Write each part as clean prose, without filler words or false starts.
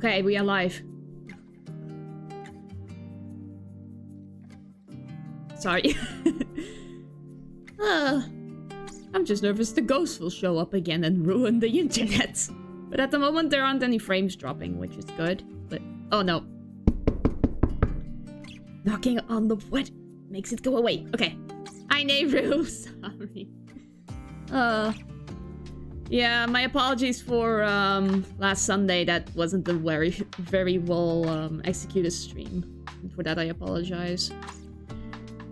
Okay, we are live. Sorry. I'm just nervous the ghost will show up again and ruin the internet. But at the moment there aren't any frames dropping, which is good. But oh no. Knocking on the wood makes it go away. Okay. Hi Nehru. Sorry. Yeah, my apologies for last Sunday. That wasn't a very well executed stream. And for that I apologize.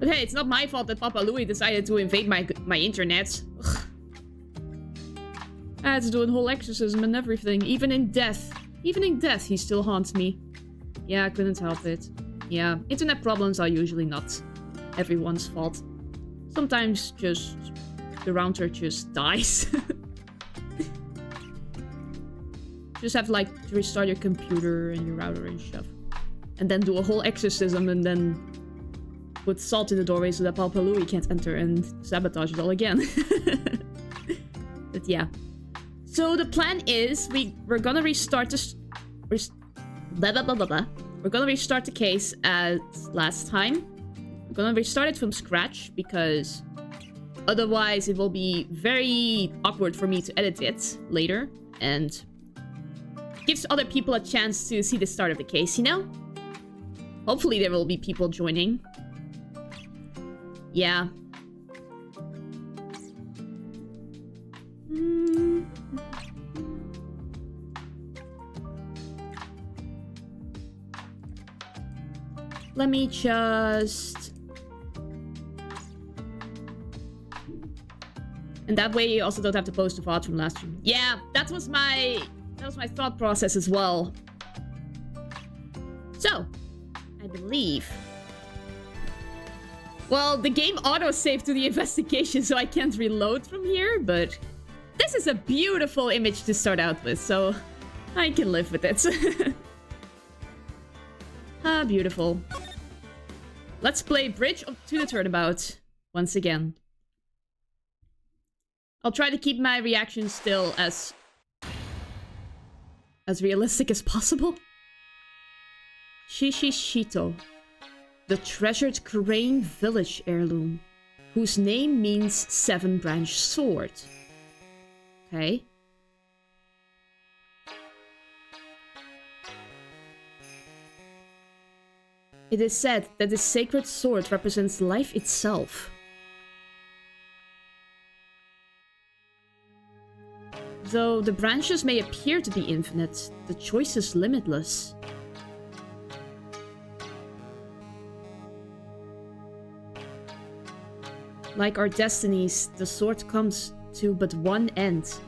But hey, it's not my fault that Papa Louie decided to invade my internet. Ugh. I had to do a whole exorcism and everything. Even in death, he still haunts me. Yeah, I couldn't help it. Yeah, internet problems are usually not everyone's fault. Sometimes just the router just dies. Just have like to restart your computer and your router and stuff. And then do a whole exorcism and then put salt in the doorway so that Papa Louie can't enter and sabotage it all again. But yeah. So the plan is we're gonna restart this. We're gonna restart the case as last time. We're gonna restart it from scratch because otherwise it will be very awkward for me to edit it later and gives other people a chance to see the start of the case, you know? Hopefully there will be people joining. Yeah. Let me just... And that way you also don't have to post the VOD from last stream. Yeah, that was my thought process as well. So, I believe... Well, the game auto-saved to the investigation, so I can't reload from here, but... This is a beautiful image to start out with, so... I can live with it. Ah, beautiful. Let's play Bridge to the Turnabout once again. I'll try to keep my reactions still as realistic as possible. Shishishito. The treasured Crane village heirloom, whose name means seven-branched sword. Okay. It is said that this sacred sword represents life itself. Though the branches may appear to be infinite, the choice is limitless. Like our destinies, the sword comes to but one end.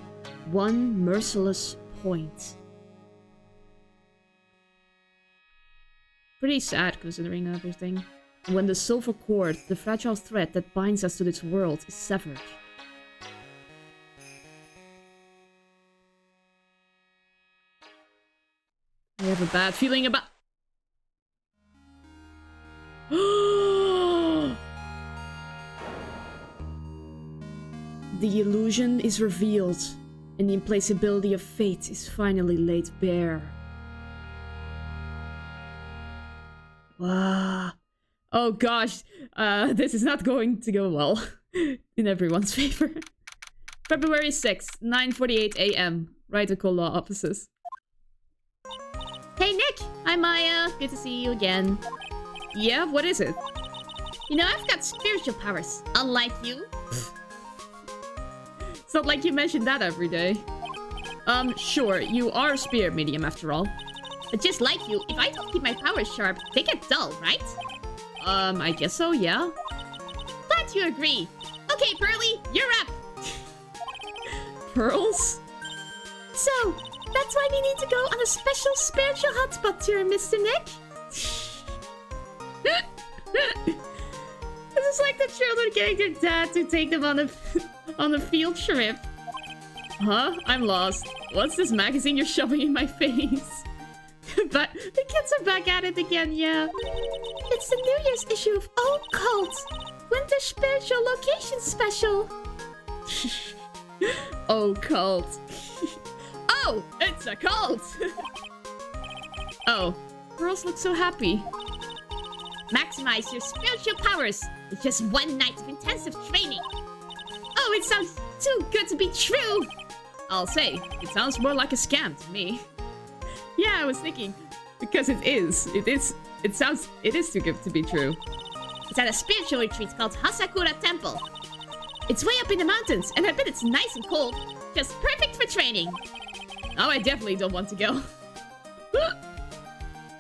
One merciless point. Pretty sad considering everything. When the silver cord, the fragile thread that binds us to this world, is severed. I have a bad feeling about... The illusion is revealed, and the implacability of fate is finally laid bare. Wow. Oh gosh, this is not going to go well in everyone's favor. February 6th, 9:48 AM, Radical Law Offices. Hey Nick! Hi Maya! Good to see you again. Yeah, what is it? You know, I've got spiritual powers, unlike you. It's not like you mention that every day. Sure, you are a spirit medium after all. But just like you, if I don't keep my powers sharp, they get dull, right? I guess so, yeah. Glad you agree. Okay, Pearly, you're up! Pearls? So, that's why we need to go on a special spiritual hotspot tour, Mr. Nick? This is like the children getting their dad to take them on a field trip. Huh? I'm lost. What's this magazine you're shoving in my face? But the kids are back at it again, yeah. It's the New Year's issue of Occult. Winter Spiritual Location Special. Occult. Oh, it's a cult! Oh, girls look so happy. Maximize your spiritual powers with just one night of intensive training. Oh, it sounds too good to be true. I'll say, it sounds more like a scam to me. Yeah, I was thinking, because it is. It is too good to be true. It's at a spiritual retreat called Hasakura Temple. It's way up in the mountains, and I bet it's nice and cold. Just perfect for training. Oh, I definitely don't want to go.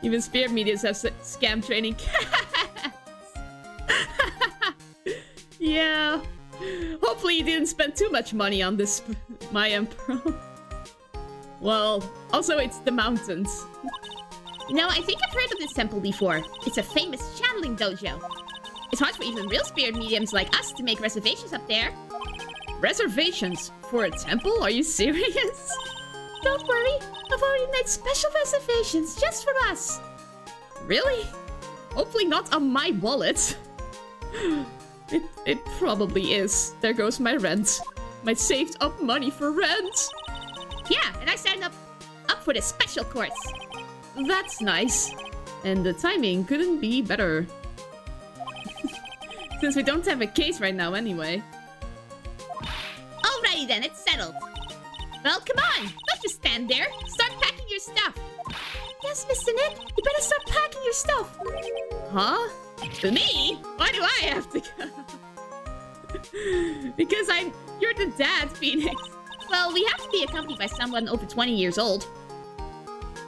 Even spirit mediums have scam training. Yeah. Hopefully you didn't spend too much money on this, my emperor. Well, also it's the mountains. You know, I think I've heard of this temple before. It's a famous channeling dojo. It's hard for even real spirit mediums like us to make reservations up there. Reservations? For a temple? Are you serious? Don't worry, I've already made special reservations just for us. Really? Hopefully not on my wallet. It probably is. There goes my rent. My saved up money for rent. Yeah, and I signed up for this special course. That's nice. And the timing couldn't be better. Since we don't have a case right now anyway. Alrighty then, it's settled. Well, come on! Don't just stand there! Start packing your stuff! Yes, Mr. Nick, you better start packing your stuff! Huh? To me? Why do I have to go? Because you're the dad, Phoenix. Well, we have to be accompanied by someone over 20 years old.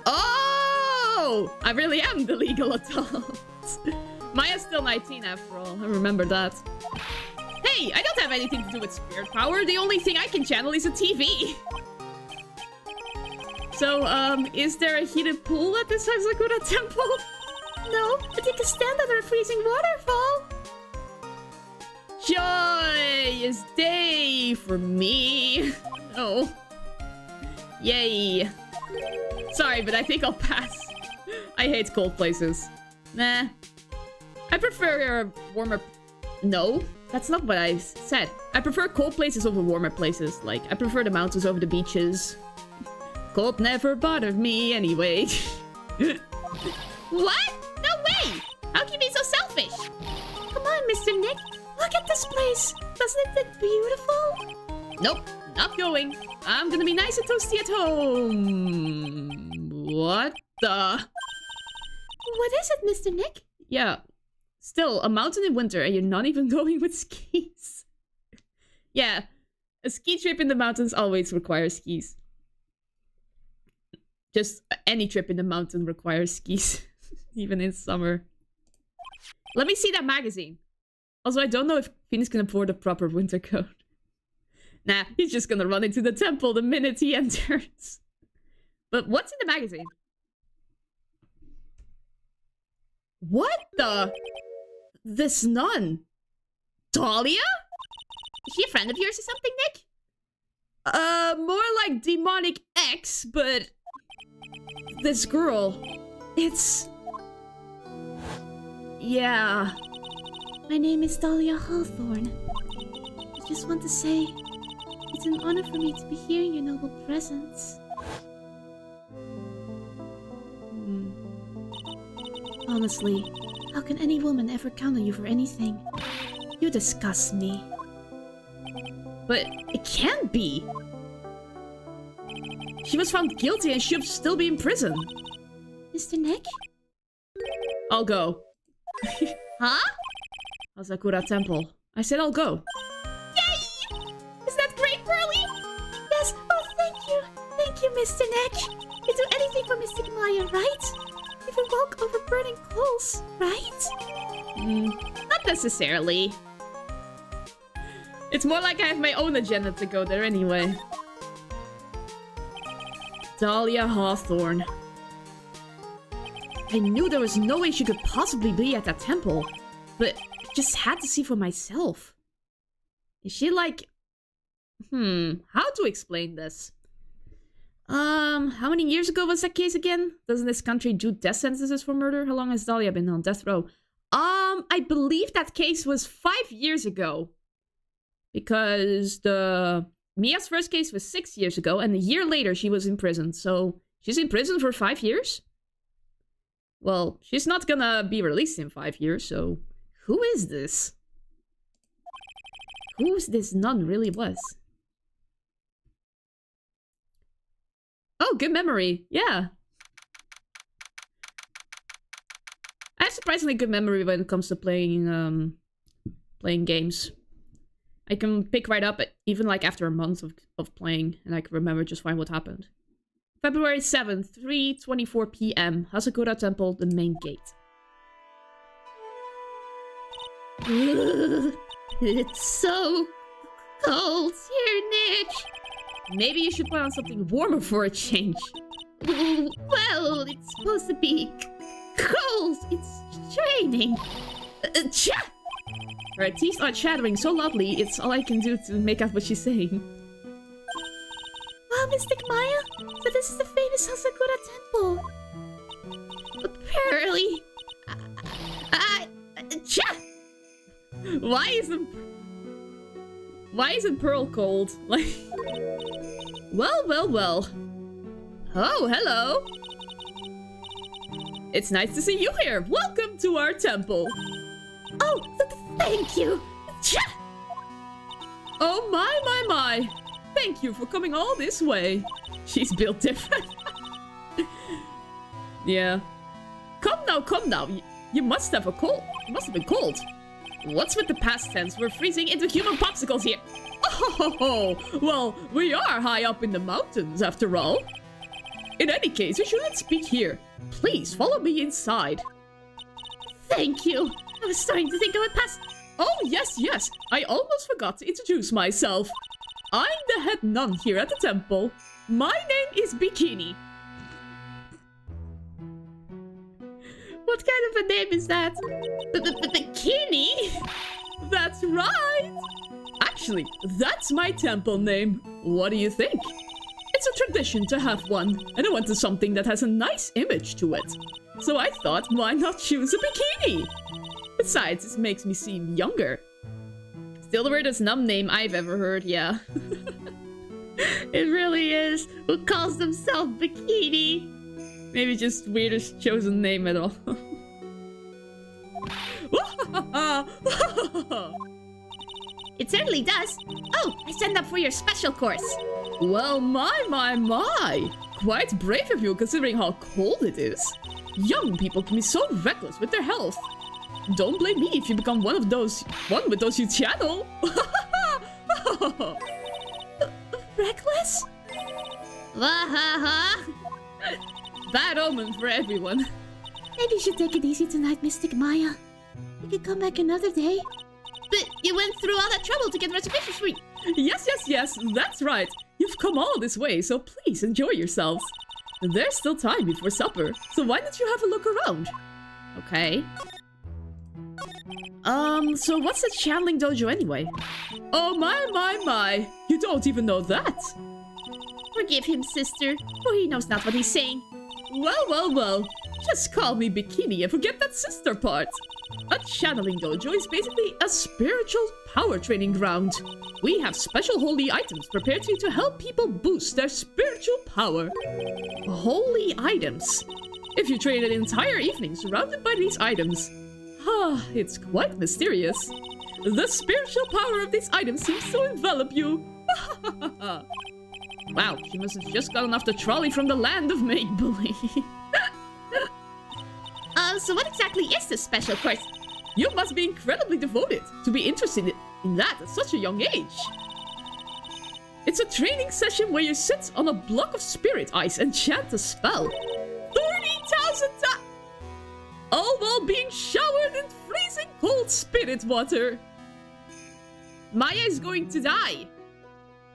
Oh! I really am the legal adult. Maya's still 19 after all, I remember that. Hey, I don't have anything to do with spirit power. The only thing I can channel is a TV. So, is there a heated pool at this Hasakura temple? No, but you can stand under a freezing waterfall. Joyous day for me. Oh. Yay. Sorry, but I think I'll pass. I hate cold places. Nah. I prefer warmer... No, that's not what I said. I prefer cold places over warmer places. Like, I prefer the mountains over the beaches. Cold never bothered me anyway. What? No way! How can you be so selfish? Come on, Mr. Nick. Look at this place. Doesn't it look beautiful? Nope, not going. I'm gonna be nice and toasty at home. What the? What is it, Mr. Nick? Yeah. Still, a mountain in winter and you're not even going with skis. Yeah, a ski trip in the mountains always requires skis. Just any trip in the mountain requires skis. Even in summer. Let me see that magazine. Also, I don't know if Phoenix can afford a proper winter coat. Nah, he's just gonna run into the temple the minute he enters. But what's in the magazine? What the? This nun. Dahlia? Is she a friend of yours or something, Nick? More like demonic X, but... This girl... It's... Yeah... My name is Dahlia Hawthorne. I just want to say, it's an honor for me to be here in your noble presence. Honestly, how can any woman ever count on you for anything? You disgust me. But it can't be! She was found guilty and should still be in prison. Mr. Nick? I'll go. Huh? Hasakura Temple. I said I'll go. Yay! Is that great, Pearly? Yes, oh thank you. Thank you, Mr. Nick. You do anything for Mystic Maya, right? Even walk over burning coals, right? Not necessarily. It's more like I have my own agenda to go there anyway. Dahlia Hawthorne. I knew there was no way she could possibly be at that temple, but I just had to see for myself. Is she like... how to explain this? How many years ago was that case again? Doesn't this country do death sentences for murder? How long has Dahlia been on death row? I believe that case was 5 years ago. Because Mia's first case was 6 years ago, and a year later she was in prison. So, she's in prison for 5 years? Well, she's not gonna be released in 5 years, so... Who is this? Who's this nun really was? Oh, good memory. Yeah. I have surprisingly good memory when it comes to playing games. I can pick right up, even like after a month of playing, and I can remember just fine what happened. February 7th, 3:24 p.m. Hasakura Temple, the main gate. It's so cold here, Nick. Maybe you should put on something warmer for a change. Well, it's supposed to be cold. It's raining. Her teeth are chattering so loudly, it's all I can do to make out what she's saying. Wow, Mystic Maya. So this is the famous Hasakura Temple. Apparently. Why isn't Pearl cold? Like, well. Oh, hello. It's nice to see you here. Welcome to our temple. Oh, thank you. Oh my. Thank you for coming all this way. She's built different. Yeah. Come now. You must have a cold. You must have been cold. What's with the past tense? We're freezing into human popsicles here. Oh, well, we are high up in the mountains after all. In any case, we shouldn't speak here. Please follow me inside. Thank you. I was starting to think I would pass. Oh, yes. I almost forgot to introduce myself. I'm the head nun here at the temple. My name is Bikini. What kind of a name is that? Bikini? That's right. Actually, that's my temple name. What do you think? It's a tradition to have one, and I wanted something that has a nice image to it. So I thought, why not choose a bikini? Besides, this makes me seem younger. Still the weirdest numb name I've ever heard, yeah. It really is. Who calls themselves Bikini? Maybe just weirdest chosen name at all. It certainly does. Oh, I signed up for your special course. Well, my. Quite brave of you considering how cold it is. Young people can be so reckless with their health. Don't blame me if you become one with those you channel. Reckless? Bad omen for everyone. Maybe you should take it easy tonight, Mystic Maya. You could come back another day. But you went through all that trouble to get reservations for me. Yes, that's right. You've come all this way, so please enjoy yourselves. There's still time before supper, so why don't you have a look around? Okay. So what's the channeling dojo anyway? Oh my. You don't even know that. Forgive him, sister, for he knows not what he's saying. Well. Just call me Bikini and forget that sister part. A channeling dojo is basically a spiritual power training ground. We have special holy items prepared for you to help people boost their spiritual power. Holy items. If you train an entire evening surrounded by these items, it's quite mysterious. The spiritual power of these items seems to envelop you. Wow, she must have just gotten off the trolley from the land of make-believe. So what exactly is this special course? You must be incredibly devoted to be interested in that at such a young age. It's a training session where you sit on a block of spirit ice and chant a spell. 30,000 times! All while being showered in freezing cold spirit water. Maya is going to die.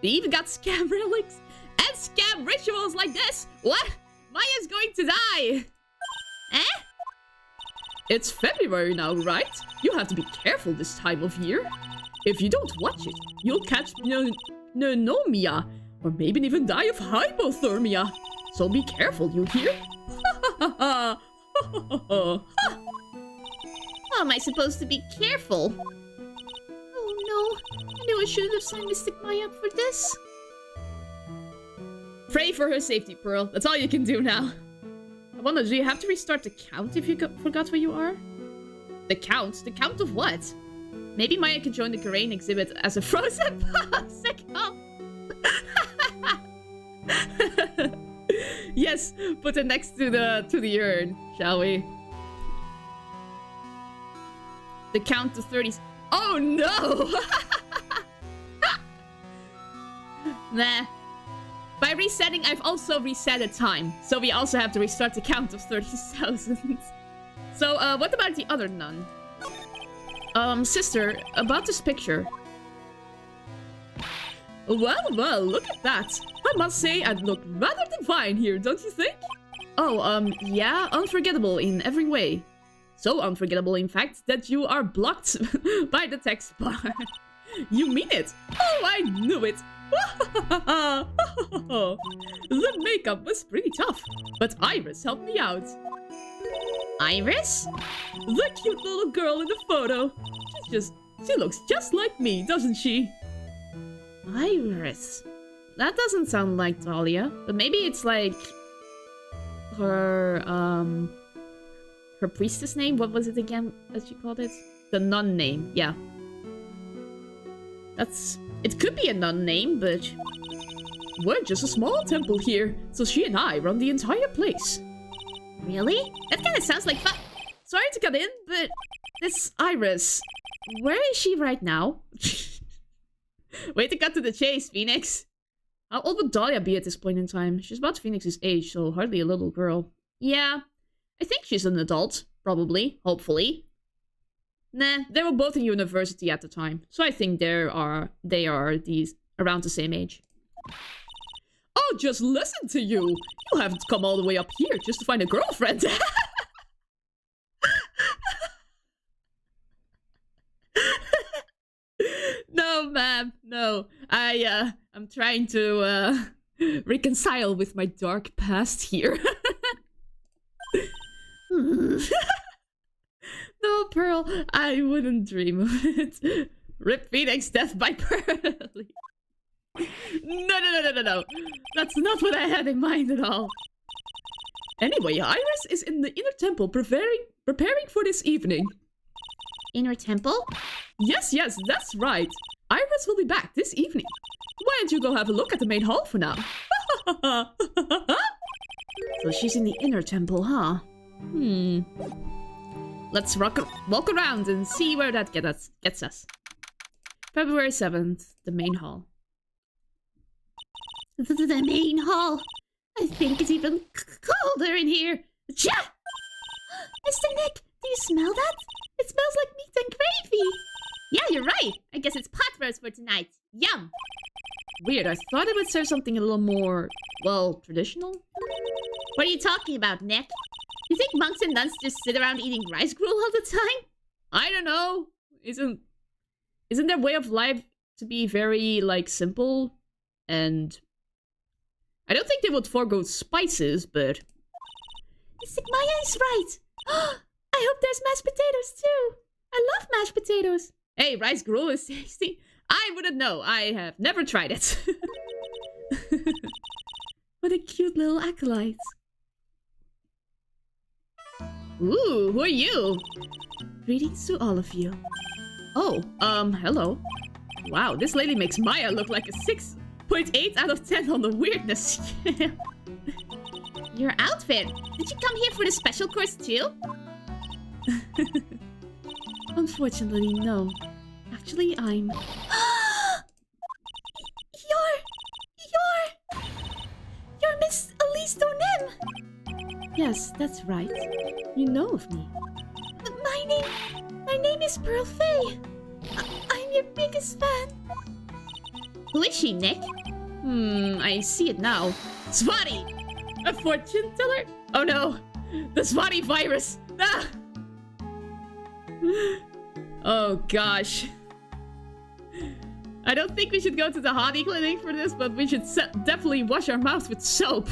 They even got scam relics and scam rituals like this. What? Maya's going to die. Eh? It's February now, right? You have to be careful this time of year. If you don't watch it, you'll catch pneumonia, or maybe even die of hypothermia. So be careful, you hear? How am I supposed to be careful? Oh no, I knew I shouldn't have signed Mystic Maya up for this. Pray for her safety, Pearl. That's all you can do now. Wanda, do you have to restart the count if you forgot where you are? The count? The count of what? Maybe Maya could join the Karain exhibit as a frozen popsicle. Yes, put it next to the urn, shall we? The count to 30. Oh no! Nah. By resetting, I've also reset a time, so we also have to restart the count of 30,000. So, what about the other nun? Sister, about this picture. Well, look at that. I must say, I'd look rather divine here, don't you think? Oh, yeah, unforgettable in every way. So unforgettable, in fact, that you are blocked by the text bar. You mean it? Oh, I knew it. The makeup was pretty tough, but Iris helped me out. Iris? The cute little girl in the photo. She looks just like me, doesn't she? Iris. That doesn't sound like Talia, but maybe it's like her priestess name? What was it again that she called it? The nun name, yeah. It could be a nun name, but we're just a small temple here, so she and I run the entire place. Really? That kind of sounds like fun. Sorry to cut in, but this Iris, where is she right now? Way to cut to the chase, Phoenix. How old would Dahlia be at this point in time? She's about Phoenix's age, so hardly a little girl. Yeah, I think she's an adult. Probably. Hopefully. Nah, they were both in university at the time, so I think they are around the same age. Oh, just listen to you! You haven't come all the way up here just to find a girlfriend! No, ma'am, no. I'm trying to, reconcile with my dark past here. No, Pearl, I wouldn't dream of it. Rip Phoenix, death by Pearly. No. That's not what I had in mind at all. Anyway, Iris is in the inner temple preparing for this evening. Inner temple? Yes, that's right. Iris will be back this evening. Why don't you go have a look at the main hall for now? So she's in the inner temple, huh? Let's walk around and see where that gets us. February 7th, the main hall. The main hall? I think it's even colder in here. Cha! Mr. Nick, do you smell that? It smells like meat and gravy. Yeah, you're right. I guess it's pot roast for tonight. Yum! Weird, I thought it would serve something a little more, well, traditional? What are you talking about, Nick? You think monks and nuns just sit around eating rice gruel all the time? I don't know. Isn't their way of life to be very, like, simple? And I don't think they would forego spices, but Mr. Maya is right. I hope there's mashed potatoes too. I love mashed potatoes. Hey, rice gruel is tasty. I wouldn't know. I have never tried it. What a cute little acolyte. Ooh, who are you? Greetings to all of you. Oh, hello. Wow, this lady makes Maya look like a 6.8 out of 10 on the weirdness scale. Your outfit. Did you come here for the special course too? Unfortunately, no. Actually, I'm... You're Miss Elise Donem! Yes, that's right. You know of me. My name is Pearl Faye. I'm your biggest fan. Who is she, Nick? I see it now. Swati! A fortune teller? Oh no! The Swati virus! Ah! Oh gosh. I don't think we should go to the hottie clinic for this, but we should definitely wash our mouths with soap.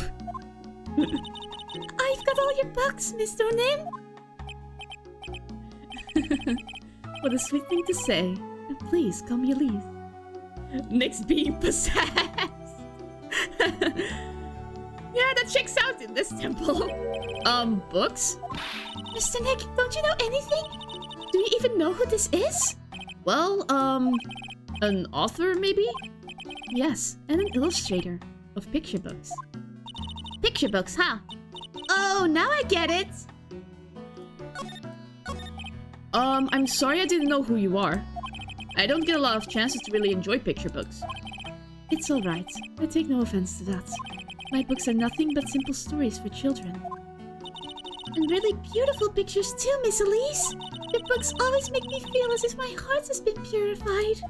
I've got all your bucks, Miss Donem. What a sweet thing to say. And please, call me Elise. Nick's being possessed. Yeah, that checks out in this temple. Books? Mr. Nick, don't you know anything? Do you even know who this is? Well, an author, maybe? Yes, and an illustrator of picture books. Picture books, huh? Oh, now I get it! I'm sorry I didn't know who you are. I don't get a lot of chances to really enjoy picture books. It's alright. I take no offense to that. My books are nothing but simple stories for children. And really beautiful pictures too, Miss Elise! Your books always make me feel as if my heart has been purified.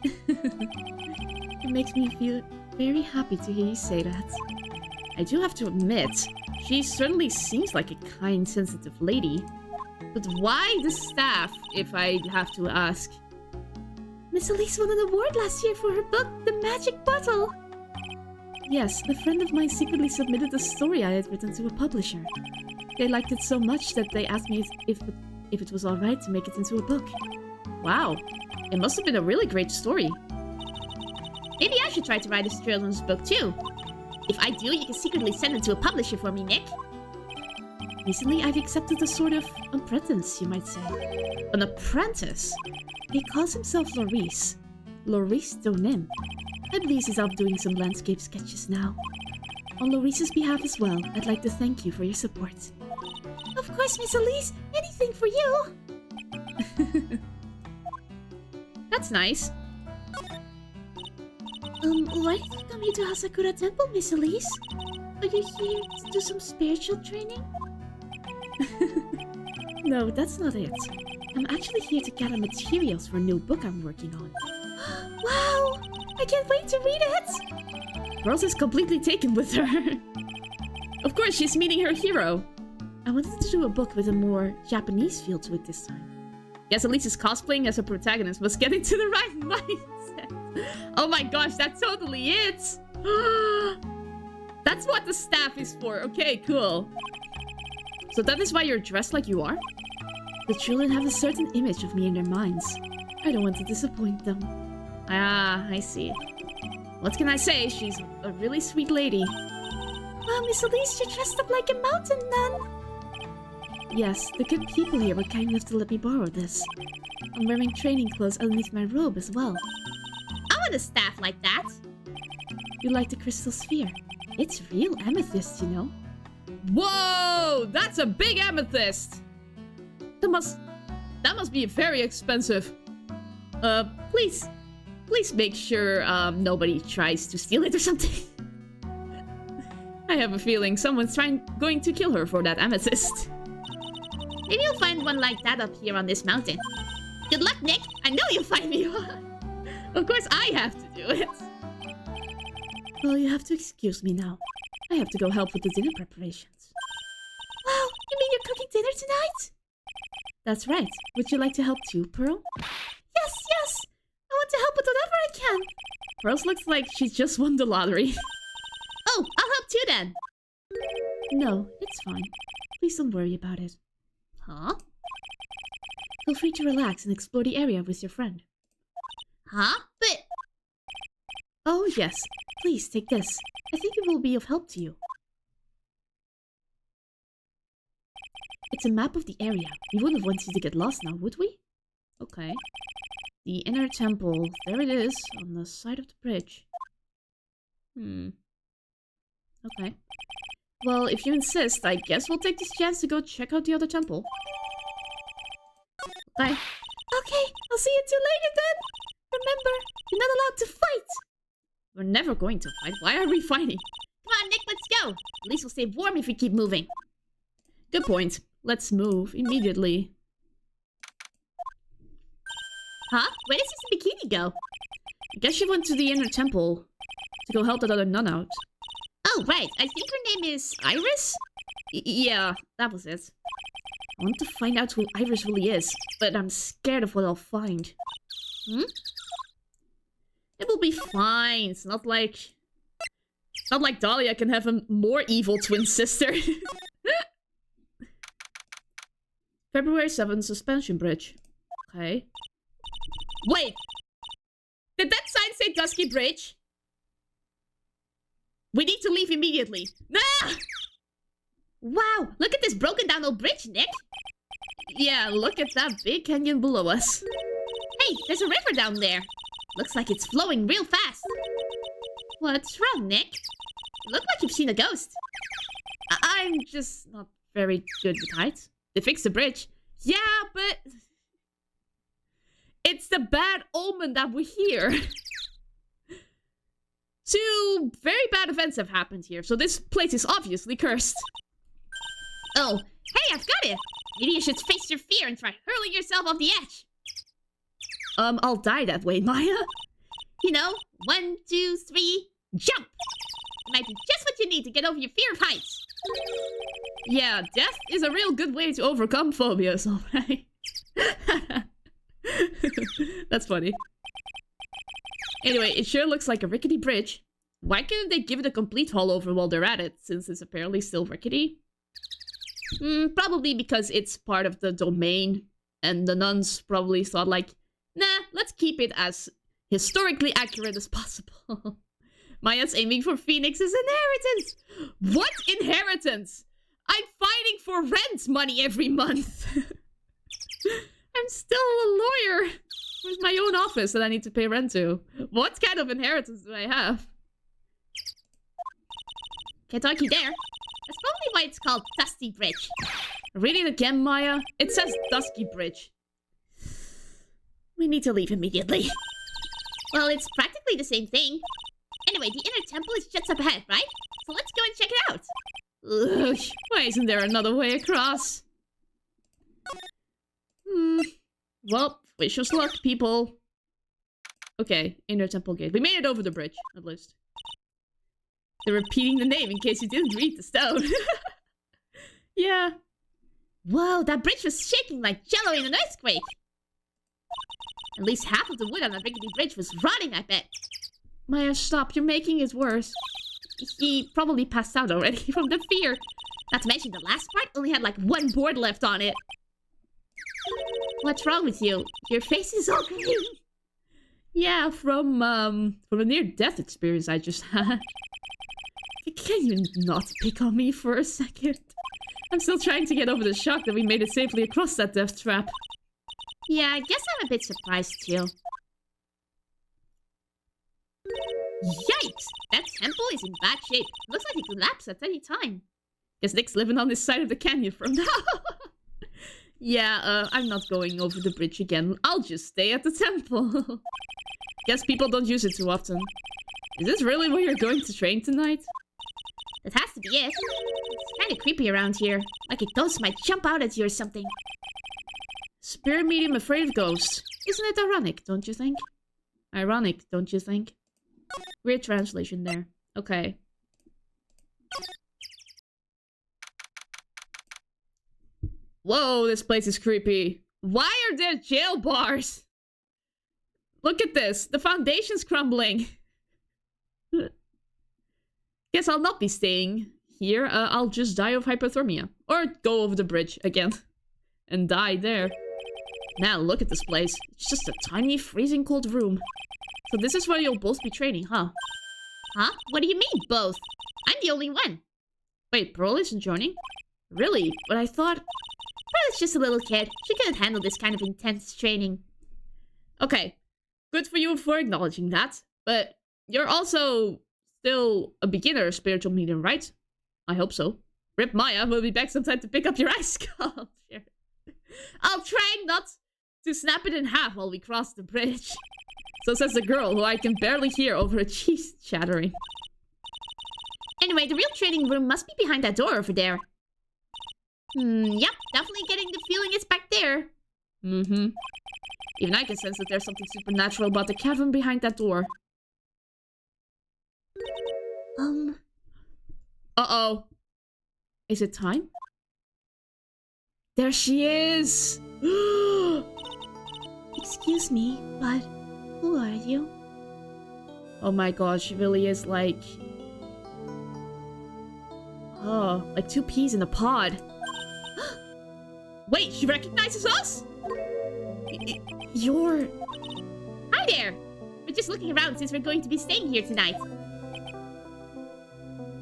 It makes me feel very happy to hear you say that. I do have to admit, she certainly seems like a kind, sensitive lady. But why the staff, if I have to ask? Miss Elise won an award last year for her book, The Magic Bottle. Yes, a friend of mine secretly submitted a story I had written to a publisher. They liked it so much that they asked me if it was alright to make it into a book. Wow, it must have been a really great story. Maybe I should try to write a children's book too. If I do, you can secretly send it to a publisher for me, Nick. Recently, I've accepted a sort of apprentice, you might say. An apprentice? He calls himself Laurice. Laurice Donim. I believe he's out doing some landscape sketches now. On Laurice's behalf as well, I'd like to thank you for your support. Of course, Miss Elise! Anything for you! That's nice. Why did you come here to Hasakura Temple, Miss Elise? Are you here to do some spiritual training? No, that's not it. I'm actually here to gather materials for a new book I'm working on. Wow! I can't wait to read it! Rose is completely taken with her. Of course, she's meeting her hero. I wanted to do a book with a more Japanese feel to it this time. Yes, at least his cosplaying as a protagonist was getting to the right mindset. Oh my gosh, that's totally it! That's what the staff is for. Okay, cool. So that is why you're dressed like you are? The children have a certain image of me in their minds. I don't want to disappoint them. Ah, I see. What can I say? She's a really sweet lady. Wow, Miss Elise, you're dressed up like a mountain nun! Yes, the good people here were kind enough to let me borrow this. I'm wearing training clothes underneath my robe as well. I want a staff like that! You like the crystal sphere? It's real amethyst, you know. Whoa! That's a big amethyst! That must be very expensive. Please make sure nobody tries to steal it or something. I have a feeling someone's going to kill her for that amethyst. Maybe you'll find one like that up here on this mountain. Good luck, Nick! I know you'll find me one! Of course I have to do it. Well, you have to excuse me now. I have to go help with the dinner preparations. Wow! You mean you're cooking dinner tonight? That's right. Would you like to help too, Pearl? Yes, yes! I want to help with whatever I can! Pearl looks like she just won the lottery. Oh, I'll help too then! No, it's fine. Please don't worry about it. Huh? Feel free to relax and explore the area with your friend. Huh? But... Oh, yes. Please, take this. I think it will be of help to you. It's a map of the area. We wouldn't want you to get lost now, would we? Okay. The inner temple. There it is, on the side of the bridge. Okay. Well, if you insist, I guess we'll take this chance to go check out the other temple. Bye. Okay, I'll see you two later then. Remember, you're not allowed to fight. We're never going to fight. Why are we fighting? Come on, Nick, let's go. At least we'll stay warm if we keep moving. Good point. Let's move immediately. Huh? Where does this bikini go? I guess she went to the inner temple to go help that other nun out. Oh, right. I think her name is Iris? Yeah, that was it. I want to find out who Iris really is, but I'm scared of what I'll find. It will be fine. It's not like Dahlia can have a more evil twin sister. February 7th, Suspension Bridge. Okay. Wait! Did that sign say Dusky Bridge? We need to leave immediately. Nah! Wow, look at this broken down old bridge, Nick. Yeah, look at that big canyon below us. Hey, there's a river down there. Looks like it's flowing real fast. What's wrong, Nick? You look like you've seen a ghost. I'm just not very good with heights. They fixed the bridge. Yeah, but... it's the bad omen that we hear. Two very bad events have happened here, so this place is obviously cursed. Oh, hey, I've got it. Maybe you should face your fear and try hurling yourself off the edge. I'll die that way, Maya. You know, 1, 2, 3, jump! It might be just what you need to get over your fear of heights. Yeah, death is a real good way to overcome phobias, alright? That's funny. Anyway, it sure looks like a rickety bridge. Why couldn't they give it a complete haul-over while they're at it, since it's apparently still rickety? Probably because it's part of the domain, and the nuns probably thought like, nah, let's keep it as historically accurate as possible. Maya's aiming for Phoenix's inheritance! What inheritance? I'm fighting for rent money every month! I'm still a lawyer with my own office that I need to pay rent to. What kind of inheritance do I have? Can't argue there. That's probably why it's called Dusty Bridge. Read it again, Maya. It says Dusky Bridge. We need to leave immediately. Well, it's practically the same thing. Anyway, the inner temple is just up ahead, right? So let's go and check it out. Ugh, why isn't there another way across? Well, wish us luck, people. Okay, inner temple gate. We made it over the bridge, at least. They're repeating the name in case you didn't read the stone. Yeah. Whoa, that bridge was shaking like jello in an earthquake. At least half of the wood on that rickety bridge was rotting, I bet. Maya, stop. You're making it worse. He probably passed out already from the fear. Not to mention the last part only had like one board left on it. What's wrong with you? Your face is all green. Yeah, from a near-death experience I just had. Can you not pick on me for a second? I'm still trying to get over the shock that we made it safely across that death trap. Yeah, I guess I'm a bit surprised too. Yikes! That temple is in bad shape. Looks like it could collapse at any time. Guess Nick's living on this side of the canyon from now. Yeah, I'm not going over the bridge again. I'll just stay at the temple. Guess people don't use it too often. Is this really where you're going to train tonight? That has to be it. It's kind of creepy around here. Like a ghost might jump out at you or something. Spirit medium afraid of ghosts. Isn't it ironic, don't you think? Ironic, don't you think? Weird translation there. Okay. Whoa, this place is creepy. Why are there jail bars? Look at this. The foundation's crumbling. Guess I'll not be staying here. I'll just die of hypothermia. Or go over the bridge again. And die there. Now, look at this place. It's just a tiny, freezing cold room. So this is where you'll both be training, huh? Huh? What do you mean, both? I'm the only one. Wait, Pearl isn't joining? Really? But I thought... Pearl's just a little kid. She couldn't handle this kind of intense training. Okay. Good for you for acknowledging that. But you're also still a beginner spiritual medium, right? I hope so. Rip Maya will be back sometime to pick up your ice sculpture. I'll try not to snap it in half while we cross the bridge. So says the girl who I can barely hear over a cheese chattering. Anyway, the real training room must be behind that door over there. Yep, definitely getting the feeling it's back there. Even I can sense that there's something supernatural about the cavern behind that door. Uh-oh. Is it time? There she is! Excuse me, but who are you? Oh my god, she really is like... Oh, like two peas in a pod. Wait, she recognizes us? You're... Hi there! We're just looking around since we're going to be staying here tonight.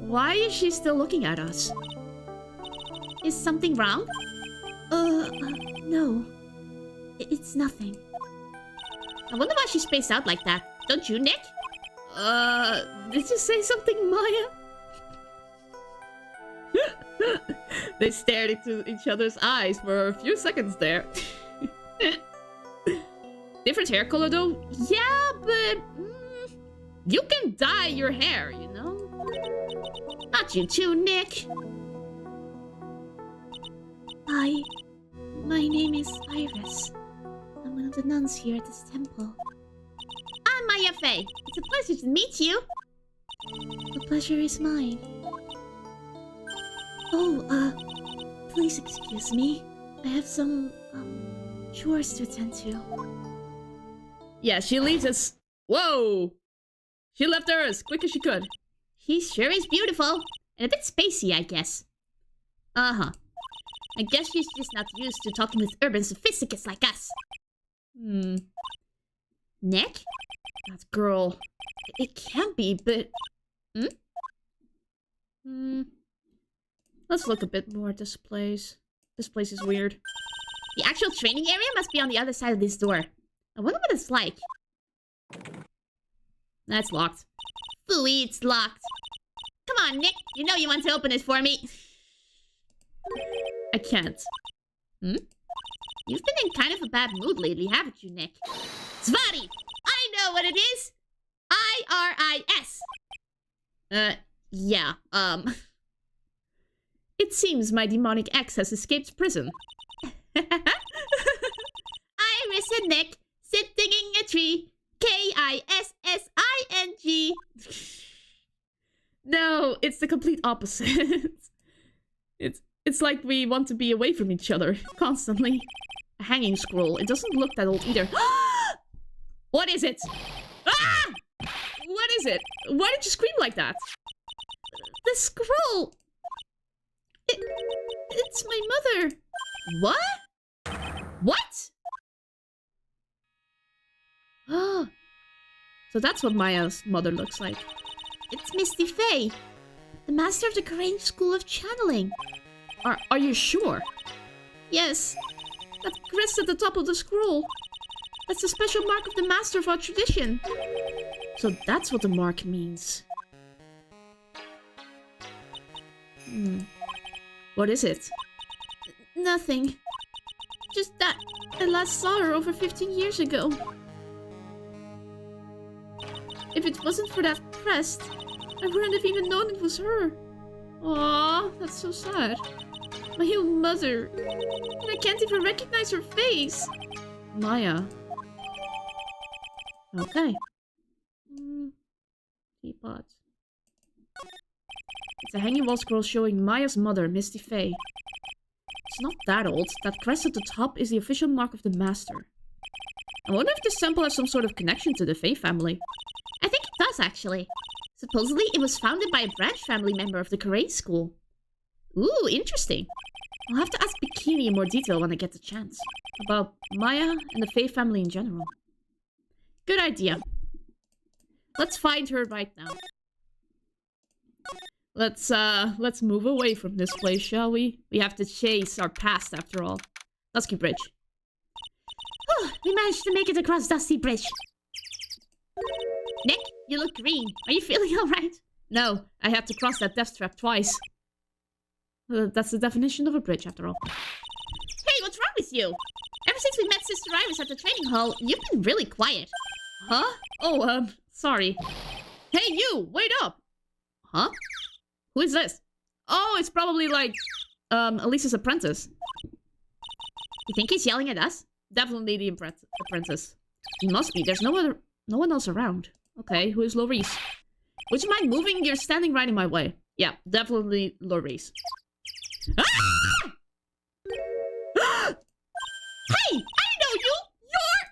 Why is she still looking at us? Is something wrong? No. It's nothing. I wonder why she spaced out like that. Don't you, Nick? Did you say something, Maya? They stared into each other's eyes for a few seconds there. Different hair color though? Yeah, but... you can dye your hair, you know? Not you too, Nick. My name is Iris. I'm one of the nuns here at this temple. I'm Maya Faye. It's a pleasure to meet you. The pleasure is mine. Oh, please excuse me. I have some, chores to attend to. Yeah, she leaves us... Whoa! She left her as quick as she could. He sure is beautiful. And a bit spacey, I guess. Uh-huh. I guess she's just not used to talking with urban sophisticates like us. Nick? That girl. It can't be, but... Let's look a bit more at this place. This place is weird. The actual training area must be on the other side of this door. I wonder what it's like. That's locked. Phooey, it's locked. Come on, Nick. You know you want to open it for me. I can't. You've been in kind of a bad mood lately, haven't you, Nick? Svati! I know what it is! IRIS! Yeah, It seems my demonic ex has escaped prison. Iris and Nick, sitting in a tree. KISSING. No, it's the complete opposite. It's like we want to be away from each other, constantly. A hanging scroll. It doesn't look that old either. What is it? Ah! What is it? Why did you scream like that? The scroll! It's my mother. What? What? So that's what Maya's mother looks like. It's Misty Faye, the master of the Crane School of Channeling. Are you sure? Yes. That crest at the top of the scroll. That's the special mark of the master of our tradition. So that's what the mark means. What is it? Nothing. Just that I last saw her over 15 years ago. If it wasn't for that crest, I wouldn't have even known it was her. Aw, that's so sad. My own mother. And I can't even recognize her face. Maya. Okay. Teapot. It's a hanging wall scroll showing Maya's mother, Misty Faye. It's not that old. That crest at the top is the official mark of the master. I wonder if this temple has some sort of connection to the Faye family. I think it does, actually. Supposedly, it was founded by a branch family member of the Karate School. Ooh, interesting. I'll have to ask Bikini in more detail when I get the chance. About Maya and the Faye family in general. Good idea. Let's find her right now. Let's move away from this place, shall we? We have to chase our past after all. Dusky Bridge. Oh, we managed to make it across Dusty Bridge. Nick, you look green. Are you feeling alright? No, I had to cross that death trap twice. That's the definition of a bridge, after all. Hey, what's wrong with you? Ever since we met Sister Iris at the training hall, you've been really quiet. Huh? Oh, sorry. Hey, you! Wait up! Huh? Who is this? Oh, it's probably like, Elisa's apprentice. You think he's yelling at us? Definitely the apprentice. He must be. There's no one else around. Okay, who is Lorice? Would you mind moving? You're standing right in my way. Yeah, definitely Lorice. Ah! Hey! I know you! You're...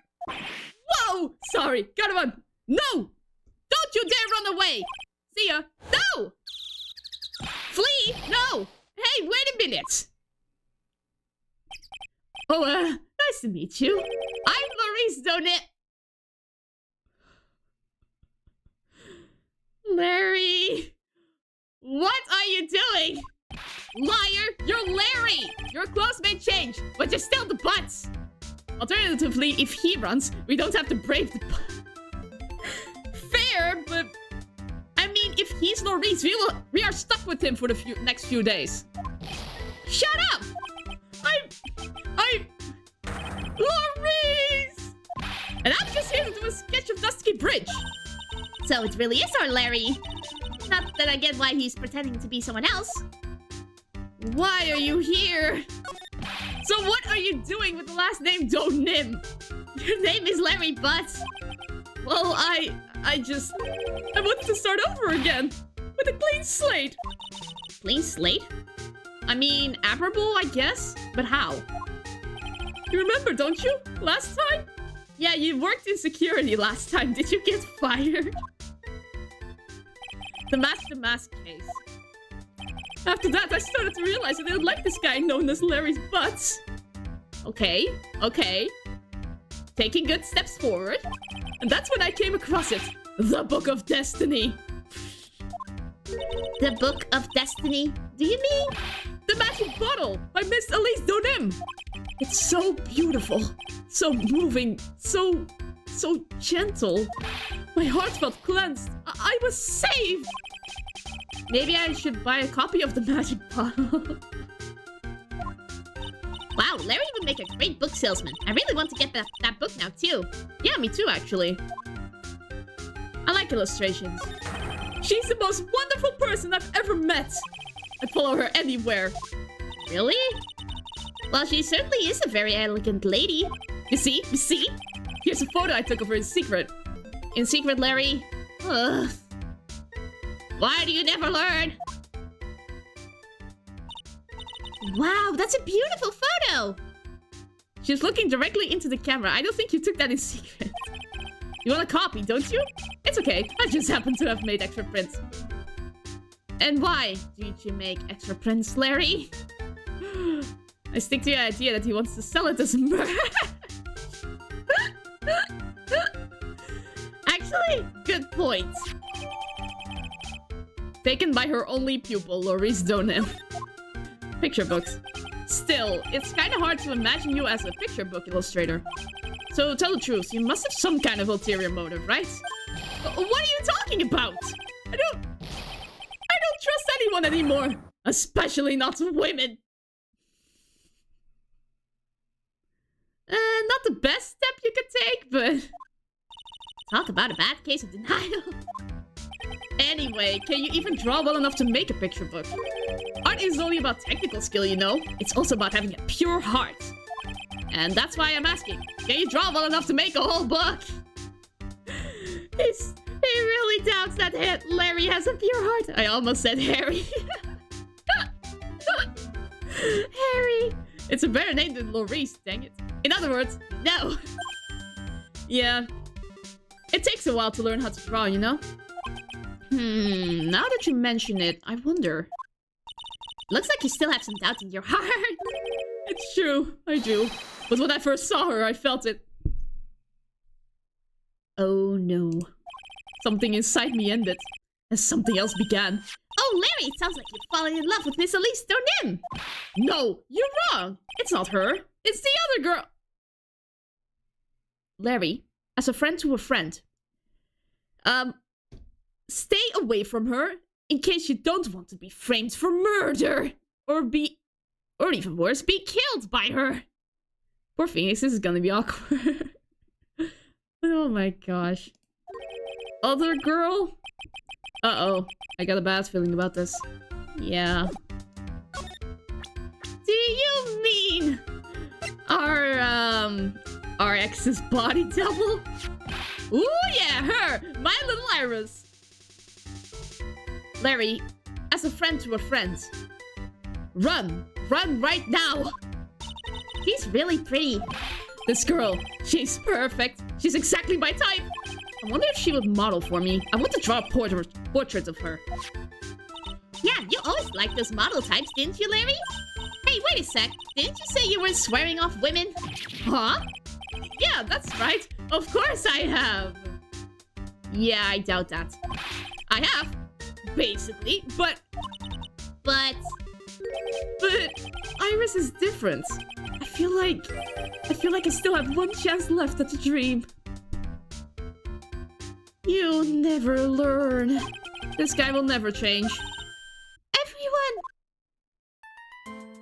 Whoa! Sorry, gotta run. No! Don't you dare run away! See ya! No! Flee! No! Hey, wait a minute! Oh, nice to meet you. I'm Lorice Donut. Larry! What are you doing? Liar! You're Larry! Your clothes may change, but you're still the butts! Alternatively, if he runs, we don't have to brave the Fair, but... I mean, if he's Maurice, we are stuck with him for the next few days. Shut up! I'm... Maurice! And I'm just here to do a sketch of Dusky Bridge. So it really is our Larry. Not that I get why he's pretending to be someone else. Why are you here? So what are you doing with the last name Donim? Your name is Larry Butts. Well, I wanted to start over again. With a clean slate. Clean slate? I mean, admirable, I guess. But how? You remember, don't you? Last time? Yeah, you worked in security last time. Did you get fired? The mask case. After that, I started to realize I didn't like this guy known as Larry's Butts. Okay. Taking good steps forward. And that's when I came across it. The Book of Destiny. The Book of Destiny? Do you mean? The Magic Bottle by Miss Elise Donim. It's so beautiful. So moving. So gentle. My heart felt cleansed. I was saved. Maybe I should buy a copy of the Magic Bottle. Wow, Larry would make a great book salesman. I really want to get that book now, too. Yeah, me too, actually. I like illustrations. She's the most wonderful person I've ever met. I'd follow her anywhere. Really? Well, she certainly is a very elegant lady. You see? Here's a photo I took of her in secret. In secret, Larry? Ugh. Why do you never learn? Wow, that's a beautiful photo! She's looking directly into the camera. I don't think you took that in secret. You want a copy, don't you? It's okay. I just happen to have made extra prints. And why did you make extra prints, Larry? I stick to the idea that he wants to sell it as merch. Actually, good point. Taken by her only pupil, Loris Donim. Picture books. Still, it's kind of hard to imagine you as a picture book illustrator. So tell the truth, you must have some kind of ulterior motive, right? What are you talking about? I don't trust anyone anymore. Especially not women. Not the best step you could take, but... Talk about a bad case of denial. Anyway, can you even draw well enough to make a picture book? Art isn't only about technical skill, you know? It's also about having a pure heart. And that's why I'm asking, can you draw well enough to make a whole book? He really doubts that Larry has a pure heart. I almost said Harry. Harry. It's a better name than Maurice, dang it. In other words, no. Yeah. It takes a while to learn how to draw, you know? Now that you mention it, I wonder. Looks like you still have some doubt in your heart. It's true, I do. But when I first saw her, I felt it. Oh no. Something inside me ended, as something else began. Oh, Larry, it sounds like you've fallen in love with Miss Elise Donim. No, you're wrong. It's not her. It's the other girl. Larry, as a friend to a friend. Stay away from her in case you don't want to be framed for murder. Or even worse, be killed by her. Poor Phoenix, this is gonna be awkward. Oh my gosh. Other girl? Uh-oh. I got a bad feeling about this. Yeah. Do you mean our ex's body double? Ooh yeah, her! My little Iris! Larry, as a friend to a friend. Run! Run right now! She's really pretty. This girl, she's perfect. She's exactly my type. I wonder if she would model for me. I want to draw a portrait of her. Yeah, you always liked those model types, didn't you, Larry? Hey, wait a sec. Didn't you say you were swearing off women? Huh? Yeah, that's right. Of course I have. Yeah, I doubt that. I have. basically, but But... Iris is different. I feel like I still have one chance left at the dream. You'll never learn. This guy will never change. Everyone!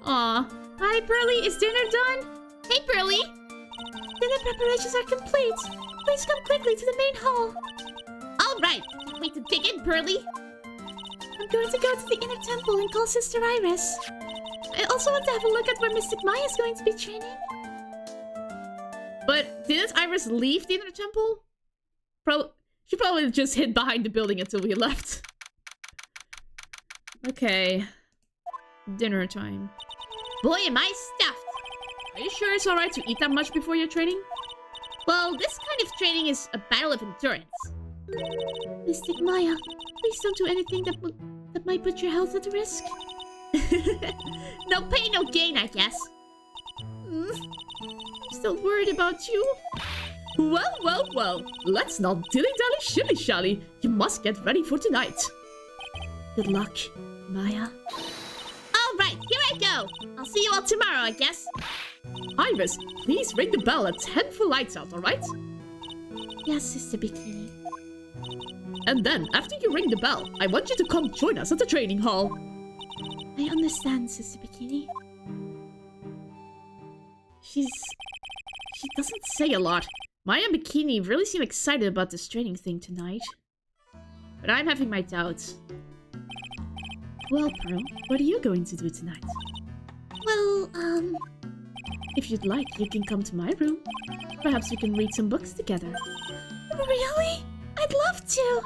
Aw. Hi, Pearly. Is dinner done? Hey, Pearly! Dinner preparations are complete. Please come quickly to the main hall. Alright. Can't wait to dig in, Pearly. I'm going to go to the inner temple and call Sister Iris. I also want to have a look at where Mystic Maya is going to be training. But didn't Iris leave the inner temple? She probably just hid behind the building until we left. Okay. Dinner time. Boy, am I stuffed. Are you sure it's alright to eat that much before your training? Well, this kind of training is a battle of endurance. Mystic Maya, please don't do anything that might put your health at risk. No pain, no gain, I guess. I'm still worried about you. Well. Let's not dilly-dally shilly-shally. You must get ready for tonight. Good luck, Maya. Alright, here I go. I'll see you all tomorrow, I guess. Iris, please ring the bell at 10 for lights out, alright? Yes, Sister Bikini. And then, after you ring the bell, I want you to come join us at the training hall. I understand, Sister Bikini. She doesn't say a lot. Maya and Bikini really seem excited about this training thing tonight. But I'm having my doubts. Well, Pearl, what are you going to do tonight? Well, if you'd like, you can come to my room. Perhaps we can read some books together. Really? I'd love to!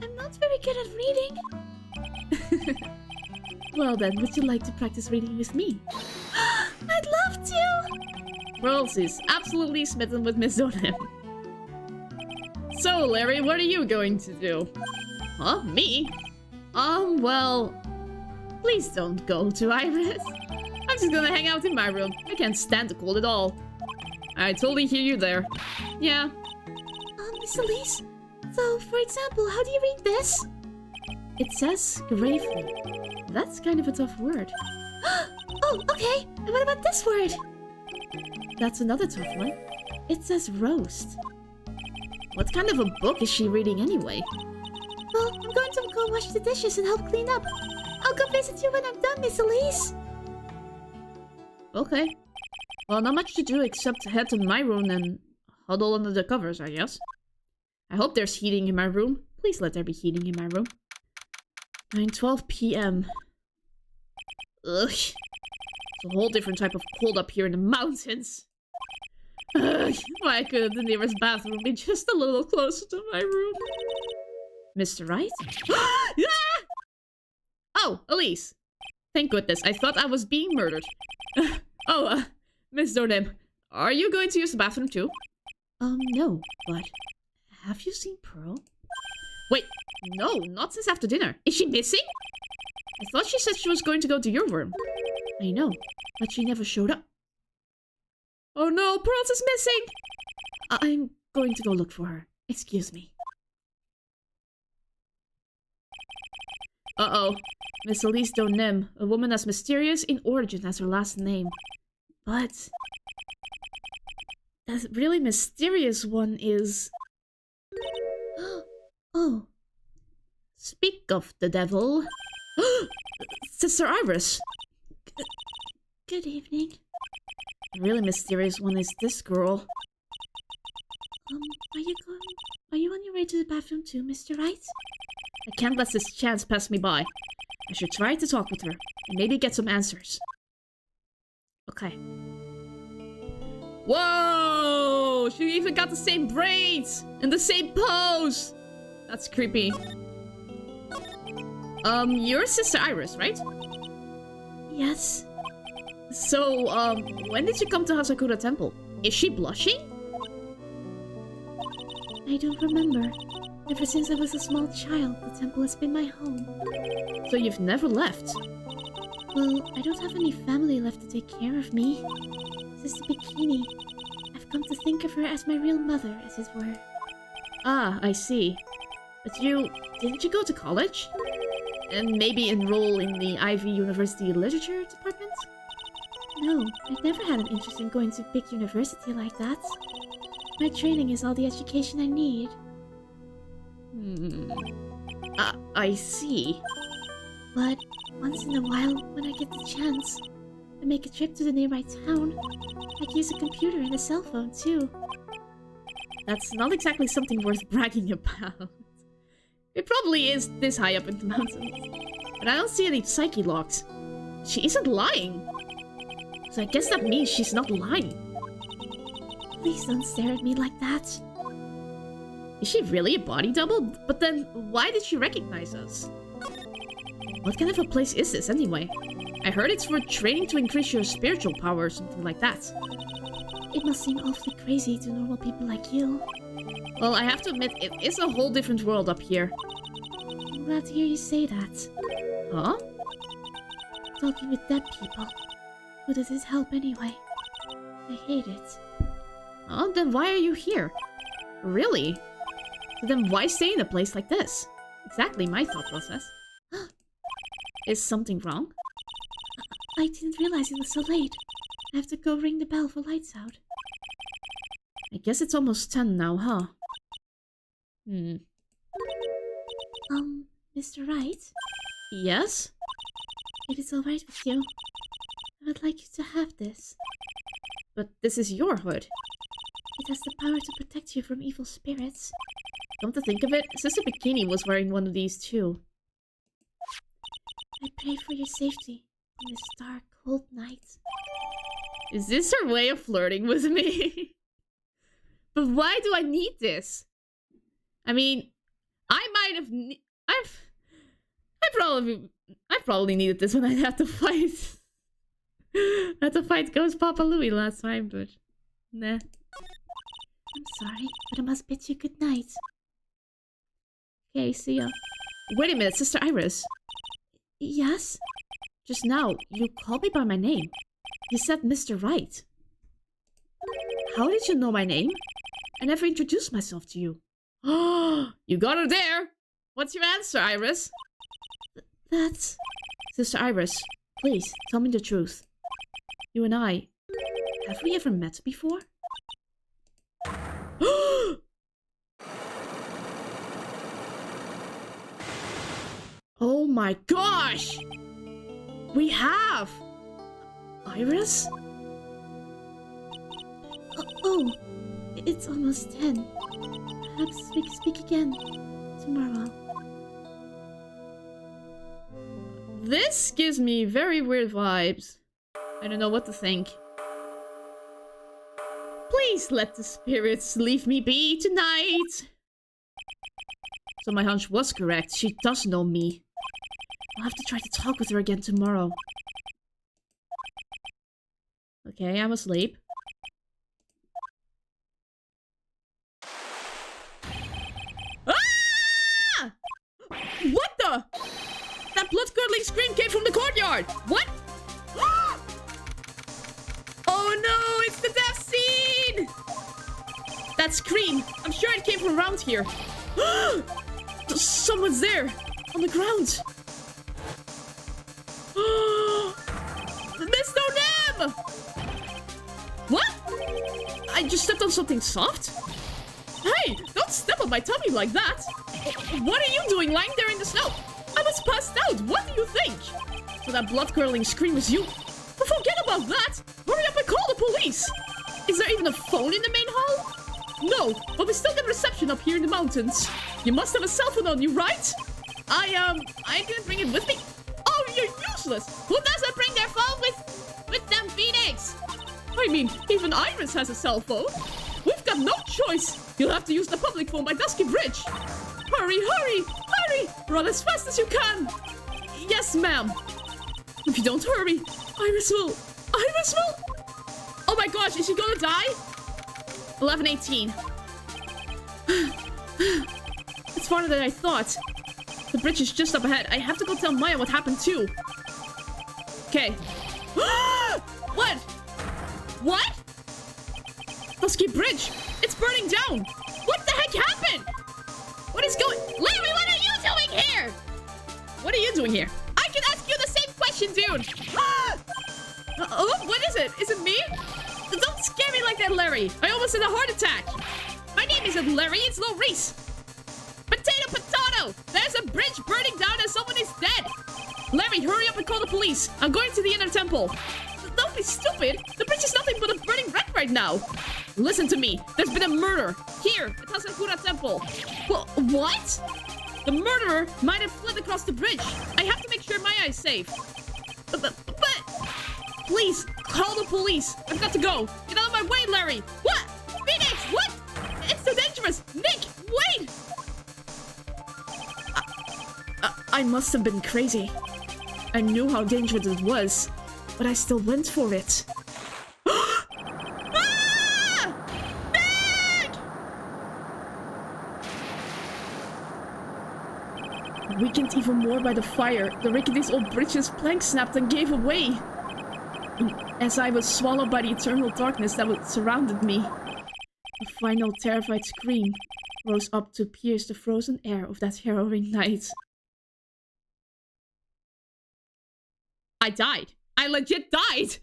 I'm not very good at reading. Well then, would you like to practice reading with me? I'd love to! Pearls is absolutely smitten with Miss Donem. So, Larry, what are you going to do? Huh? Me? Well... Please don't go to Iris. I'm just gonna hang out in my room. I can't stand the cold at all. I totally hear you there. Yeah. Miss Elise? So, for example, how do you read this? It says gravely. That's kind of a tough word. Oh, okay. And what about this word? That's another tough one. It says roast. What kind of a book is she reading anyway? Well, I'm going to go wash the dishes and help clean up. I'll go visit you when I'm done, Miss Elise. Okay. Well, not much to do except head to my room and huddle under the covers, I guess. I hope there's heating in my room. Please let there be heating in my room. 9:12 p.m. Ugh. It's a whole different type of cold up here in the mountains. Ugh. Why couldn't the nearest bathroom be just a little closer to my room? Mr. Wright? Ah! Oh, Elise. Thank goodness. I thought I was being murdered. Miss Donem, are you going to use the bathroom too? No, but have you seen Pearl? Wait, no, not since after dinner. Is she missing? I thought she said she was going to go to your room. I know, but she never showed up. Oh no, Pearls is missing! I'm going to go look for her. Excuse me. Uh-oh. Miss Elise Donem, a woman as mysterious in origin as her last name. But that really mysterious one is... Oh. Speak of the devil. Sister Iris. Good evening. The really mysterious one is this girl. Are you on your way to the bathroom too, Mr. Wright? I can't let this chance pass me by. I should try to talk with her and maybe get some answers. Okay. Whoa! She even got the same braids and the same pose. That's creepy. You're Sister Iris, right? Yes. So, when did you come to Hasakura Temple? Is she blushing? I don't remember. Ever since I was a small child, the temple has been my home. So you've never left? Well, I don't have any family left to take care of me. Sister Bikini. I've come to think of her as my real mother, as it were. Ah, I see. But you Didn't you go to college? And maybe enroll in the Ivy University Literature Department? No, I've never had an interest in going to a big university like that. My training is all the education I need. I see. But once in a while, when I get the chance, I make a trip to the nearby town. I can use a computer and a cell phone too. That's not exactly something worth bragging about. It probably is this high up in the mountains. But I don't see any psyche locks. She isn't lying. So I guess that means she's not lying. Please don't stare at me like that. Is she really a body double? But then, why did she recognize us? What kind of a place is this anyway? I heard it's for training to increase your spiritual power or something like that. It must seem awfully crazy to normal people like you. Well, I have to admit, it is a whole different world up here. I'm glad to hear you say that. Huh? Talking with dead people. Who does it help anyway? I hate it. Oh, then why are you here? Really? So then why stay in a place like this? Exactly my thought process. Is something wrong? I didn't realize it was so late. I have to go ring the bell for lights out. I guess it's almost 10 now, huh? Mr. Wright? Yes? If it's alright with you, I would like you to have this. But this is your hood. It has the power to protect you from evil spirits. Come to think of it, Sister Bikini was wearing one of these too. I pray for your safety in this dark, cold night. Is this her way of flirting with me? But why do I need this? I mean, I might have... I probably needed this when I had to fight. I had to fight Ghost Papa Louie last time, but... Nah. I'm sorry, but I must bid you good night. Okay, see ya. Wait a minute, Sister Iris. Yes? Just now, you called me by my name. You said Mr. Wright. How did you know my name? I never introduced myself to you. You got her there! What's your answer, Iris? That's... Sister Iris, please, tell me the truth. You and I... Have we ever met before? Oh my gosh! We have! Iris? Oh, it's almost 10. Perhaps we can speak again tomorrow. This gives me very weird vibes. I don't know what to think. Please let the spirits leave me be tonight. So my hunch was correct. She does know me. I'll have to try to talk with her again tomorrow. Okay, I'm asleep. Ah! What the? That blood-curdling scream came from the courtyard! What? Oh no, it's the death scene! That scream! I'm sure it came from around here. Someone's there! On the ground! Mr. Nem! What? I just stepped on something soft? Hey! Don't step on my tummy like that! What are you doing lying there in the snow? I was passed out! What do you think? So that blood-curdling scream is you? But forget about that! Hurry up and call the police! Is there even a phone in the main hall? No, but we still get reception up here in the mountains. You must have a cell phone on you, right? I didn't bring it with me. Oh, you're useless! Who doesn't bring their phone with them, Phoenix? I mean, even Iris has a cell phone. We've got no choice. You'll have to use the public phone by Dusky Bridge. Hurry, hurry, hurry! Run as fast as you can. Yes, ma'am. If you don't hurry, Iris will... Oh my gosh, is she gonna die? 11:18. It's farther than I thought. The bridge is just up ahead. I have to go tell Maya what happened too. Okay. What? What? Dusky Bridge! It's burning down! What the heck happened? What is going... Larry, what are you doing Larry. I almost had a heart attack. My name isn't Larry, it's Lorice. Potato! There's a bridge burning down and someone is dead. Larry, hurry up and call the police. I'm going to the inner temple. Don't be stupid. The bridge is nothing but a burning wreck right now. Listen to me. There's been a murder. Here, at Hasakura Temple. Well, what? The murderer might have fled across the bridge. I have to make sure Maya is safe. But please, call the police. I've got to go. Get out of my way, Larry. What? Phoenix, what? It's so dangerous. Nick, wait. I must have been crazy. I knew how dangerous it was, but I still went for it. Ah! Nick! Weakened even more by the fire, the rickety old bridge's plank snapped and gave away. As I was swallowed by the eternal darkness that surrounded me, a final terrified scream rose up to pierce the frozen air of that harrowing night. I died. I legit died.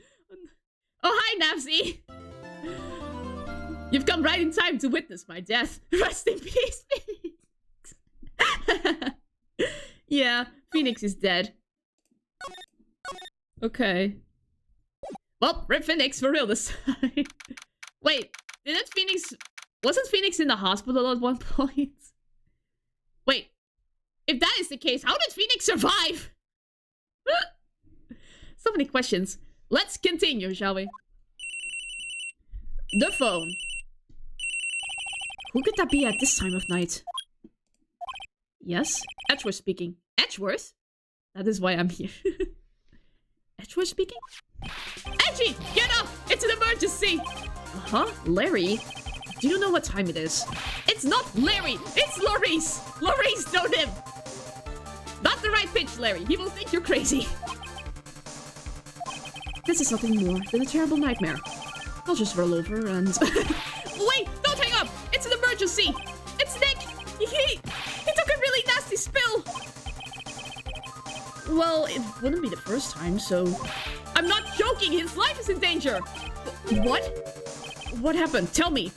Oh, hi, Navsy. You've come right in time to witness my death. Rest in peace, Phoenix. Yeah, Phoenix is dead. Okay. Well, rip Phoenix for real this time. Wait, wasn't Phoenix in the hospital at one point? Wait, if that is the case, how did Phoenix survive? So many questions. Let's continue, shall we? The phone. Who could that be at this time of night? Yes? Edgeworth speaking. Edgeworth? That is why I'm here. Edgeworth speaking? Edgy! Get up! It's an emergency! Uh-huh. Larry? Do you know what time it is? It's not Larry! It's Lorice! Lorice, don't him! Not the right pitch, Larry. He will think you're crazy. This is nothing more than a terrible nightmare. I'll just roll over and... Wait! Don't hang up! It's an emergency! It's Nick! He took a really nasty spill! Well, it wouldn't be the first time, so... I'm not joking! His life is in danger! What? What happened? Tell me!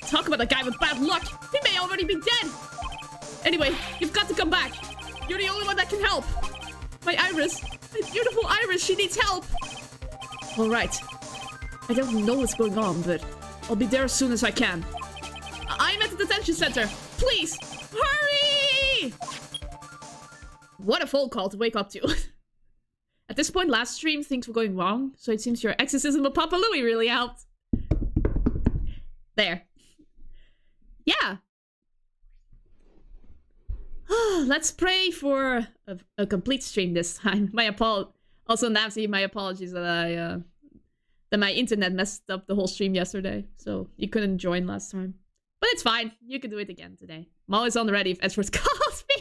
Talk about a guy with bad luck! He may already be dead! Anyway, you've got to come back! You're the only one that can help! My Iris! My beautiful Iris, she needs help! Alright. I don't know what's going on, but I'll be there as soon as I can. I'm at the detention center! Please! Hurry! What a phone call to wake up to. At this point, last stream, things were going wrong, so it seems your exorcism of Papa Louie really helped. There. Yeah. Let's pray for a complete stream this time. Also, Navsy, my apologies that that my internet messed up the whole stream yesterday, so you couldn't join last time. But it's fine. You can do it again today. I'm always on the ready if Edgeworth calls me.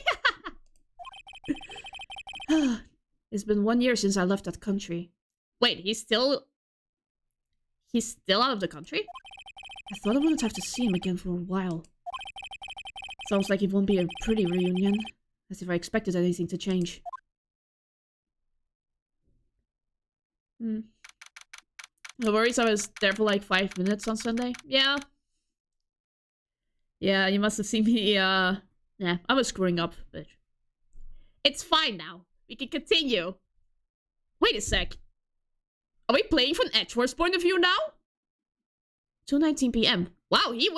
It's been 1 year since I left that country. Wait, he's still out of the country? I thought I wouldn't have to see him again for a while. Sounds like it won't be a pretty reunion. As if I expected anything to change. No worries, I was there for like 5 minutes on Sunday. Yeah. Yeah, you must have seen me, yeah, I was screwing up, but... It's fine now. We can continue. Wait a sec. Are we playing from Edgeworth's point of view now? 2:19 p.m. Wow, he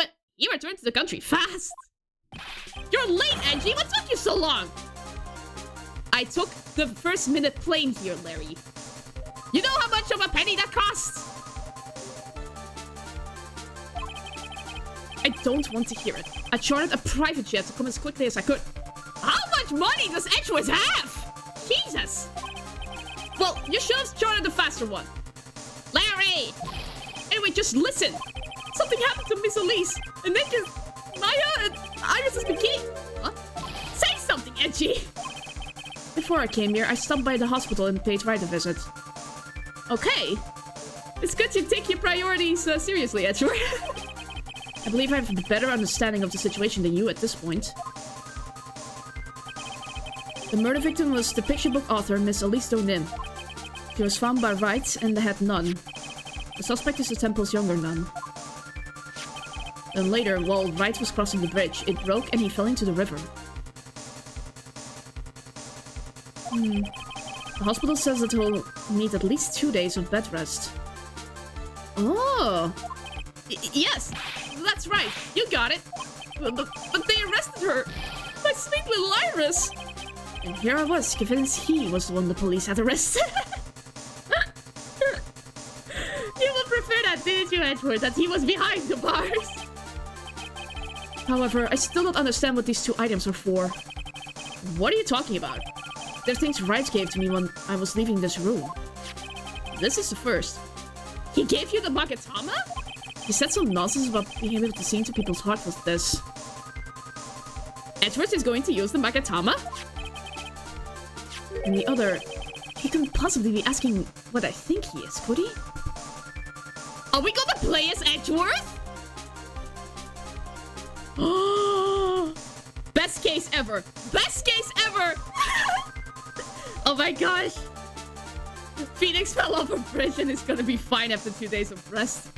returned to the country fast. You're late, Angie. What took you so long? I took the first-minute plane here, Larry. You know how much of a penny that costs? I don't want to hear it. I chartered a private jet to come as quickly as I could. How much money does Edgeworth have? Jesus! Well, you should have chartered a faster one. Larry! Anyway, just listen. Something happened to Miss Elise. And Nick is... Maya and Iris' bikini. What? Say something, Edgy! Before I came here, I stopped by the hospital and paid Wright a visit. Okay. It's good you take your priorities seriously, Edgeworth. I believe I have a better understanding of the situation than you at this point. The murder victim was the picture book author Miss Elise Donim. She was found by Wright and had none. The suspect is the temple's younger nun. Then later, while Wright was crossing the bridge, it broke and he fell into the river. The hospital says that he'll need at least 2 days of bed rest. Oh! Yes! That's right! You got it! But they arrested her! My sweet little Iris! And here I was, convinced he was the one the police had arrested. You would prefer that, didn't you, Edward? That he was behind the bars? However, I still don't understand what these 2 items are for. What are you talking about? They're things Wright gave to me when I was leaving this room. This is the first. He gave you the Magatama? He said some nonsense about being able to see into people's hearts with this. Edward is going to use the Magatama? And the other... He couldn't possibly be asking what I think he is, could he? Are we gonna play as Edgeworth? Best case ever! Best case ever! Oh my gosh! Phoenix fell off a bridge and is gonna be fine after 2 days of rest.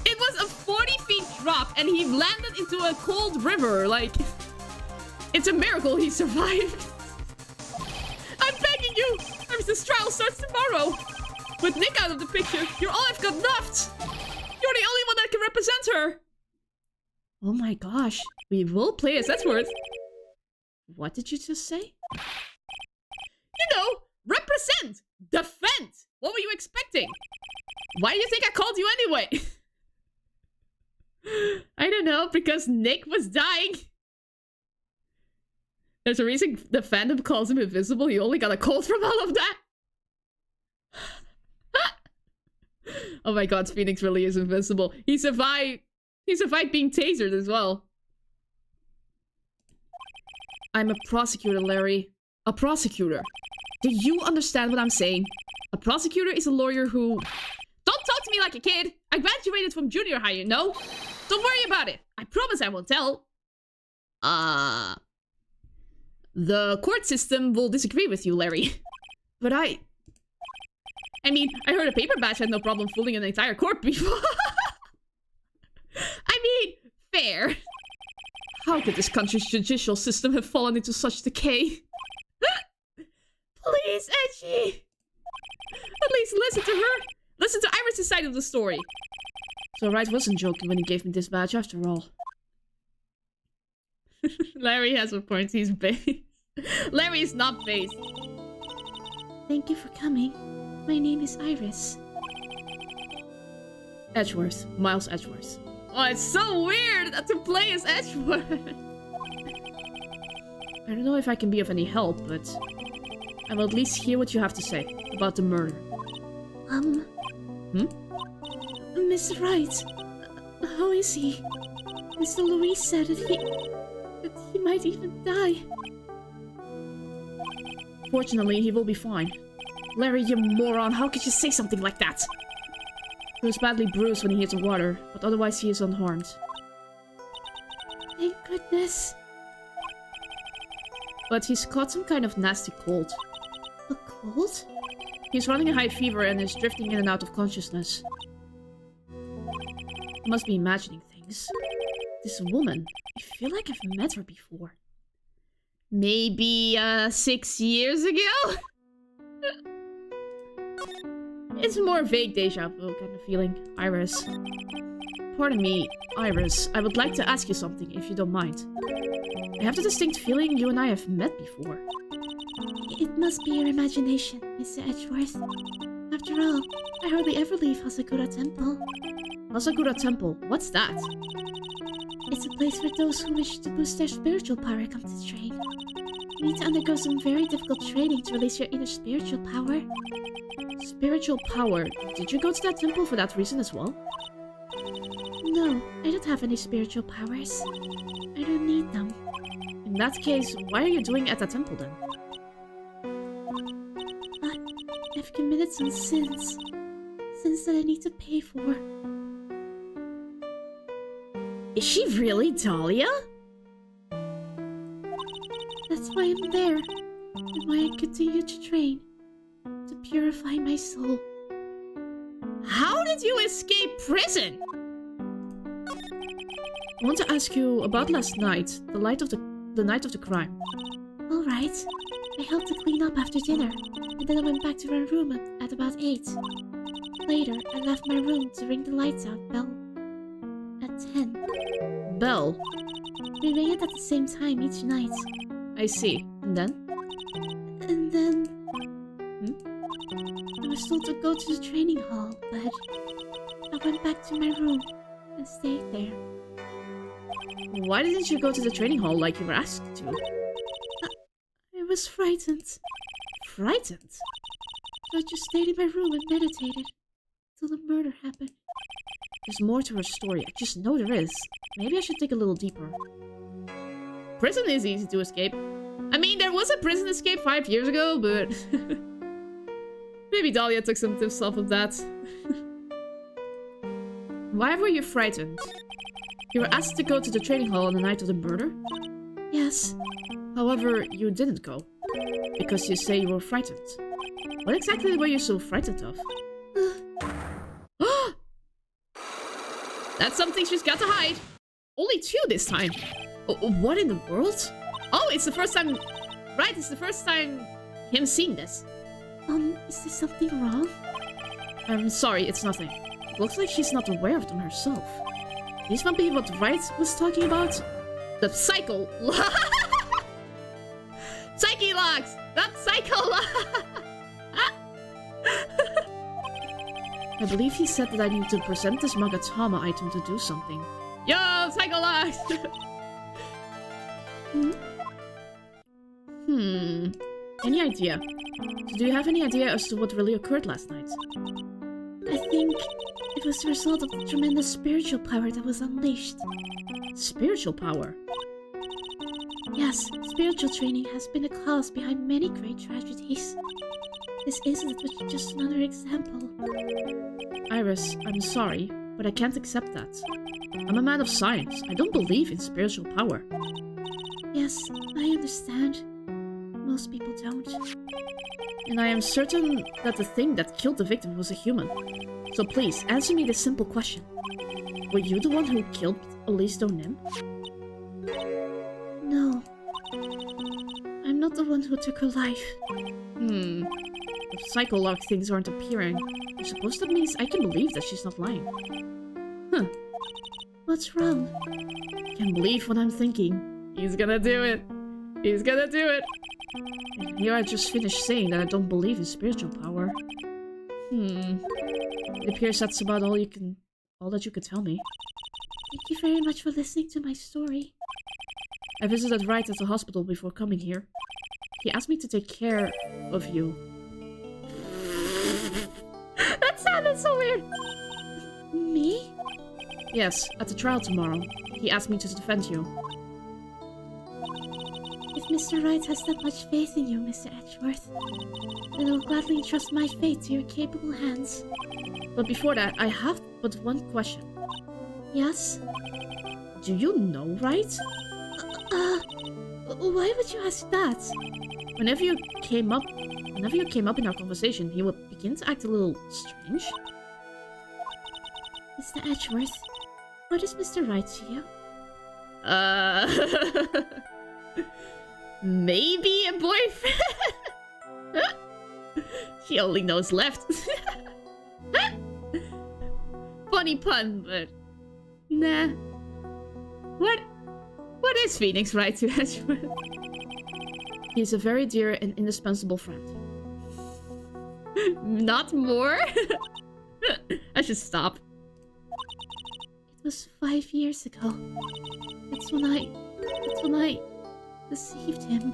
It was a 40 feet drop and he landed into a cold river. Like, it's a miracle he survived. I'm begging you! Iris' trial starts tomorrow! With Nick out of the picture, you're all I've got left! You're the only one that can represent her! Oh my gosh, we will play as Edgeworth. What did you just say? You know, represent! Defend! What were you expecting? Why do you think I called you anyway? I don't know, because Nick was dying. There's a reason the fandom calls him invisible. He only got a cold from all of that. Oh my god, Phoenix really is invincible. He survived being tasered as well. I'm a prosecutor, Larry. A prosecutor. Do you understand what I'm saying? A prosecutor is a lawyer who... Don't talk to me like a kid! I graduated from junior high, you know? Don't worry about it. I promise I won't tell. The court system will disagree with you, Larry. But I mean, I heard a paper badge had no problem fooling an entire court before. I mean, fair. How could this country's judicial system have fallen into such decay? Please, Edgy. At least listen to her. Listen to Iris' side of the story. So Wright wasn't joking when he gave me this badge after all. Larry has a point. He's based. Larry is not based. Thank you for coming. My name is Iris. Edgeworth. Miles Edgeworth. Oh, it's so weird to play as Edgeworth. I don't know if I can be of any help, but I will at least hear what you have to say about the murder. Miss Wright. How is he? Mr. Louise said that he might even die. Fortunately, he will be fine. Larry, you moron, how could you say something like that? He was badly bruised when he hit the water, but otherwise he is unharmed. Thank goodness. But he's caught some kind of nasty cold. A cold? He's running a high fever and is drifting in and out of consciousness. I must be imagining things. This woman, I feel like I've met her before. Maybe, 6 years ago? It's a more vague deja vu kind of feeling. Iris. Pardon me, Iris. I would like to ask you something, if you don't mind. I have the distinct feeling you and I have met before. It must be your imagination, Mr. Edgeworth. After all, I hardly ever leave Hasakura Temple. Hasakura Temple? What's that? It's a place where those who wish to boost their spiritual power come to train. You need to undergo some very difficult training to release your inner spiritual power. Spiritual power? Did you go to that temple for that reason as well? No, I don't have any spiritual powers. I don't need them. In that case, why are you doing at that temple then? I've committed some sins. Sins that I need to pay for. Is she really Dahlia? That's why I'm there. And why I continue to train. To purify my soul. How did did you escape prison? I want to ask you about last night, the night of the crime. Alright. I helped to clean up after dinner, and then I went back to my room at about 8. Later, I left my room to ring the lights out bell at 10. Bell? We ring it at the same time each night. I see. And then? And then... I was told to go to the training hall, but I went back to my room and stayed there. Why didn't you go to the training hall like you were asked to? I was frightened. Frightened? So I just stayed in my room and meditated till the murder happened. There's more to her story. I just know there is. Maybe I should dig a little deeper. Prison is easy to escape. I mean, there was a prison escape 5 years ago, but... maybe Dahlia took some tips off of that. Why were you frightened? You were asked to go to the training hall on the night of the murder? Yes. However, you didn't go. Because you say you were frightened. What exactly were you so frightened of? That's something she's got to hide. Only 2 this time. What in the world? Oh, it's the first time... Right, it's the first time him seeing this. Is there something wrong? I'm sorry, it's nothing. It looks like she's not aware of them herself. These might be what Wright was talking about? The psycho... Psyche locks! Not psycho locks! I believe he said that I need to present this Magatama item to do something. Yo, psycho locks! Any idea? Do you have any idea as to what really occurred last night? I think it was the result of the tremendous spiritual power that was unleashed. Spiritual power? Yes, spiritual training has been a cause behind many great tragedies. This isn't just another example. Iris, I'm sorry, but I can't accept that. I'm a man of science. I don't believe in spiritual power. Yes, I understand. Most people don't. And I am certain that the thing that killed the victim was a human. So please, answer me this simple question. Were you the one who killed Elise Donim? No. I'm not the one who took her life. If psycholock things aren't appearing, I suppose that means I can believe that she's not lying. Huh. What's wrong? Can't believe what I'm thinking. He's gonna do it. He's gonna do it. And here I just finished saying that I don't believe in spiritual power. It appears that's about all that you could tell me. Thank you very much for listening to my story. I visited Wright at the hospital before coming here. He asked me to take care of you. That sounded so weird! Me? Yes, at the trial tomorrow. He asked me to defend you. If Mr. Wright has that much faith in you, Mr. Edgeworth, then I will gladly entrust my fate to your capable hands. But before that, I have but one question. Yes? Do you know Wright? Why would you ask that? Whenever you came up in our conversation, he would begin to act a little strange. Mr. Edgeworth, what is Mr. Wright to you? Maybe a boyfriend? She only knows left. Funny pun, but... Nah. What is Phoenix Wright to Edgeworth? He's a very dear and indispensable friend. Not more? I should stop. It was 5 years ago. That's when I deceived him.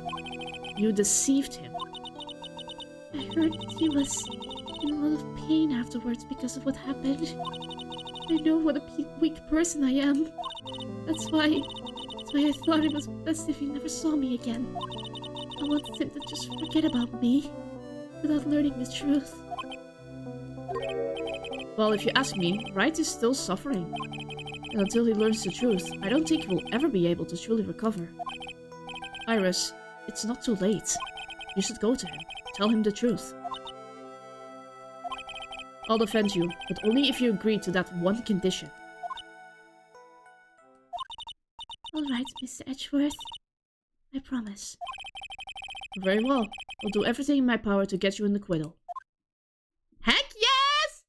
You deceived him? I heard that he was in a lot of pain afterwards because of what happened. I know what a weak person I am. That's why I thought it was best if he never saw me again. I wanted him to just forget about me, without learning the truth. Well, if you ask me, Wright is still suffering. And until he learns the truth, I don't think he will ever be able to truly recover. Iris, it's not too late. You should go to him. Tell him the truth. I'll defend you, but only if you agree to that one condition. Alright, Mr. Edgeworth. I promise. Very well. I'll do everything in my power to get you an acquittal. Heck yes!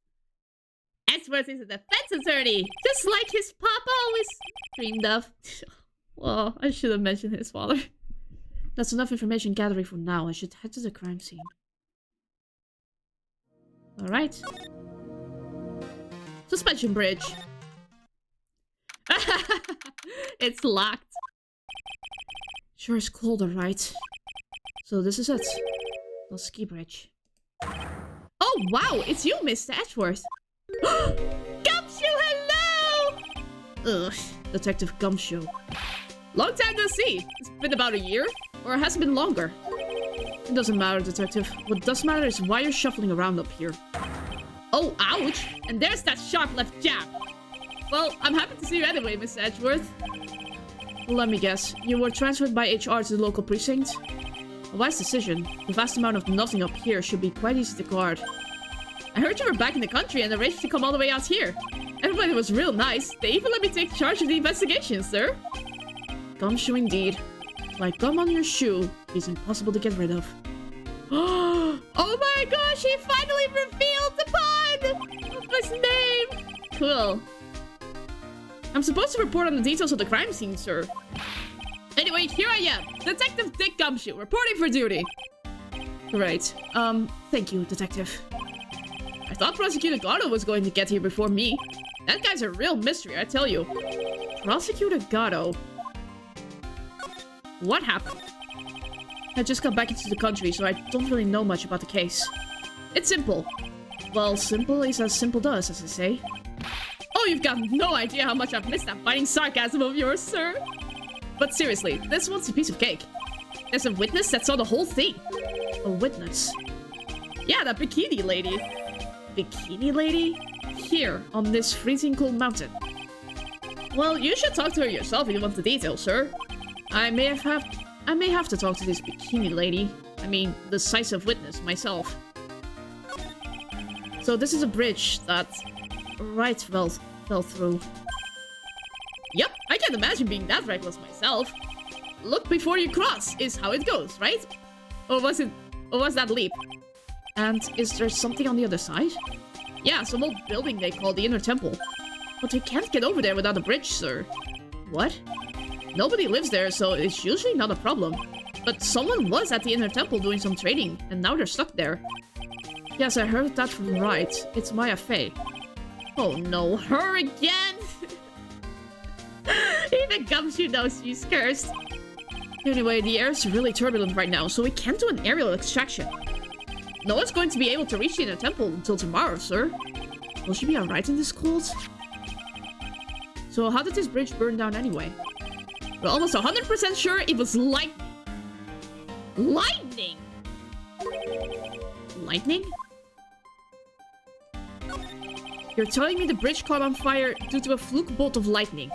Edgeworth is a defense attorney, just like his papa always dreamed of. Well, I should have mentioned his father. That's enough information gathering for now. I should head to the crime scene. Alright. Suspension bridge. It's locked. Sure is cold, alright. So this is it. The ski bridge. Oh, wow! It's you, Mr. Edgeworth! Gumshoe, hello! Ugh, Detective Gumshoe. Long time no see! It's been about a year? Or has it been longer? It doesn't matter, Detective. What does matter is why you're shuffling around up here. Oh, ouch! And there's that sharp left jab! Well, I'm happy to see you anyway, Mr. Edgeworth. Let me guess. You were transferred by HR to the local precinct? A wise decision. The vast amount of nothing up here should be quite easy to guard. I heard you were back in the country and arranged to come all the way out here. Everybody was real nice. They even let me take charge of the investigation, sir. Gumshoe indeed. Like gum on your shoe, he's impossible to get rid of. Oh my gosh, he finally revealed the pun of his name! Cool. I'm supposed to report on the details of the crime scene, sir. Anyway, here I am, Detective Dick Gumshoe, reporting for duty. Right. Thank you, Detective. I thought Prosecutor Gatto was going to get here before me. That guy's a real mystery, I tell you. Prosecutor Gatto? What happened? I just got back into the country, so I don't really know much about the case. It's simple. Well, simple is as simple does, as they say. Oh, you've got no idea how much I've missed that biting sarcasm of yours, sir. But seriously, this one's a piece of cake. There's a witness that saw the whole thing. A witness? Yeah, that bikini lady. Bikini lady? Here, on this freezing cold mountain. Well, you should talk to her yourself if you want the details, sir. I may have to talk to this bikini lady. I mean, the decisive witness myself. So this is a bridge that Wright fell through. Yep, I can't imagine being that reckless myself. Look before you cross is how it goes, right? Or was that leap? And is there something on the other side? Yeah, some old building they call the Inner Temple. But we can't get over there without a bridge, sir. What? Nobody lives there, so it's usually not a problem. But someone was at the Inner Temple doing some trading, and now they're stuck there. Yes, I heard that from Wright. It's Maya Fey. Oh no, her again! Even Gumshoe knows she's cursed. Anyway, the air is really turbulent right now, so we can't do an aerial extraction. No one's going to be able to reach the Inner Temple until tomorrow, sir. Will she be alright in this cold? So how did this bridge burn down anyway? We're almost 100% sure it was lightning. Lightning? Lightning? You're telling me the bridge caught on fire due to a fluke bolt of lightning?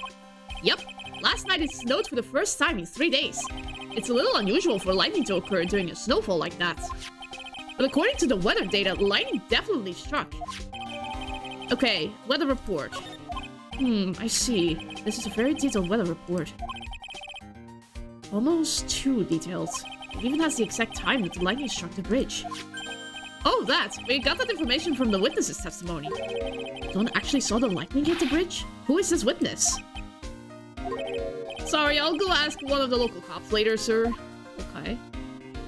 Yep. Last night it snowed for the first time in 3 days. It's a little unusual for lightning to occur during a snowfall like that. But according to the weather data, lightning definitely struck. Okay, weather report. I see. This is a very detailed weather report. Almost too detailed. It even has the exact time that the lightning struck the bridge. Oh, that! We got that information from the witness's testimony. Dawn actually saw the lightning hit the bridge? Who is this witness? Sorry, I'll go ask one of the local cops later, sir. Okay.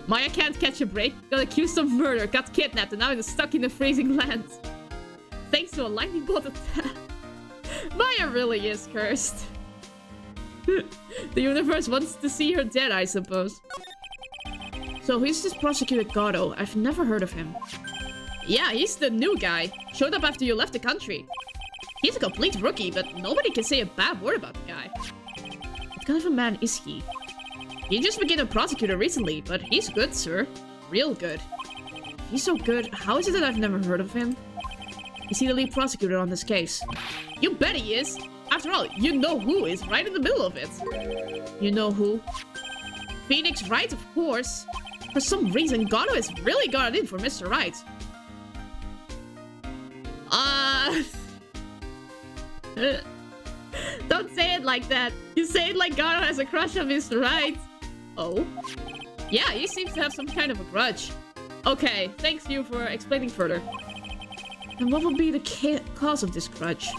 Maya can't catch a break. Got accused of murder, got kidnapped, and now is stuck in the freezing land. Thanks to a lightning bolt attack. Maya really is cursed. The universe wants to see her dead, I suppose. So who's this Prosecutor Gatto? I've never heard of him. Yeah, he's the new guy. Showed up after you left the country. He's a complete rookie, but nobody can say a bad word about the guy. What kind of a man is he? He just became a prosecutor recently, but he's good, sir. Real good. If he's so good, how is it that I've never heard of him? Is he the lead prosecutor on this case? You bet he is. After all, you know who is right in the middle of it. You know who? Phoenix Wright, of course. For some reason, Gatto has really got it in for Mr. Wright. Don't say it like that. You say it like Gato has a crush on Mr. Wright. Oh? Yeah, he seems to have some kind of a grudge. Okay, thanks you for explaining further. And what would be the cause of this grudge?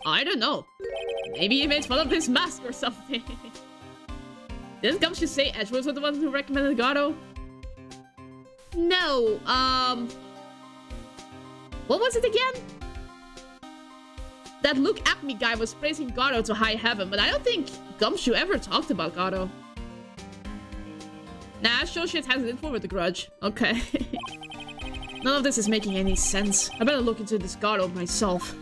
I don't know. Maybe he made fun of his mask or something. Didn't Gumshoe say Edgeworth was the one who recommended Gato? No, what was it again? That look at me guy was praising Gato to high heaven, but I don't think Gumshoe ever talked about Gato. Nah, Shoshit has it in for with the grudge. Okay. None of this is making any sense. I better look into this Gato myself.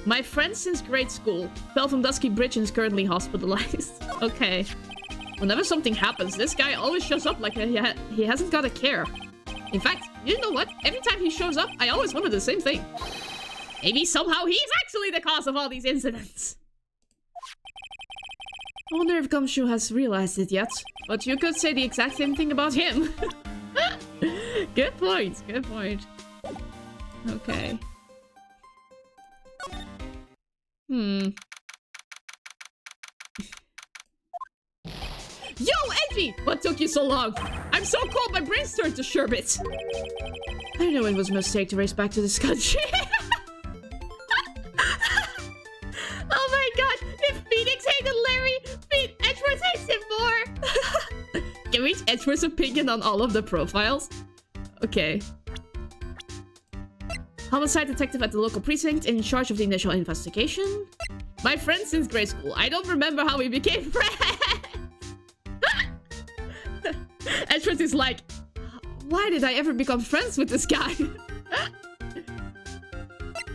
My friend since grade school fell from Dusky Bridge and is currently hospitalized. Okay. Whenever something happens, this guy always shows up like he hasn't got a care. In fact, you know what? Every time he shows up, I always wonder the same thing. Maybe somehow he's actually the cause of all these incidents. I wonder if Gumshoe has realized it yet. But you could say the exact same thing about him. Good point, good point. Okay. Yo, Edgy! What took you so long? I'm so cold, my brain's turned to sherbet. I know it was a mistake to race back to this country. Oh my god, if Phoenix hated Larry, Edgeworth hates him more. Can we read Edgeworth's opinion on all of the profiles? Okay. Homicide detective at the local precinct in charge of the initial investigation. My friend since grade school. I don't remember how we became friends. Edgeworth is like, why did I ever become friends with this guy?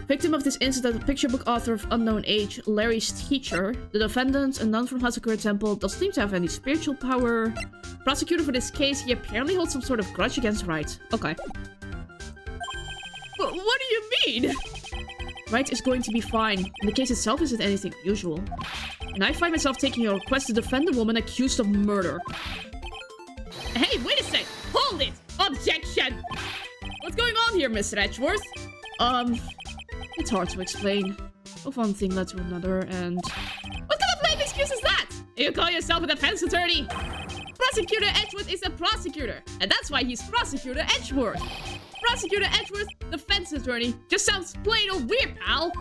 Victim of this incident, picture book author of unknown age, Larry's teacher. The defendant, a nun from Hazakura Temple, doesn't seem to have any spiritual power. Prosecutor for this case, he apparently holds some sort of grudge against Wright. Okay. What do you mean? Wright is going to be fine, and the case itself isn't anything unusual. And I find myself taking a request to defend a woman accused of murder. Hey, wait a sec! Hold it! Objection! What's going on here, Mr. Edgeworth? It's hard to explain. Of one thing led to another, and... What kind of lame excuse is that? You call yourself a defense attorney? Prosecutor Edgeworth is a prosecutor, and that's why he's Prosecutor Edgeworth. Prosecutor Edgeworth, defense attorney, just sounds plain old weird, pal.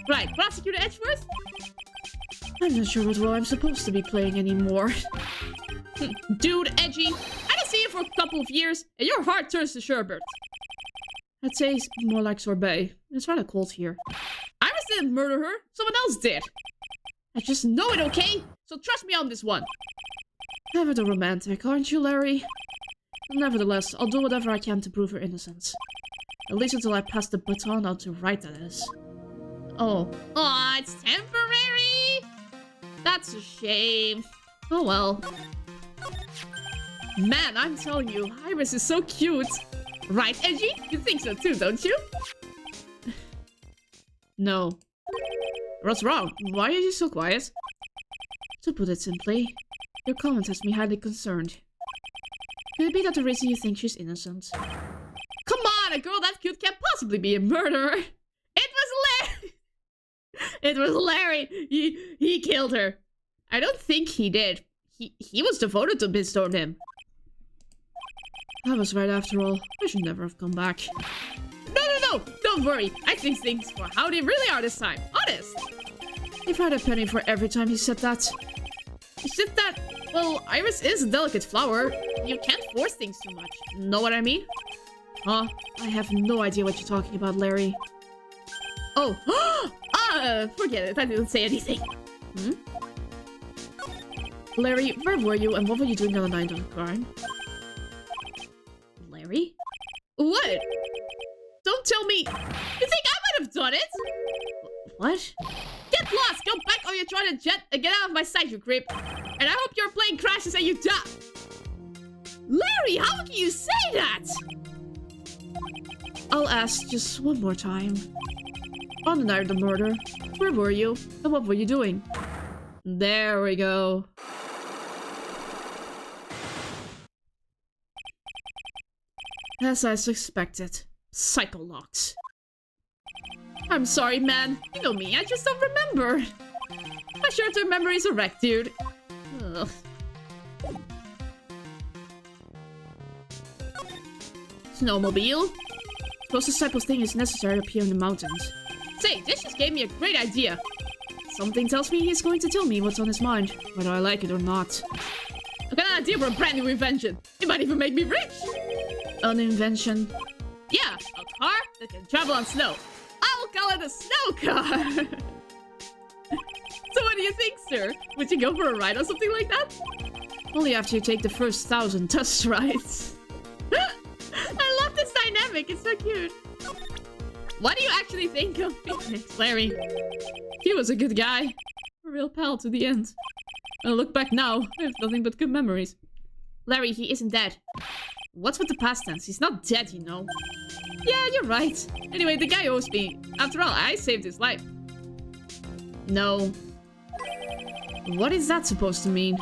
Right, Prosecutor Edgeworth? I'm not sure what role I'm supposed to be playing anymore. Dude, Edgy, I don't see you for a couple of years, and your heart turns to sherbet. I'd say it's more like sorbet. It's rather cold here. Iris didn't murder her, someone else did. I just know it, okay? So trust me on this one. Ever the romantic, aren't you, Larry? Nevertheless, I'll do whatever I can to prove her innocence. At least until I pass the baton on to Wright, that is. Oh. Aw, it's temporary! That's a shame. Oh well. Man, I'm telling you, Iris is so cute. Right, Edgy? You think so too, don't you? No. What's wrong? Why are you so quiet? To put it simply, your comment has me highly concerned. Could it be that the reason you think she's innocent? Come on, a girl that cute can't possibly be a murderer. It was Larry. It was Larry. He killed her. I don't think he did. He was devoted to Bitstorm him. I was right after all. I should never have come back. No! Don't worry. I think things for how they really are this time. Honest. If I had a penny for every time he said that. It's just that, well, Iris is a delicate flower. You can't force things too much. Know what I mean? Huh? I have no idea what you're talking about, Larry. Oh. Forget it. I didn't say anything. Larry, where were you and what were you doing on the night of the crime? Larry? What? Don't tell me. You think I might have done it? What? Get lost! Go back or you're trying to get out of my sight, you creep. And I hope your plane crashes and you die. Larry, how can you say that? I'll ask just one more time. On the night of the murder, where were you and what were you doing? There we go. As I suspected, Psycho-locks. I'm sorry, man. You know me, I just don't remember. My short-term memory's a wreck, dude. Ugh. Snowmobile? Suppose this type of thing is necessary up here in the mountains. Say, this just gave me a great idea. Something tells me he's going to tell me what's on his mind, whether I like it or not. I got an idea for a brand new invention. It might even make me rich. An invention? Yeah, a car that can travel on snow. I'll call it a snow car. So what do you think, sir? Would you go for a ride or something like that? Only after you take the first 1,000 test rides. I love this dynamic, it's so cute. What do you actually think of Phoenix, Larry? He was a good guy. A real pal to the end. When I look back now, I have nothing but good memories. Larry, he isn't dead. What's with the past tense? He's not dead, you know. Yeah, you're right. Anyway, the guy owes me. After all, I saved his life. No. What is that supposed to mean?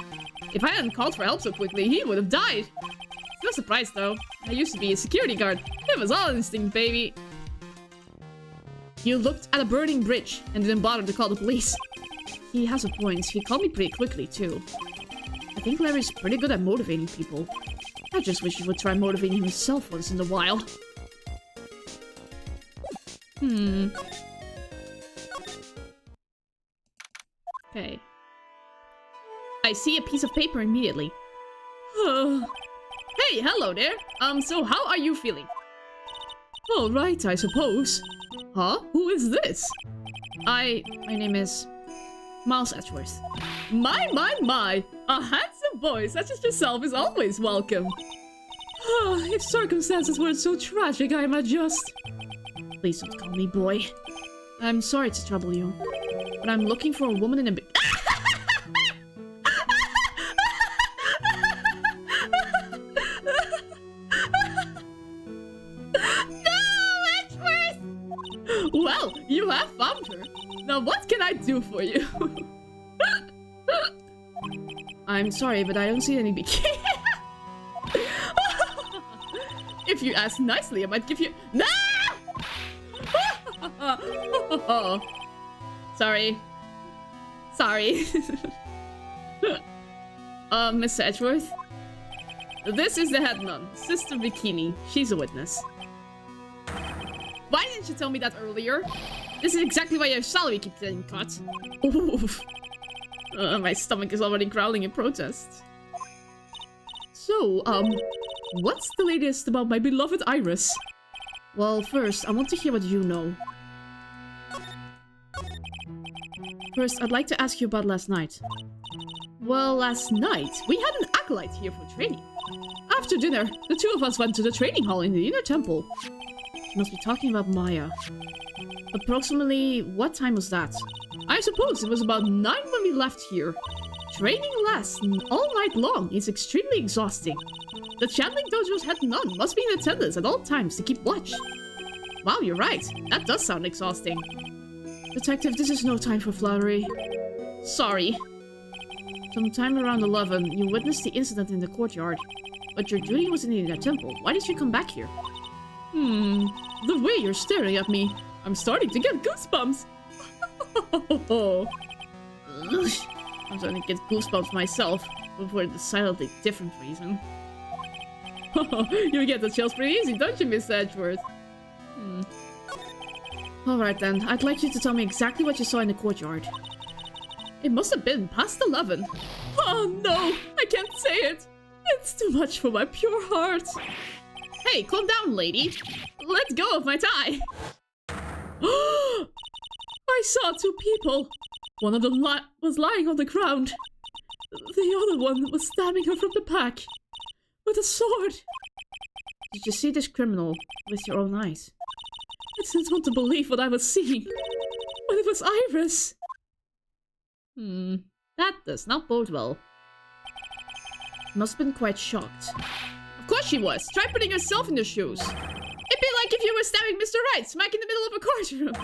If I hadn't called for help so quickly, he would have died. No surprise, though. I used to be a security guard. It was all instinct, baby. You looked at a burning bridge and didn't bother to call the police. He has a point. He called me pretty quickly, too. I think Larry's pretty good at motivating people. I just wish he would try motivating himself once in a while. Okay. I see a piece of paper immediately. Hey, hello there. So how are you feeling? All right, I suppose. Huh? Who is this? My name is Miles Edgeworth. My! A handsome boy such as yourself is always welcome. If circumstances weren't so tragic, I might just... Please don't call me boy. I'm sorry to trouble you, but I'm looking for a woman in a... Well, you have found her. Now what can I do for you? I'm sorry, but I don't see any bikini. If you ask nicely, I might give you... No! Sorry. Mr. Edgeworth? This is the head nun, Sister Bikini. She's a witness. Why didn't you tell me that earlier? This is exactly why your salary keeps getting cut. Oof. My stomach is already growling in protest. So, what's the latest about my beloved Iris? Well, first, I want to hear what you know. First, I'd like to ask you about last night. Well, last night, we had an acolyte here for training. After dinner, the two of us went to the training hall in the inner temple. You must be talking about Maya. Approximately, what time was that? I suppose it was about 9 when we left here. Training lasts all night long. It's extremely exhausting. The channeling dojo's head nun must be in attendance at all times to keep watch. Wow, you're right. That does sound exhausting. Detective, this is no time for flattery. Sorry. Sometime around 11, you witnessed the incident in the courtyard. But your duty was in the inner temple. Why did you come back here? The way you're staring at me, I'm starting to get goosebumps. I'm starting to get goosebumps myself, but for a decidedly different reason. You get the chills pretty easy, don't you, Miss Edgeworth? Alright then, I'd like you to tell me exactly what you saw in the courtyard. It must have been past 11. Oh no, I can't say it. It's too much for my pure heart. Hey, calm down, lady. Let go of my tie. I saw two people. One of them was lying on the ground. The other one was stabbing her from the back. With a sword. Did you see this criminal with your own eyes? I didn't want to believe what I was seeing. But it was Iris. That does not bode well. Must have been quite shocked. Of course she was. Try putting herself in their shoes. It'd be like if you were stabbing Mr. Wright smack in the middle of a courtroom.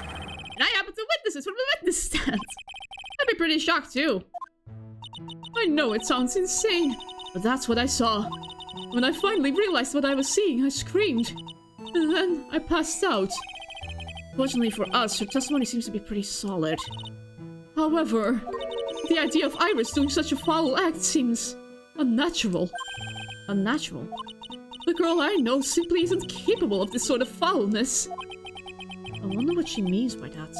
And I happen to witness it from the witness stand. I'd be pretty shocked too. I know it sounds insane, but that's what I saw. When I finally realized what I was seeing, I screamed. And then I passed out. Fortunately for us, her testimony seems to be pretty solid. However, the idea of Iris doing such a foul act seems unnatural. Unnatural? The girl I know simply isn't capable of this sort of foulness. I wonder what she means by that.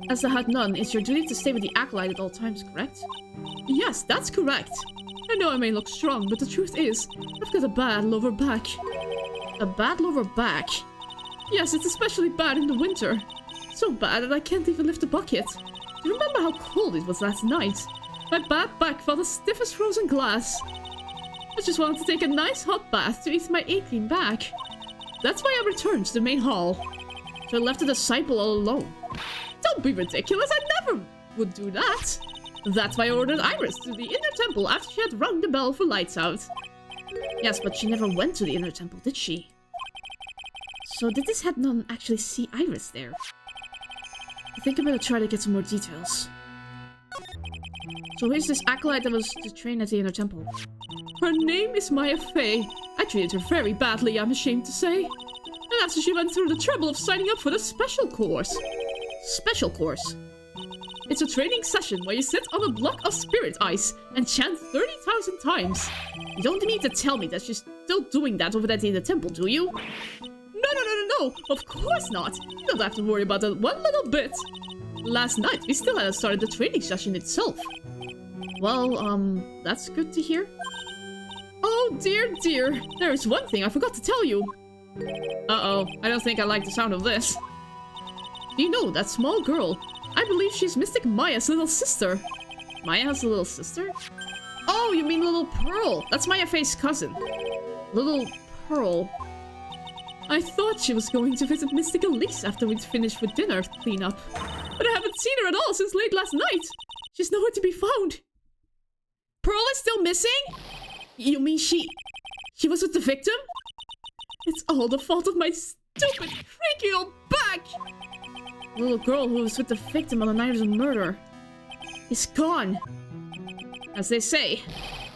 As the head nun, it's your duty to stay with the acolyte at all times, correct? Yes, that's correct. I know I may look strong, but the truth is, I've got a bad lower back. A bad lower back? Yes, it's especially bad in the winter. So bad that I can't even lift a bucket. Do you remember how cold it was last night? My bad back felt as stiff as frozen glass. I just wanted to take a nice hot bath to ease my aching back. That's why I returned to the main hall. So I left the disciple all alone. Don't be ridiculous, I never would do that. That's why I ordered Iris to the inner temple after she had rung the bell for lights out. Yes, but she never went to the inner temple, did she? So did this head nun actually see Iris there? I think I'm gonna try to get some more details. So who's this acolyte that was to train at the inner temple? Her name is Maya Fey. I treated her very badly, I'm ashamed to say. And after she went through the trouble of signing up for the special course. Special course? It's a training session where you sit on a block of spirit ice and chant 30,000 times. You don't need to tell me that she's still doing that over there in the temple, do you? No, of course not. You don't have to worry about that one little bit. Last night, we still hadn't started the training session itself. Well, that's good to hear. Oh, dear. There is one thing I forgot to tell you. Uh-oh, I don't think I like the sound of this. Do you know that small girl? I believe she's Mystic Maya's little sister. Maya has a little sister? Oh, you mean Little Pearl. That's Maya Fey's cousin. Little Pearl. I thought she was going to visit Mystic Elise after we'd finished with dinner cleanup. But I haven't seen her at all since late last night. She's nowhere to be found. Pearl is still missing? You mean she was with the victim? It's all the fault of my stupid, cranky old back! The little girl who was with the victim on the night of the murder is gone. As they say,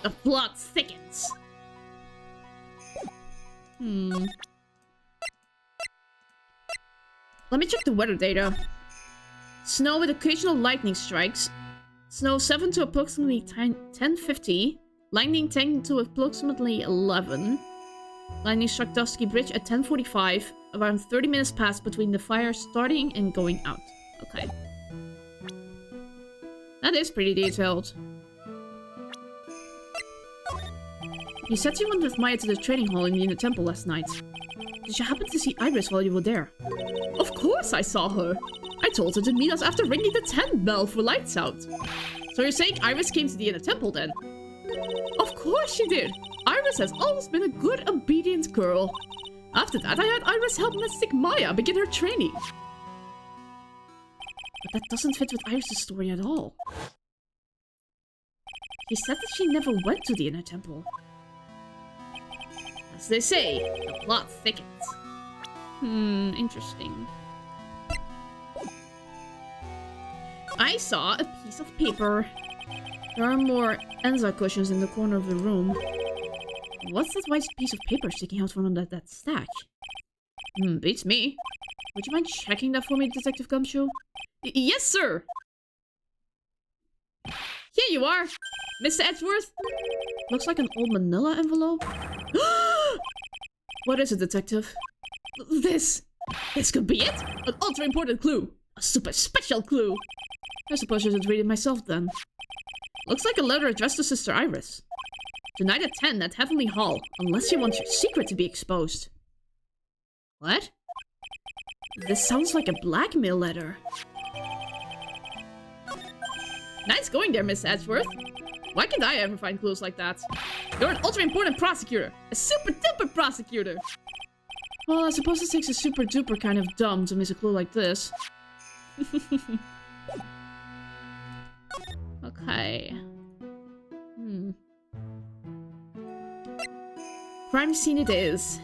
the plot thickens. Let me check the weather data. Snow with occasional lightning strikes. Snow 7 to approximately 10:50. Lightning 10 to approximately 11. Lightning struck Dusky Bridge at 10:45. Around 30 minutes passed between the fire starting and going out. Okay. That is pretty detailed. You said you went with Maya to the training hall in the inner temple last night. Did you happen to see Iris while you were there? Of course I saw her. I told her to meet us after ringing the tent bell for lights out. So you're saying Iris came to the inner temple then? Of course she did. Iris has always been a good, obedient girl. After that, I had Iris help Mystic Maya begin her training. But that doesn't fit with Iris' story at all. She said that she never went to the inner temple. As they say, the plot thickens. Interesting. I saw a piece of paper. There are more Enza cushions in the corner of the room. What's that white piece of paper sticking out from that stack? Beats me. Would you mind checking that for me, Detective Gumshoe? Yes, sir! Here you are, Mr. Edgeworth. Looks like an old manila envelope. What is it, Detective? This could be it! An ultra-important clue! A super special clue! I suppose I should read it myself then. Looks like a letter addressed to Sister Iris. Tonight at 10 at Heavenly Hall, unless you want your secret to be exposed. What? This sounds like a blackmail letter. Nice going there, Miss Edgeworth. Why can't I ever find clues like that? You're an ultra-important prosecutor. A super-duper prosecutor. Well, I suppose it takes a super-duper kind of dumb to miss a clue like this. Okay. Crime scene it is.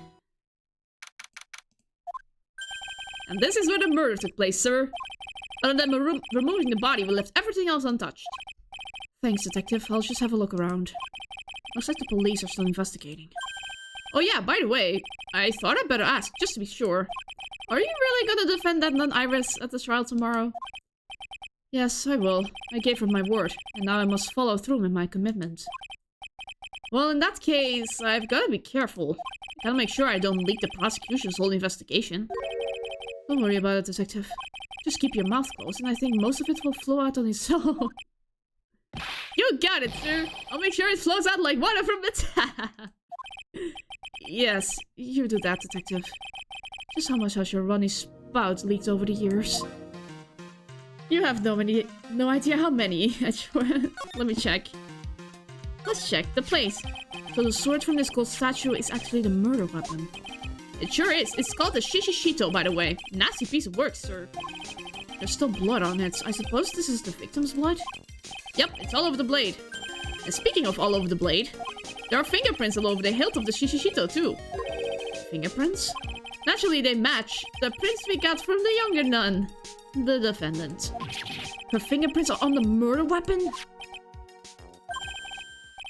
And this is where the murder took place, sir. Other than removing the body, we left everything else untouched. Thanks, Detective. I'll just have a look around. Looks like the police are still investigating. Oh yeah, by the way, I thought I'd better ask, just to be sure. Are you really gonna defend that non-Iris at the trial tomorrow? Yes, I will. I gave her my word, and now I must follow through with my commitment. Well, in that case, I've gotta be careful. I gotta make sure I don't leak the prosecution's whole investigation. Don't worry about it, detective. Just keep your mouth closed, and I think most of it will flow out on its own. You got it, sir! I'll make sure it flows out like water from the tap! Yes, you do that, detective. Just how much has your runny spout leaked over the years? You have no idea how many. Let me check. Let's check the place. So the sword from this gold statue is actually the murder weapon. It sure is. It's called the Shishishito, by the way. Nasty piece of work, sir. There's still blood on it. I suppose this is the victim's blood? Yep, it's all over the blade. And speaking of all over the blade, there are fingerprints all over the hilt of the Shishishito, too. Fingerprints? Naturally, they match the prints we got from the younger nun, the defendant. Her fingerprints are on the murder weapon?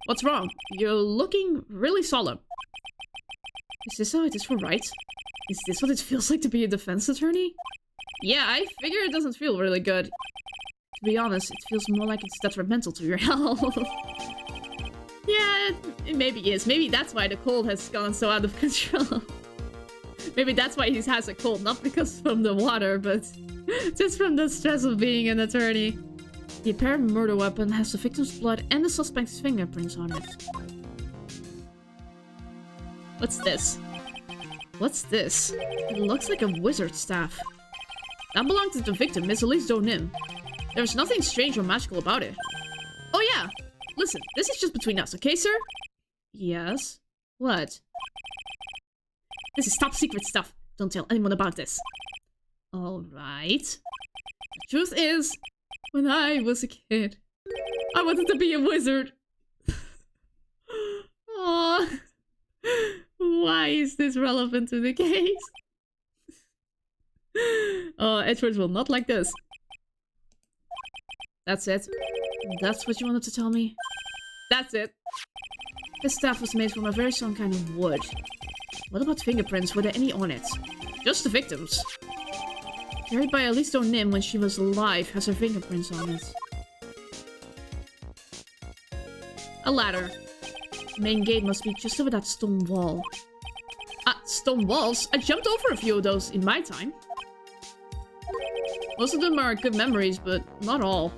What's wrong? You're looking really solemn. Is this how it is for Wright? Is this what it feels like to be a defense attorney? Yeah, I figure it doesn't feel really good. To be honest, it feels more like it's detrimental to your health. Yeah, it maybe is. Maybe that's why the cold has gone so out of control. Maybe that's why he has a cold, not because from the water, but just from the stress of being an attorney. The apparent murder weapon has the victim's blood and the suspect's fingerprints on it. What's this? What's this? It looks like a wizard staff. That belonged to the victim, Miss Elise Donim. There's nothing strange or magical about it. Oh yeah! Listen, this is just between us, okay, sir? Yes? What? This is top secret stuff. Don't tell anyone about this. Alright. The truth is, when I was a kid, I wanted to be a wizard. Aww. Why is this relevant to the case? Oh, Edward will not like this. That's it. That's what you wanted to tell me? That's it. This staff was made from a very strong kind of wood. What about fingerprints? Were there any on it? Just the victims. Carried by Elise Donim when she was alive has her fingerprints on it. A ladder. The main gate must be just over that stone wall. Ah, stone walls? I jumped over a few of those in my time. Most of them are good memories, but not all.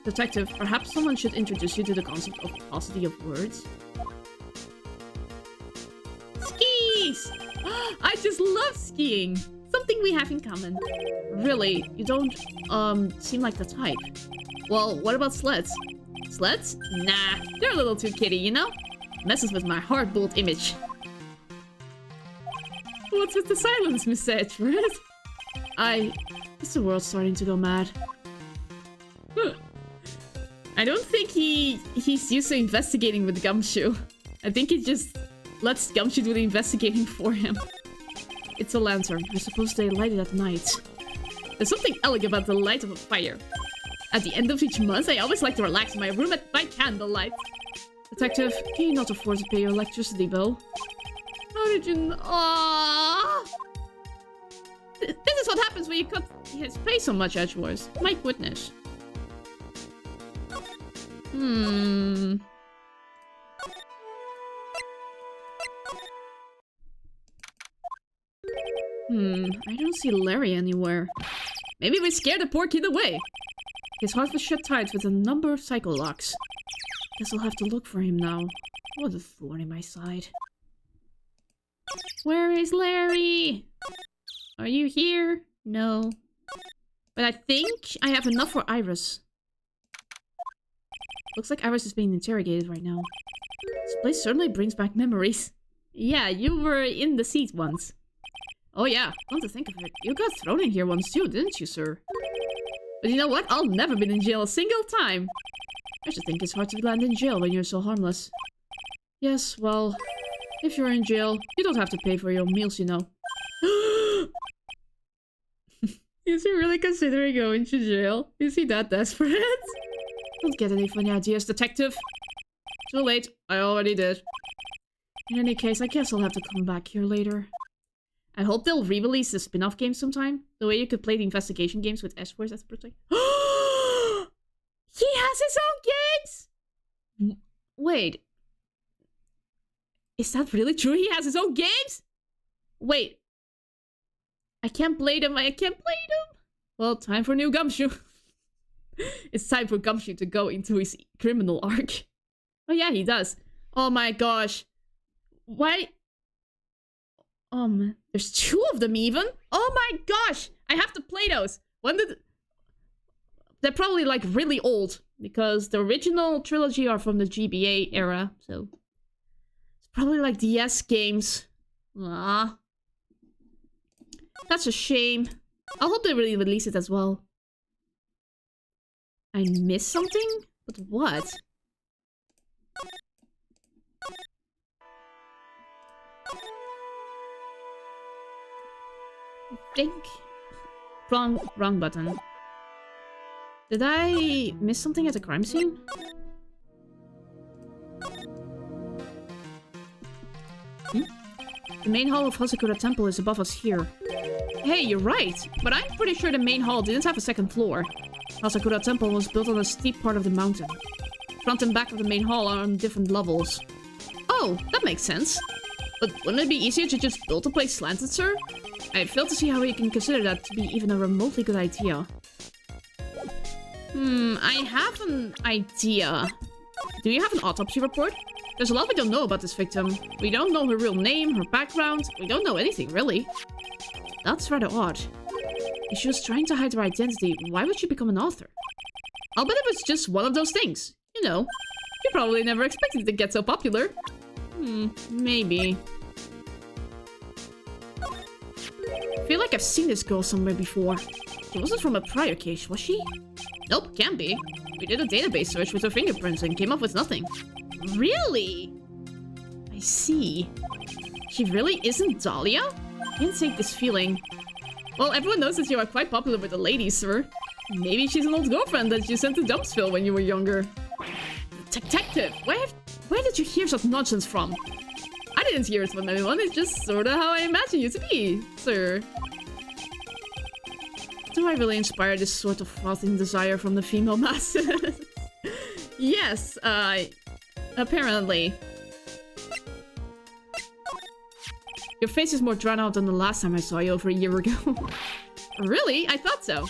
Detective, perhaps someone should introduce you to the concept of paucity of words. Skis! I just love skiing! Something we have in common. Really, you don't, seem like the type. Well, what about sleds? Sleds? Nah, they're a little too kiddie, you know? Messes with my hard-boiled image. What's with the silence, Miss Edgeworth? Is the world starting to go mad? I don't think he's used to investigating with Gumshoe. I think he just lets Gumshoe do the investigating for him. It's a lantern. I suppose they light it at night. There's something elegant about the light of a fire. At the end of each month, I always like to relax in my room by candlelight. Detective, can you not afford to pay your electricity bill? How did you... Aww! This is what happens when you cut his pay so much, Edgeworth. My goodness. I don't see Larry anywhere. Maybe we scared the poor kid away. His heart was shut tight with a number of psycho locks. Guess I'll have to look for him now. What a thorn in my side. Where is Larry? Are you here? No. But I think I have enough for Iris. Looks like Iris is being interrogated right now. This place certainly brings back memories. Yeah, you were in the seat once. Oh yeah, come to think of it, you got thrown in here once too, didn't you, sir? But you know what? I'll never been in jail a single time. I just think it's hard to land in jail when you're so harmless. Yes, well, if you're in jail, you don't have to pay for your meals, you know. Is he really considering going to jail? Is he that desperate? Don't get any funny ideas, detective. Too late. I already did. In any case, I guess I'll have to come back here later. I hope they'll re-release the spin-off game sometime. The way you could play the investigation games with Ashworth as the protagonist. He has his own games! Wait. Is that really true? He has his own games? Wait. I can't play them. I can't play them. Well, time for new Gumshoe. It's time for Gumshoe to go into his criminal arc. Oh yeah, he does. Oh my gosh. Why? There's 2 of them even? Oh my gosh! I have to play those. When did... They're probably like really old. Because the original Trilogy are from the GBA era. So... It's probably like DS games. Ah. That's a shame. I hope they really release it as well. I missed something? But what? I think... Wrong button. Did I miss something at the crime scene? The main hall of Hasakura Temple is above us here. Hey, you're right, but I'm pretty sure the main hall didn't have a second floor. Hasakura Temple was built on a steep part of the mountain. Front and back of the main hall are on different levels. Oh, that makes sense. But wouldn't it be easier to just build the place slanted, sir? I fail to see how we can consider that to be even a remotely good idea. I have an idea. Do you have an autopsy report? There's a lot we don't know about this victim. We don't know her real name, her background. We don't know anything, really. That's rather odd. If she was trying to hide her identity, why would she become an author? I'll bet it was just one of those things. You know, she probably never expected it to get so popular. Maybe. I feel like I've seen this girl somewhere before. She wasn't from a prior case, was she? Nope, can't be. We did a database search with her fingerprints and came up with nothing. Really? I see. She really isn't Dahlia? Can't take this feeling. Well, everyone knows that you are quite popular with the ladies, sir. Maybe she's an old girlfriend that you sent to Dumpsville when you were younger. Detective, where did you hear such nonsense from? I didn't hear it from anyone, it's just sorta how I imagine you to be, sir. Do I really inspire this sort of frothing desire from the female masses? Yes, apparently. Your face is more drawn out than the last time I saw you over a year ago. Really? I thought so.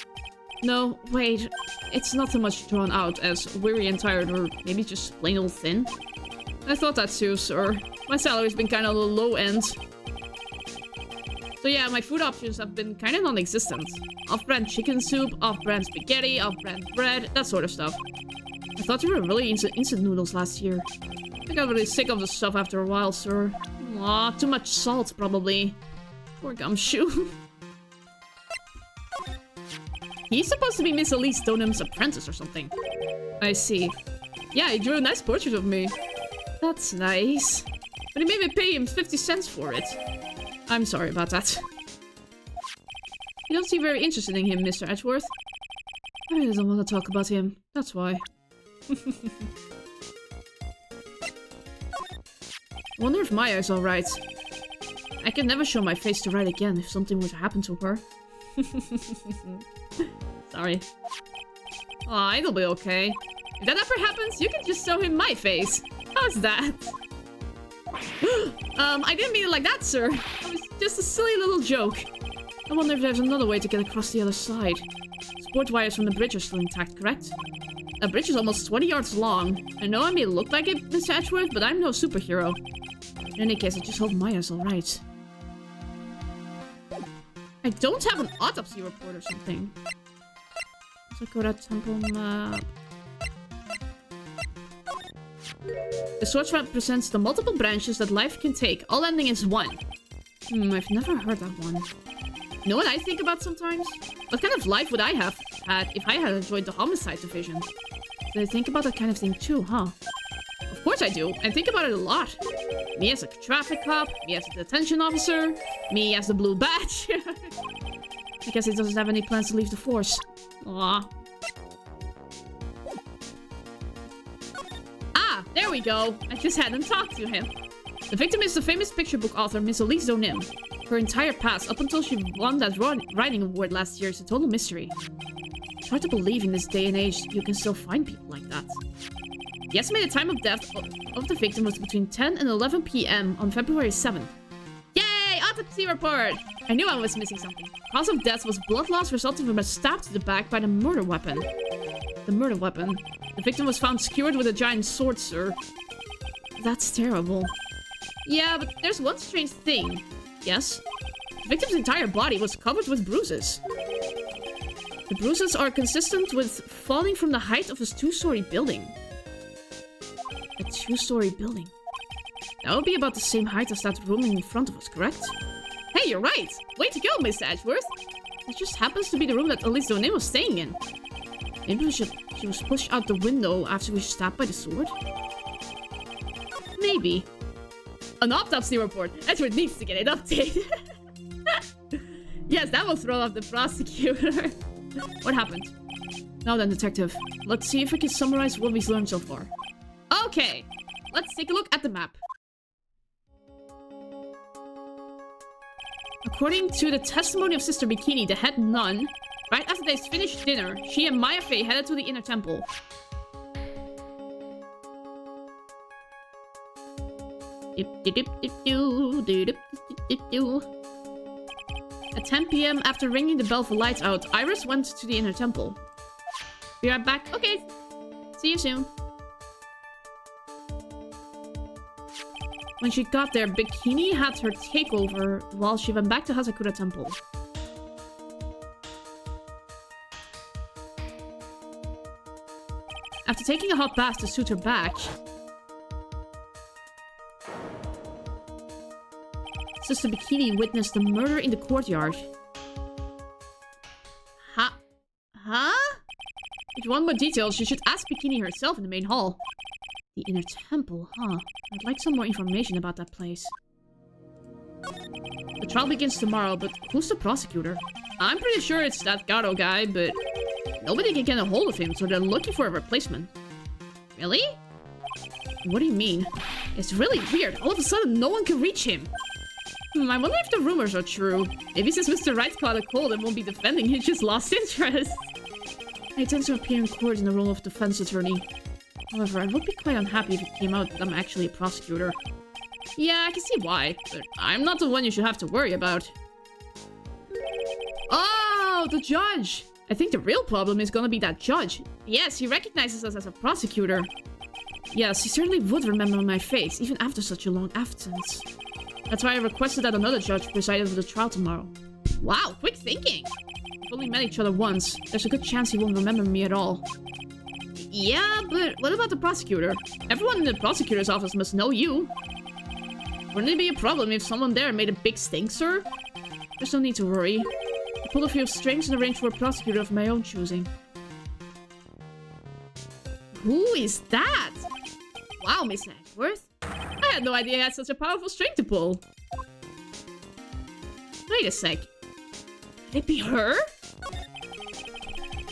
No, wait. It's not so much drawn out as weary and tired, or maybe just plain old thin. I thought that too, sir. My salary's been kinda on the low end. So yeah, my food options have been kinda non-existent. Off-brand chicken soup, off-brand spaghetti, off-brand bread, that sort of stuff. I thought you were really into instant noodles last year. I got really sick of the stuff after a while, sir. Aw, too much salt, probably. Poor Gumshoe. He's supposed to be Miss Elise Stonham's apprentice or something. I see. Yeah, he drew a nice portrait of me. That's nice. But he made me pay him 50 cents for it. I'm sorry about that. You don't seem very interested in him, Mr. Edgeworth. I really don't want to talk about him. That's why. Wonder if Maya is alright. I can never show my face to Wright again if something were to happen to her. Sorry. Aw, it'll be okay. If that ever happens, you can just show him my face. How's that? I didn't mean it like that, sir. It was just a silly little joke. I wonder if there's another way to get across the other side. Support wires from the bridge are still intact, correct? The bridge is almost 20 yards long. I know I may look like it, Mr. Edgeworth, but I'm no superhero. In any case, I just hope Maya's alright. I don't have an autopsy report or something. Sakura Temple map. The sword represents the multiple branches that life can take, all ending as one. I've never heard that one. You know what I think about sometimes? What kind of life would I have had if I had joined the homicide division? Do I think about that kind of thing too, huh? Of course I do. I think about it a lot. Me as a traffic cop, me as a detention officer, me as the blue badge. I guess he doesn't have any plans to leave the force. Aww. Ah, there we go. I just hadn't talked to him. The victim is the famous picture book author Miss Elise Zonim. Her entire past, up until she won that writing award last year, is a total mystery. It's hard to believe in this day and age you can still find people like that. The estimated time of death of the victim was between 10 and 11 p.m. on February 7th. Yay! Autopsy report! I knew I was missing something. Cause of death was blood loss resulting from a stab to the back by the murder weapon. The murder weapon. The victim was found skewered with a giant sword, sir. That's terrible. Yeah, but there's one strange thing. Yes? The victim's entire body was covered with bruises. The bruises are consistent with falling from the height of a two-story building. A two-story building. That would be about the same height as that room in front of us, correct? Hey, you're right! Way to go, Miss Edgeworth! It just happens to be the room that Elise Donet was staying in. Maybe she was pushed out the window after we were stabbed by the sword? Maybe. An autopsy report. Edgeworth needs to get it updated. Yes, that will throw off the prosecutor. What happened? Now then, detective. Let's see if we can summarize what we've learned so far. Okay, let's take a look at the map. According to the testimony of Sister Bikini, the head nun, right after they finished dinner, she and Maya Fey headed to the inner temple. At 10 p.m. after ringing the bell for lights out, Iris went to the inner temple. Be right back. Okay, see you soon. When she got there, Bikini had her takeover while she went back to Hazakura Temple. After taking a hot bath to suit her back, Sister Bikini witnessed the murder in the courtyard. Huh? If you want more details, you should ask Bikini herself in the main hall. The inner temple, huh? I'd like some more information about that place. The trial begins tomorrow, but who's the prosecutor? I'm pretty sure it's that Garo guy, but nobody can get a hold of him, so they're looking for a replacement. Really? What do you mean? It's really weird. All of a sudden, no one can reach him. I wonder if the rumors are true. Maybe since Mr. Wright caught a cold and won't be defending, he just lost interest. I intend to appear in court in the role of defense attorney. However, I would be quite unhappy if it came out that I'm actually a prosecutor. Yeah, I can see why, but I'm not the one you should have to worry about. Oh, the judge! I think the real problem is gonna be that judge. Yes, he recognizes us as a prosecutor. Yes, he certainly would remember my face, even after such a long absence. That's why I requested that another judge preside over the trial tomorrow. Wow, quick thinking! We've only met each other once. There's a good chance he won't remember me at all. Yeah, but what about the prosecutor? Everyone in the prosecutor's office must know you. Wouldn't it be a problem if someone there made a big stink, sir? There's no need to worry. I pulled a few strings and arranged for a prosecutor of my own choosing. Who is that? Wow, Miss Ashworth. I had no idea I had such a powerful string to pull. Wait a sec. Could it be her?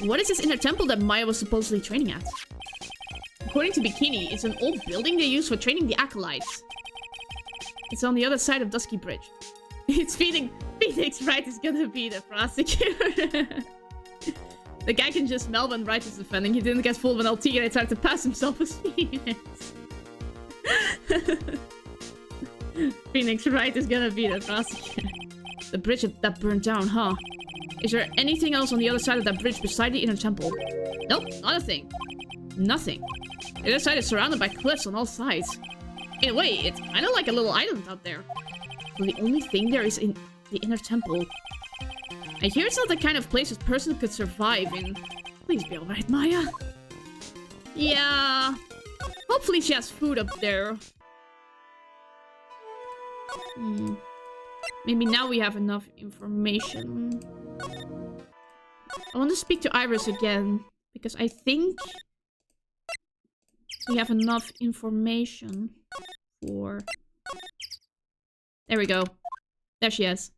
What is this inner temple that Maya was supposedly training at? According to Bikini, it's an old building they use for training the acolytes. It's on the other side of Dusky Bridge. It's Phoenix Wright is gonna be the prosecutor. The guy can just smell when Wright is defending. He didn't get fooled when LT and tried to pass himself as Phoenix. Phoenix Wright is gonna be the prosecutor. The bridge that burned down, huh? Is there anything else on the other side of that bridge beside the inner temple? Nope, not a thing. Nothing. The other side is surrounded by cliffs on all sides. In a way, it's kind of like a little island out there. So the only thing there is in the inner temple. I hear it's not the kind of place a person could survive in. Please be alright, Maya. Yeah. Hopefully she has food up there. Maybe now we have enough information. I want to speak to Iris again, because I think we have enough information for... There we go. There she is.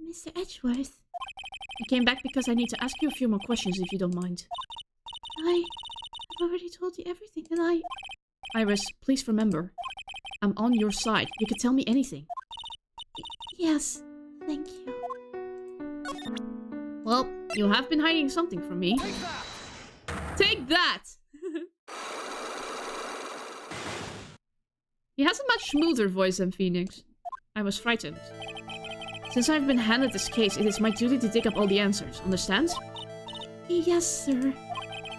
Mr. Edgeworth. I came back because I need to ask you a few more questions if you don't mind. I've already told you everything that I... Iris, please remember. I'm on your side. You can tell me anything. Yes, thank you. Well, you have been hiding something from me. Take that! He has a much smoother voice than Phoenix. I was frightened. Since I've been handed this case, it is my duty to dig up all the answers, understand? Yes, sir.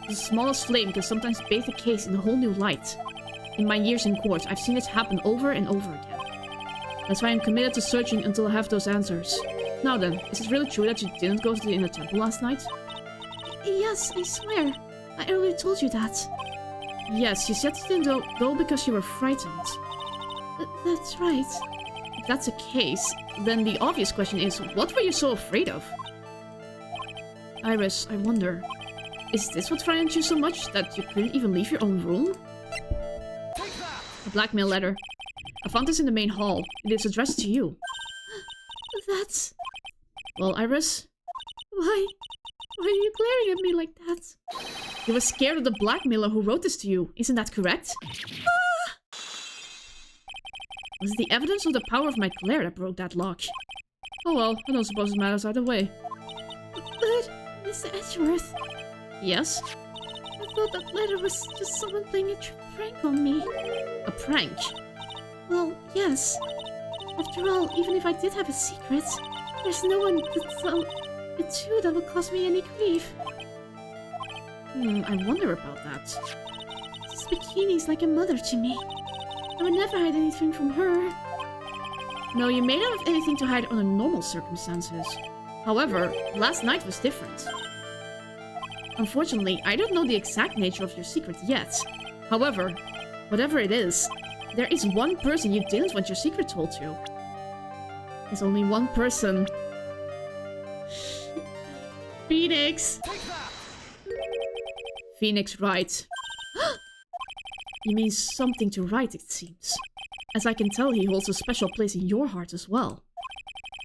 The smallest flame can sometimes bathe a case in a whole new light. In my years in court, I've seen it happen over and over again. That's why I'm committed to searching until I have those answers. Now then, is it really true that you didn't go to the inner temple last night? Yes, I swear. I already told you that. Yes, you said you didn't go because you were frightened. That's right. If that's the case, then the obvious question is, what were you so afraid of? Iris, I wonder, is this what frightened you so much that you couldn't even leave your own room? A blackmail letter. I found this in the main hall. It is addressed to you. That's... Well, Iris? Why are you glaring at me like that? You were scared of the blackmailer who wrote this to you. Isn't that correct? Was it the evidence of the power of my glare that broke that lock? Oh well, I don't suppose it matters either way. But, Mr. Edgeworth... Yes? I thought that letter was just someone playing a prank on me. A prank? Well, yes. After all, even if I did have a secret, there's no one to tell it to that would cause me any grief. I wonder about that. This bikini's like a mother to me. I would never hide anything from her. No, you may not have anything to hide under normal circumstances. However, last night was different. Unfortunately, I don't know the exact nature of your secret yet. However, whatever it is, there is one person you didn't want your secret told to. There's only one person. Phoenix! Phoenix Wright. He means something to Wright, it seems. As I can tell, he holds a special place in your heart as well.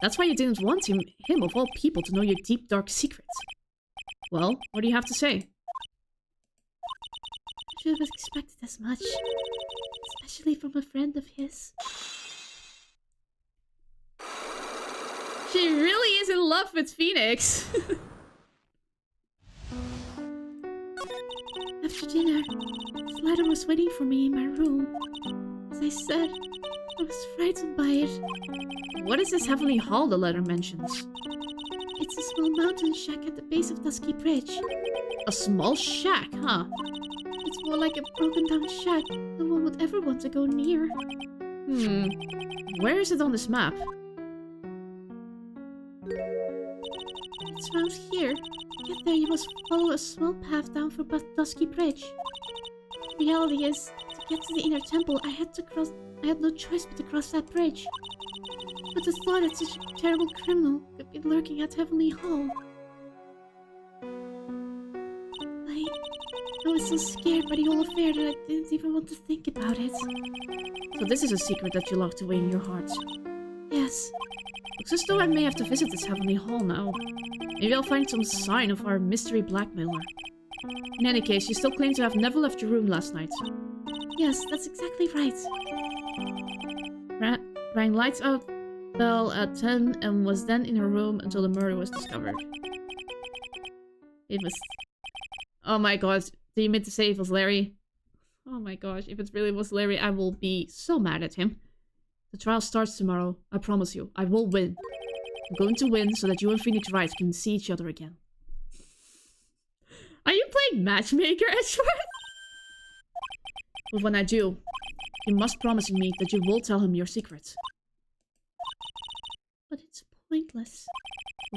That's why you didn't want him of all people to know your deep, dark secret. Well, what do you have to say? I should have expected as much. Especially from a friend of his. She really is in love with Phoenix. After dinner, this letter was waiting for me in my room. As I said, I was frightened by it. What is this heavenly hall the letter mentions? It's a small mountain shack at the base of Dusky Bridge. A small shack, huh? It's more like a broken down shack no one would ever want to go near. Where is it on this map? It's around here. To get there, you must follow a small path down for Dusky Bridge. The reality is, to get to the inner temple, I had no choice but to cross that bridge. But the thought that such a terrible criminal could be lurking at Heavenly Hall. I was so scared by the whole affair that I didn't even want to think about it. So this is a secret that you locked away in your heart. Yes. Looks as though I may have to visit this Heavenly Hall now. Maybe I'll find some sign of our mystery blackmailer. In any case, you still claim to have never left your room last night. Yes, that's exactly right. Rang lights out bell at 10 and was then in her room until the murder was discovered. It was... Oh my god, did you mean to say it was Larry? Oh my gosh, if it really was Larry, I will be so mad at him. The trial starts tomorrow. I promise you, I will win. I'm going to win so that you and Phoenix Wright can see each other again. Are you playing matchmaker, Edgeworth? But when I do, you must promise me that you will tell him your secret. But it's pointless.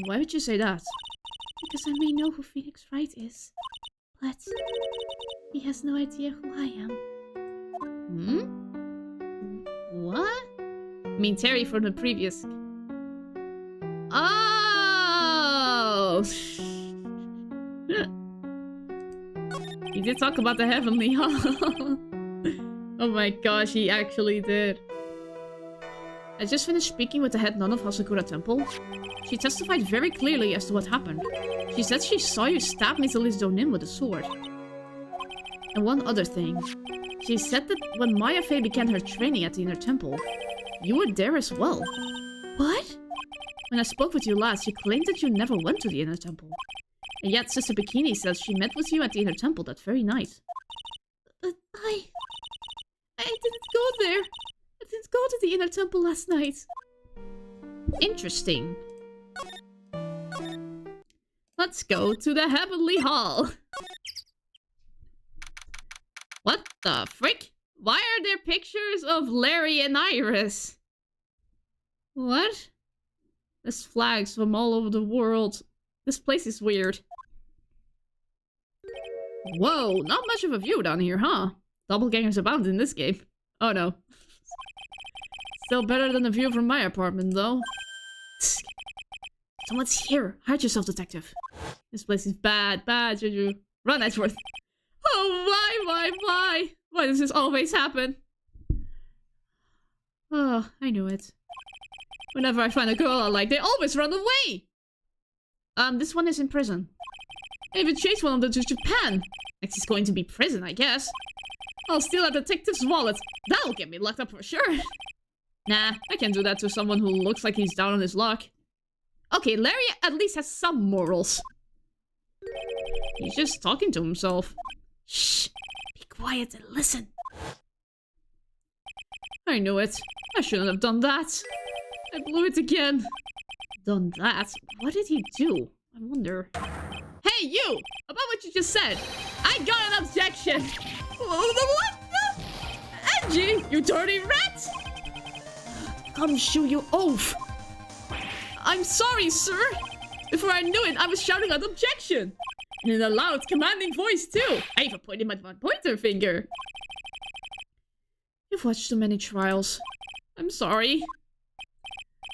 Why would you say that? Because I may know who Phoenix Wright is. But he has no idea who I am. What? I mean Terry from the previous... Oh! He did talk about the Heavenly Hall. Oh my gosh, he actually did. I just finished speaking with the head nun of Hasakura Temple. She testified very clearly as to what happened. She said she saw you stab Miss Elise Donin with a sword. And one other thing. She said that when Maya Fey began her training at the Inner Temple, you were there as well. What? When I spoke with you last, you claimed that you never went to the Inner Temple. And yet Sister Bikini says she met with you at the Inner Temple that very night. But I didn't go there. I didn't go to the Inner Temple last night. Interesting. Let's go to the Heavenly Hall. What the frick? Why are there pictures of Larry and Iris? What? There's flags from all over the world. This place is weird. Whoa, not much of a view down here, huh? Doppelgangers abound in this game. Oh no. Still better than the view from my apartment, though. Someone's here. Hide yourself, detective. This place is bad, bad, Juju. Run, Edgeworth. Oh, why? Why does this always happen? Oh, I knew it. Whenever I find a girl I like, they always run away! This one is in prison. I even chased one of them to Japan. Next is going to be prison, I guess. I'll steal a detective's wallet. That'll get me locked up for sure. Nah, I can't do that to someone who looks like he's down on his luck. Okay, Larry at least has some morals. He's just talking to himself. Shh! Be quiet and listen. I knew it. I shouldn't have done that. I blew it again. Done that? What did he do? I wonder. Hey, you! About what you just said. I got an objection. What? Angie, you dirty rat! Come shoo you off. I'm sorry, sir. Before I knew it, I was shouting an objection. And in a loud, commanding voice, too. I even pointed my pointer finger. You've watched too many trials. I'm sorry.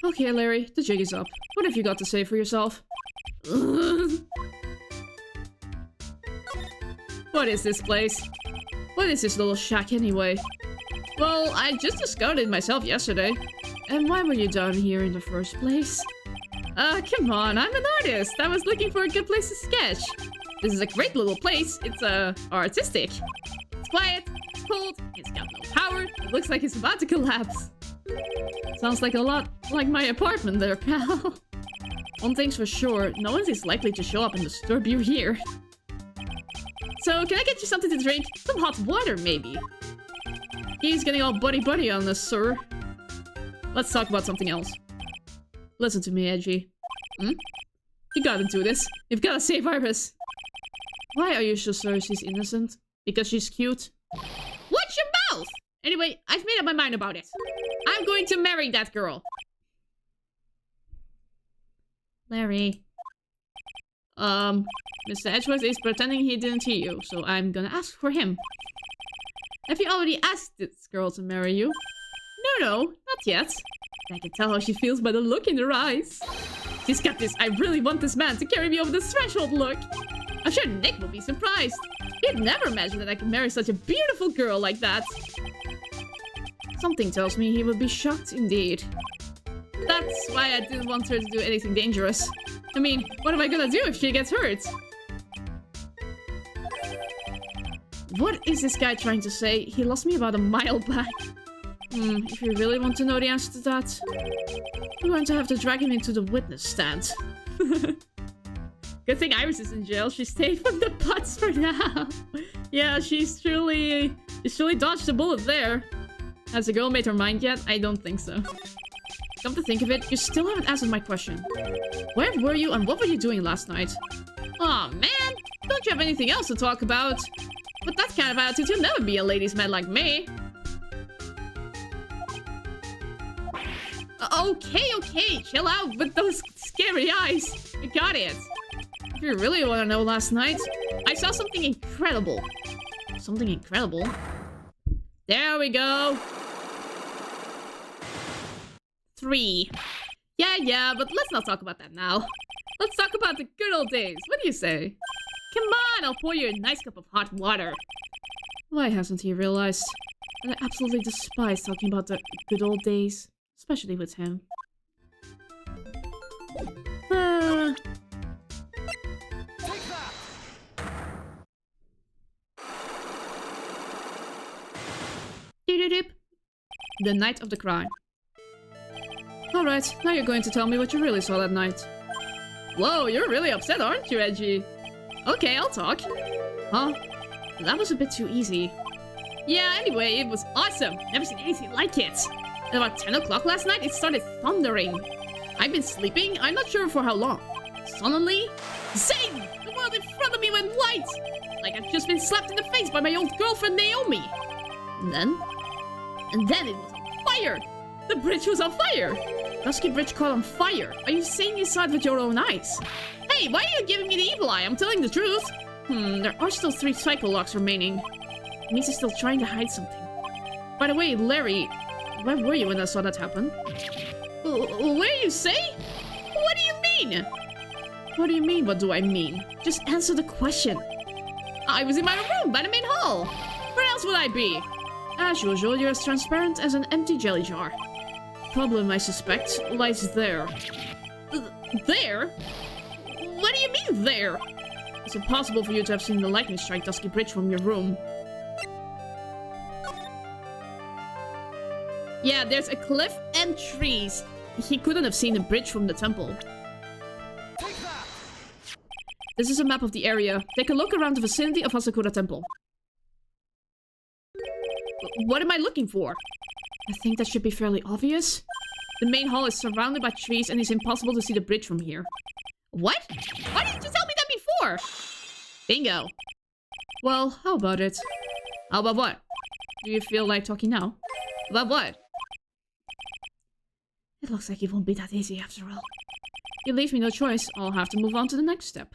Okay, Larry, the jig is up. What have you got to say for yourself? What is this place? What is this little shack anyway? Well, I just discovered it myself yesterday. And why were you down here in the first place? Come on, I'm an artist. I was looking for a good place to sketch. This is a great little place. It's, artistic. It's quiet, it's cold, it's got no power. It looks like it's about to collapse. Sounds like a lot like my apartment there, pal. One thing's for sure, no one is likely to show up and disturb you here. So, can I get you something to drink? Some hot water, maybe? He's getting all buddy-buddy on this, sir. Let's talk about something else. Listen to me, Edgy. You gotta do this. You've gotta save Iris. Why are you so sure she's innocent? Because she's cute? Watch your mouth! Anyway, I've made up my mind about it. I'm going to marry that girl. Larry. Mr. Edgeworth is pretending he didn't hear you, so I'm gonna ask for him. Have you already asked this girl to marry you? No, not yet. I can tell how she feels by the look in her eyes. She's got this I really want this man to carry me over the threshold look. I'm sure Nick will be surprised. He'd never imagine that I could marry such a beautiful girl like that. Something tells me he would be shocked indeed. That's why I didn't want her to do anything dangerous. I mean, what am I gonna do if she gets hurt? What is this guy trying to say? He lost me about a mile back. If you really want to know the answer to that, you're going to have to drag him into the witness stand. Good thing Iris is in jail. She's safe from the butts for now. Yeah, she's truly dodged the bullet there. Has the girl made her mind yet? I don't think so. Come to think of it, you still haven't answered my question. Where were you and what were you doing last night? Aw, man! Don't you have anything else to talk about? With that kind of attitude, you'll never be a ladies' man like me. Okay, chill out with those scary eyes. I got it. If you really want to know last night, I saw something incredible. Something incredible? There we go. 3. Yeah, but let's not talk about that now. Let's talk about the good old days. What do you say? Come on, I'll pour you a nice cup of hot water. Why hasn't he realized that I absolutely despise talking about the good old days? Especially with him. Doop. The night of the crime. Alright, now you're going to tell me what you really saw that night. Whoa, you're really upset, aren't you, Reggie? Okay, I'll talk. Huh? That was a bit too easy. Yeah, anyway, it was awesome. Never seen anything like it. At about 10 o'clock last night, it started thundering. I've been sleeping, I'm not sure for how long. Suddenly, zing! The world in front of me went white! Like I've just been slapped in the face by my old girlfriend Naomi. And then it was on fire! The bridge was on fire! Dusky Bridge caught on fire. Are you seeing this side with your own eyes? Hey, why are you giving me the evil eye? I'm telling the truth. There are still 3 cycle locks remaining. It means he's still trying to hide something. By the way, Larry, where were you when I saw that happen? Where you say? What do you mean? What do you mean, what do I mean? Just answer the question. I was in my room by the main hall. Where else would I be? As usual, you're as transparent as an empty jelly jar. Problem, I suspect, lies there. There? What do you mean, there? It's impossible for you to have seen the lightning strike Dusky Bridge from your room. Yeah, there's a cliff and trees. He couldn't have seen the bridge from the temple. This is a map of the area. Take a look around the vicinity of Hasakura Temple. What am I looking for? I think that should be fairly obvious. The main hall is surrounded by trees and it's impossible to see the bridge from here. What? Why didn't you tell me that before? Bingo. Well, how about it? How about what? Do you feel like talking now? About what? It looks like it won't be that easy after all. You leave me no choice. I'll have to move on to the next step.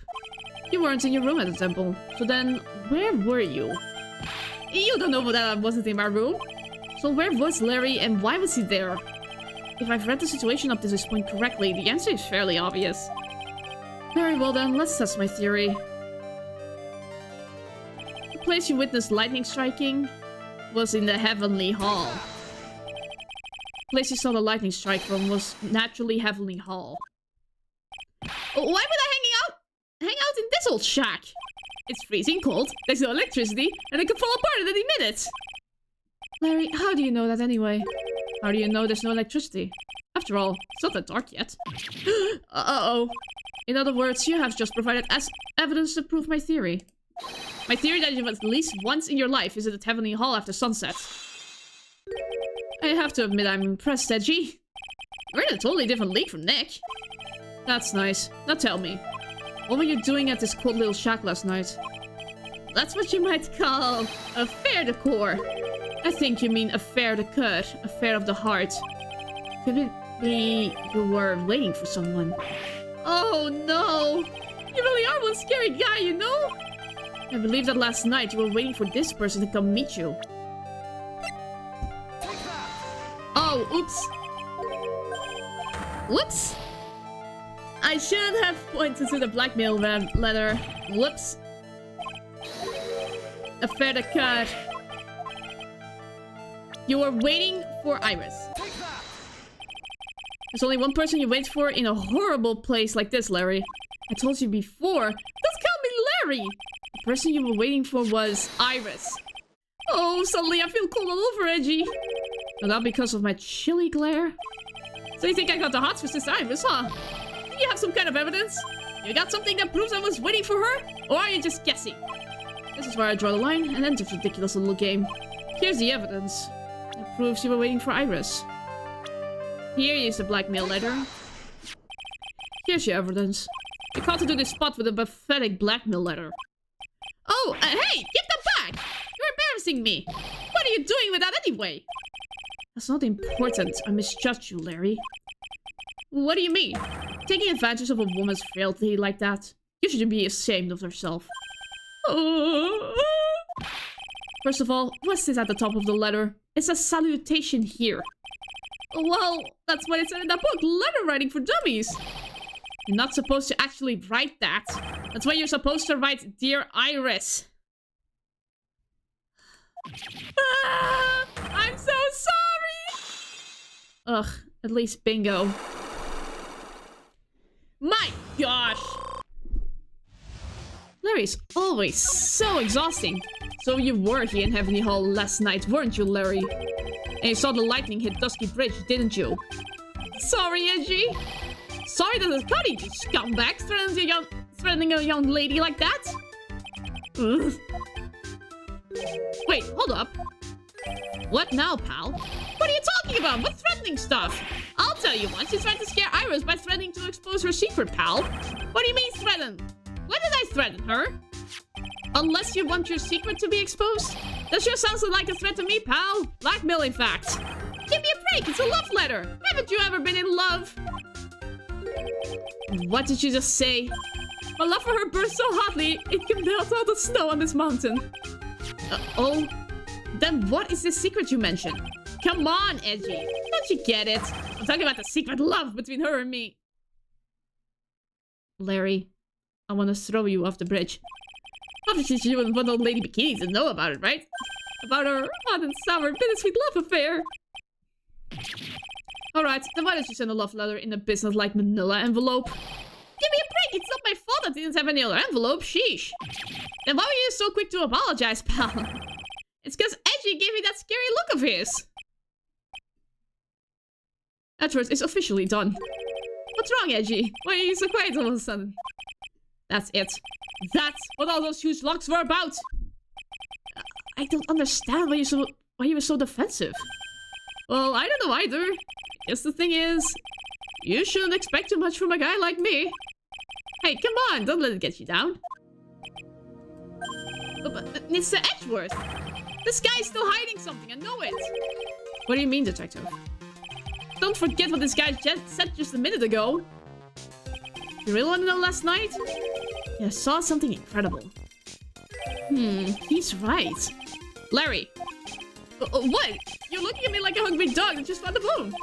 You weren't in your room at the temple. So then, where were you? You don't know that I wasn't in my room. So where was Larry and why was he there? If I've read the situation up to this point correctly, the answer is fairly obvious. Very well then, let's test my theory. The place you witnessed lightning striking was in the Heavenly Hall. The place you saw the lightning strike from was naturally Heavenly Hall. Why would I hang out in this old shack? It's freezing cold, there's no electricity, and it could fall apart at any minute! Larry, how do you know that anyway? How do you know there's no electricity? After all, it's not that dark yet. Uh-oh. In other words, you have just provided evidence to prove my theory. My theory that you've at least once in your life visited Heavenly Hall after sunset. I have to admit I'm impressed, Edgy. We're in a totally different league from Nick. That's nice. Now tell me. What were you doing at this cold little shack last night? That's what you might call affaire de corps. I think you mean affaire de coeur, affair of the heart. Could it be you were waiting for someone? Oh no! You really are one scary guy, you know? I believe that last night you were waiting for this person to come meet you. Oh, oops. Whoops! I should have pointed to the blackmail letter. Whoops. Affaire de coeur. You were waiting for Iris. There's only one person you wait for in a horrible place like this, Larry. I told you before. Don't call me Larry! The person you were waiting for was Iris. Oh, suddenly I feel cold all over, Edgy. But not because of my chilly glare. So you think I got the hots for this Iris, huh? Do you have some kind of evidence? You got something that proves I was waiting for her? Or are you just guessing? This is where I draw the line and end this ridiculous little game. Here's the evidence. It proves you were waiting for Iris. Here is the blackmail letter. Here's your evidence. You called to do this spot with a pathetic blackmail letter. Oh, hey! Give that back! You're embarrassing me! What are you doing with that anyway? That's not important. I misjudged you, Larry. What do you mean? Taking advantage of a woman's frailty like that? You should be ashamed of yourself. First of all, what's this at the top of the letter? It's a salutation here. Well, that's what it said in that book, Letter Writing for Dummies. You're not supposed to actually write that. That's why you're supposed to write, Dear Iris. I'm so sorry! Ugh, at least bingo. My gosh! Larry's always so exhausting. So you were here in Heavenly Hall last night, weren't you, Larry? And you saw the lightning hit Dusky Bridge, didn't you? Sorry, Edgy. Sorry that the Cuddy, you scumbag, threatening a young lady like that? Ugh. Wait, hold up. What now, pal? What are you talking about? What threatening stuff? I'll tell you once. You tried to scare Iris by threatening to expose her secret, pal. What do you mean threaten? When did I threaten her? Unless you want your secret to be exposed? That sure sounds like a threat to me, pal. Blackmail, in fact. Give me a break. It's a love letter. Haven't you ever been in love? What did you just say? My love for her burns so hotly, it can melt all the snow on this mountain. Oh? Then what is the secret you mentioned? Come on, Edgy. Don't you get it? I'm talking about the secret love between her and me. Larry, I want to throw you off the bridge. Obviously, you wouldn't want old lady Bikini to know about it, right? About our hot and sour bittersweet love affair. Alright, then why don't you send a love letter in a business-like manila envelope? Give me a break! It's not my fault I didn't have any other envelope, sheesh. Then why were you so quick to apologize, pal? It's because Edgy gave me that scary look of his. Edward is officially done. What's wrong, Edgy? Why are you so quiet all of a sudden? That's it. That's what all those huge locks were about. I don't understand why you were so defensive. Well, I don't know either. Guess the thing is, you shouldn't expect too much from a guy like me. Hey, come on, don't let it get you down. But Mr. Edgeworth, this guy's still hiding something, I know it. What do you mean, detective? Don't forget what this guy said just a minute ago. You really want to know last night? Yeah, I saw something incredible. He's right. Larry. What? You're looking at me like a hungry dog that just found the bone.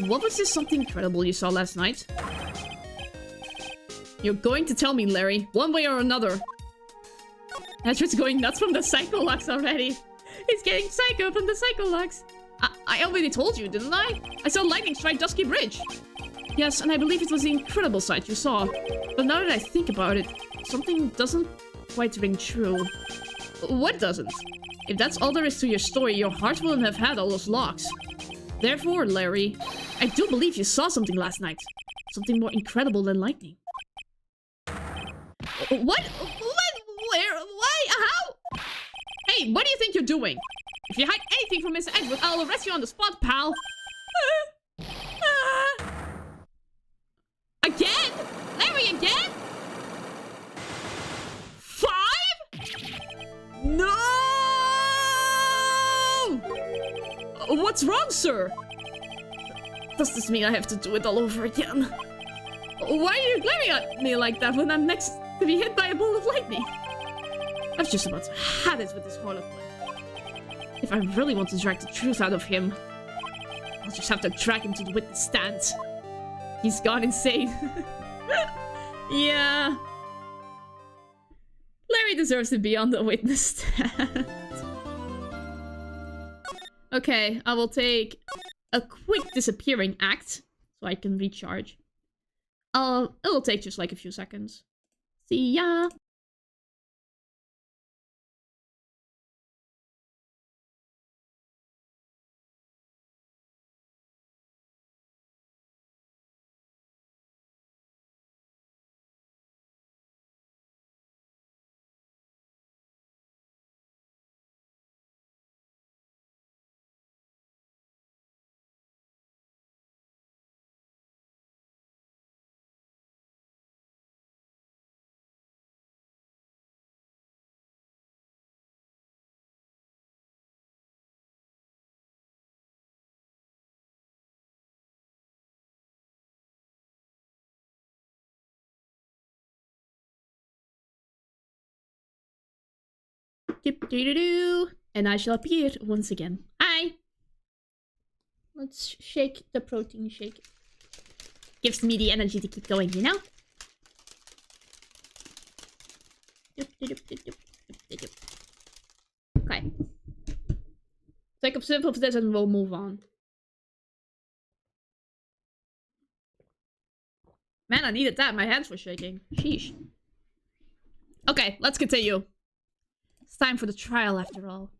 What was this something incredible you saw last night? You're going to tell me, Larry, one way or another. Edward's going nuts from the Psycho-Lux already. He's getting psycho from the Psycho-Lux. I already told you, didn't I? I saw lightning strike Dusky Bridge. Yes, and I believe it was the incredible sight you saw. But now that I think about it, something doesn't quite ring true. What doesn't? If that's all there is to your story, your heart wouldn't have had all those locks. Therefore, Larry, I do believe you saw something last night. Something more incredible than lightning. What? Where? Why? How? Hey, what do you think you're doing? If you hide anything from Mr. Edward, I'll arrest you on the spot, pal. Again? Larry, again? 5? No! What's wrong, sir? Does this mean I have to do it all over again? Why are you glaring at me like that when I'm next to be hit by a bolt of lightning? I was just about to have it with this Harlequin. If I really want to drag the truth out of him, I'll just have to drag him to the witness stand. He's gone insane. Yeah. Larry deserves to be on the witness stand. Okay, I will take a quick disappearing act so I can recharge. It'll take just like a few seconds. See ya. And I shall appear once again. Hi! Let's shake the protein shake. Gives me the energy to keep going, you know? Okay. Take a sip of this and we'll move on. Man, I needed that. My hands were shaking. Sheesh. Okay, let's continue. time for the trial after all.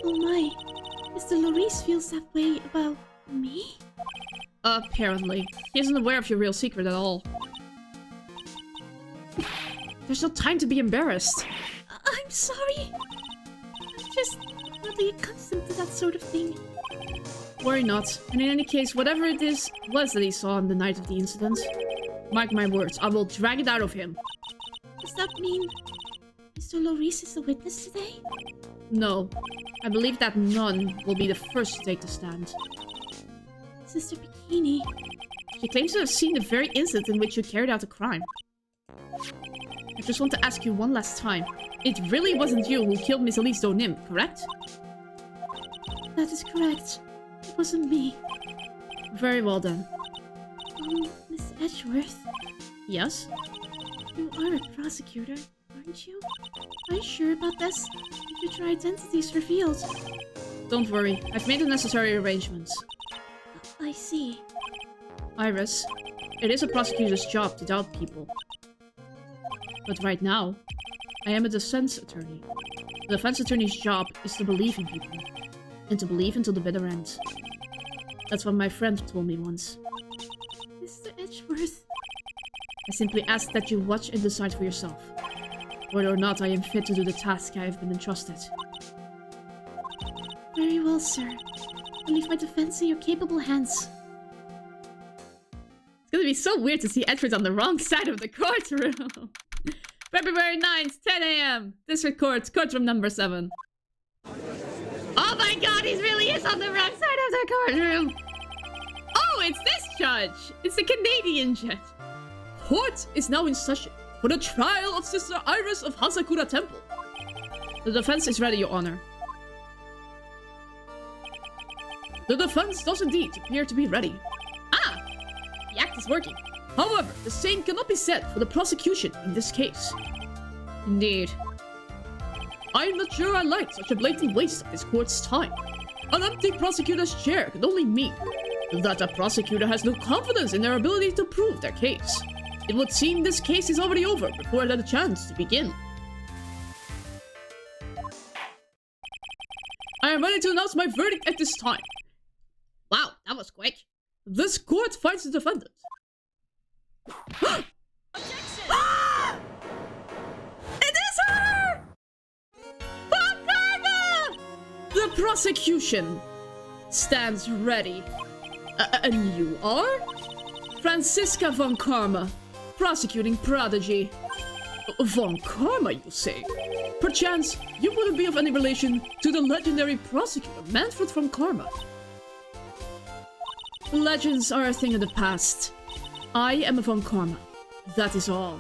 Oh my. Mr. Loris feels that way about me? Apparently. He isn't aware of your real secret at all. There's no time to be embarrassed. I'm sorry. I'm just really accustomed to that sort of thing. Worry not. And in any case, whatever it was that he saw on the night of the incident, mark my words, I will drag it out of him. Does that mean Mr. Loris is a witness today? No. I believe that none will be the first to take the stand. Sister Bikini. She claims to have seen the very instant in which you carried out the crime. I just want to ask you one last time. It really wasn't you who killed Miss Elise Donim, correct? That is correct. It wasn't me. Very well then. Miss Edgeworth. Yes? You are a prosecutor, aren't you? Are you sure about this? If your identity is revealed. Don't worry, I've made the necessary arrangements. I see. Iris, it is a prosecutor's job to doubt people. But right now, I am a defense attorney. The defense attorney's job is to believe in people. And to believe until the bitter end. That's what my friend told me once. Mr. Edgeworth. I simply ask that you watch and decide for yourself. Whether or not I am fit to do the task I have been entrusted. Very well, sir. I'll leave my defense in your capable hands. It's gonna be so weird to see Edward on the wrong side of the courtroom. February 9th, 10 AM. District Court, courtroom number 7. Oh my god, he really is on the wrong side of the courtroom! Oh, it's this judge! It's the Canadian judge. Court is now in session for the trial of Sister Iris of Hasakura Temple. The defense is ready, Your Honor. The defense does indeed appear to be ready. Ah! The act is working. However, the same cannot be said for the prosecution in this case. Indeed. I'm not sure I like such a blatant waste of this court's time. An empty prosecutor's chair can only mean that a prosecutor has no confidence in their ability to prove their case. It would seem this case is already over before it had a chance to begin. I am ready to announce my verdict at this time. Wow, that was quick. This court finds the defendant. Objection! Ah! It is her! Von Karma! The prosecution stands ready. And you are? Franziska Von Karma, prosecuting prodigy. Von Karma, you say? Perchance, you wouldn't be of any relation to the legendary prosecutor Manfred von Karma. Legends are a thing of the past. I am a Von Karma. That is all.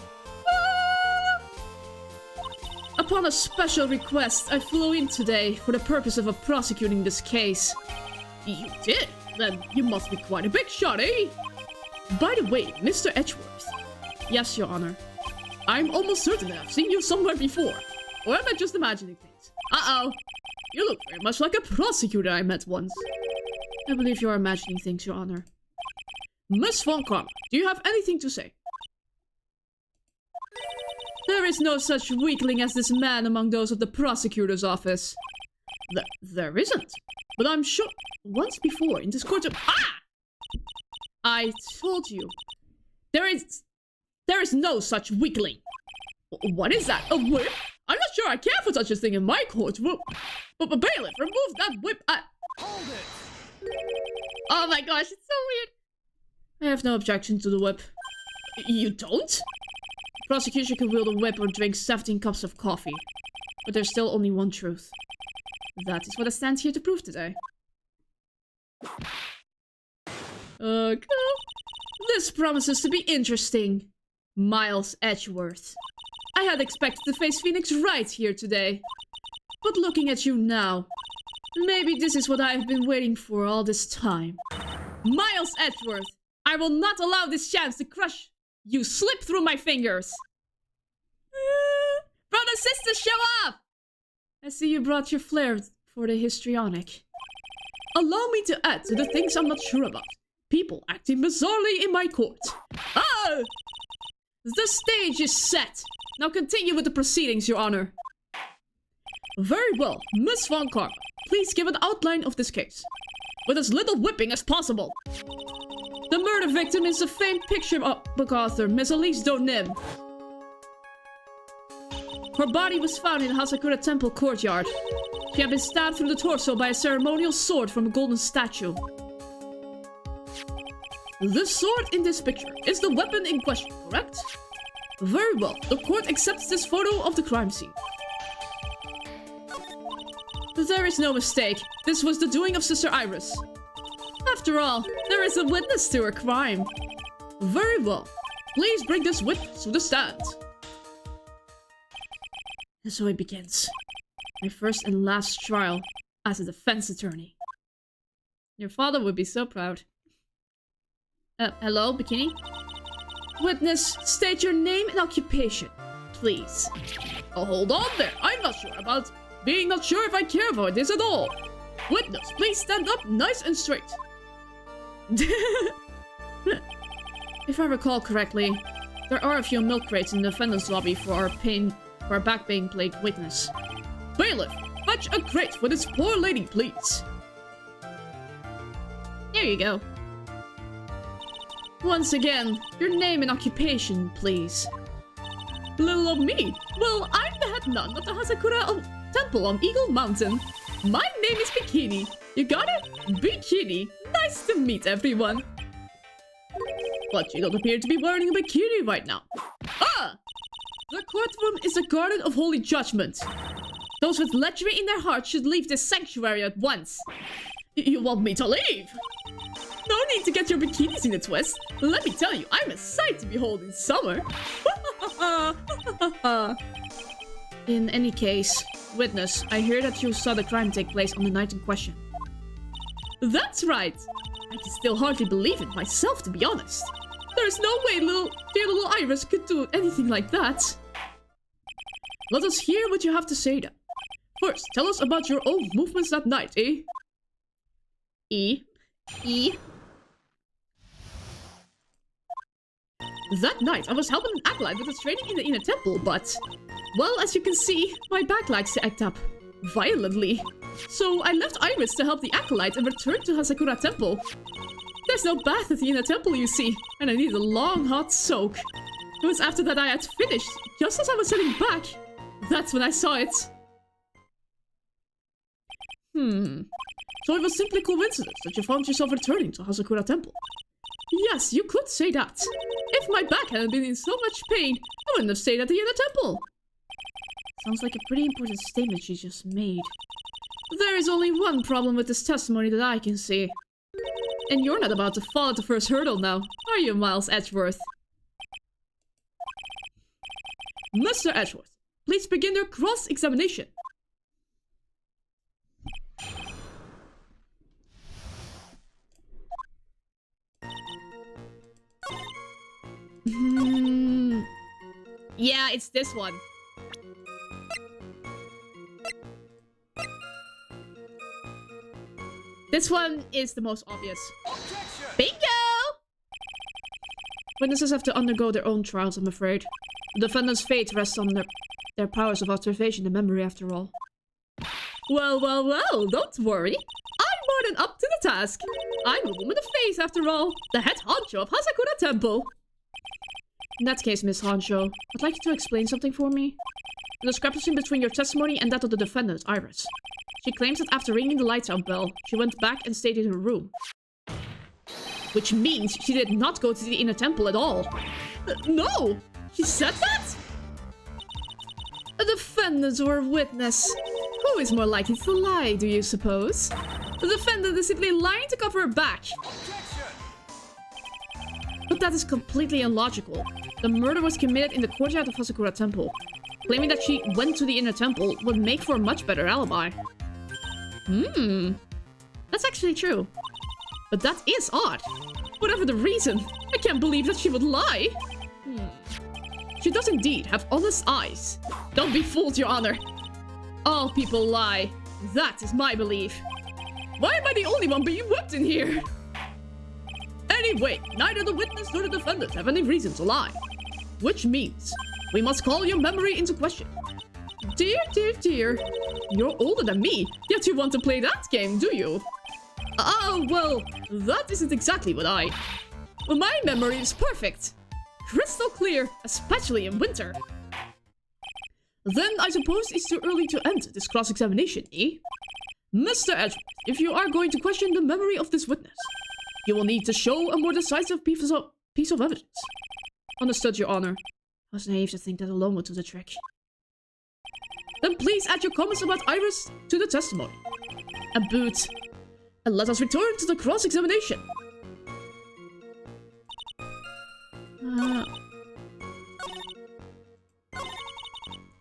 Upon a special request, I flew in today for the purpose of prosecuting this case. You did? Then you must be quite a big shot, eh? By the way, Mr. Edgeworth. Yes, Your Honor. I'm almost certain that I've seen you somewhere before. Or am I just imagining things? Uh-oh. You look very much like a prosecutor I met once. I believe you are imagining things, Your Honor. Miss Von Karma, do you have anything to say? There is no such weakling as this man among those of the prosecutor's office. There isn't. But I'm sure once before in this court of— Ah! I told you. There is no such weakling. What is that? A whip? I'm not sure I care for such a thing in my courtroom. But bailiff, remove that whip. Hold it! Oh my gosh, it's so weird. I have no objection to the whip. You don't? Prosecution can wield a whip or drink 17 cups of coffee. But there's still only one truth. That is what I stand here to prove today. Okay. This promises to be interesting. Miles Edgeworth. I had expected to face Phoenix Wright here today. But looking at you now, maybe this is what I've been waiting for all this time. Miles Edgeworth, I will not allow this chance to crush you slip through my fingers. Brother, sister, show up! I see you brought your flair for the histrionic. Allow me to add to the things I'm not sure about. People acting bizarrely in my court. Ah! The stage is set. Now continue with the proceedings, Your Honor. Very well, Miss Von Karma. Please give an outline of this case. With as little whipping as possible. The murder victim is the famed picture book author, Miss Elise Donim. Her body was found in Hasakura Temple courtyard. She had been stabbed through the torso by a ceremonial sword from a golden statue. The sword in this picture is the weapon in question, correct? Very well, the court accepts this photo of the crime scene. There is no mistake. This was the doing of Sister Iris. After all, there is a witness to her crime. Very well. Please bring this witness to the stand. And so it begins. My first and last trial as a defense attorney. Your father would be so proud. Hello, Bikini? Witness, state your name and occupation, please. Oh, hold on there. I'm not sure about being not sure if I care about this at all. Witness, please stand up nice and straight. If I recall correctly, there are a few milk crates in the defendant's lobby for our back pain plagued witness. Bailiff, fetch a crate for this poor lady, please. There you go. Once again, your name and occupation, please. Little of me. Well, I'm the head nun of the Hasakura Temple on Eagle Mountain. My name is Bikini. You got it? Bikini. Nice to meet everyone. But you don't appear to be wearing a bikini right now. Ah! The courtroom is a garden of holy judgment. Those with lechery in their hearts should leave this sanctuary at once. You want me to leave? No need to get your bikinis in a twist. Let me tell you, I'm a sight to behold in summer. In any case, witness, I hear that you saw the crime take place on the night in question. That's right. I can still hardly believe it myself, to be honest. There's no way dear little Iris could do anything like that. Let us hear what you have to say then. First, tell us about your own movements that night, eh? That night, I was helping an acolyte with his training in the inner temple, but... Well, as you can see, my back likes to act up. Violently. So I left Iris to help the acolyte and returned to Hasakura Temple. There's no bath at the inner temple, you see, and I needed a long, hot soak. It was after that I had finished, just as I was heading back. That's when I saw it. So it was simply coincidence that you found yourself returning to Hasakura Temple. Yes, you could say that. If my back hadn't been in so much pain, I wouldn't have stayed at the inner temple. Sounds like a pretty important statement she just made. There is only one problem with this testimony that I can see. And you're not about to fall at the first hurdle now, are you, Miles Edgeworth? Mr. Edgeworth, please begin your cross-examination. Yeah, it's this one. This one is the most obvious. Bingo! Witnesses have to undergo their own trials, I'm afraid. The defendant's fate rests on their powers of observation and memory, after all. Well, don't worry. I'm more than up to the task. I'm a woman of faith, after all. The head honcho of Hasakura Temple. In that case, Miss Honcho, I'd like you to explain something for me. The discrepancy between your testimony and that of the defendant, Iris. She claims that after ringing the lights out bell, she went back and stayed in her room. Which means she did not go to the inner temple at all. No! She said that? A defendant or a witness. Who is more likely to lie, do you suppose? The defendant is simply lying to cover her back. But that is completely illogical. The murder was committed in the courtyard of Hasakura Temple. Claiming that she went to the inner temple would make for a much better alibi. That's actually true. But that is odd. Whatever the reason, I can't believe that she would lie. She does indeed have honest eyes. Don't be fooled, Your Honor. All people lie. That is my belief. Why am I the only one being whipped in here? Anyway, neither the witness nor the defendant have any reason to lie. which means we must call your memory into question. Dear, dear, dear. You're older than me, yet you want to play that game, do you? Oh, well, that isn't exactly what I... Well, my memory is perfect. Crystal clear, especially in winter. Then I suppose it's too early to end this cross-examination, eh? Mr. Edgewood, if you are going to question the memory of this witness, you will need to show a more decisive piece of evidence. Understood, Your Honor. I was naive to think that alone would do the trick. Then please add your comments about Iris to the testimony. And boot. And let us return to the cross-examination.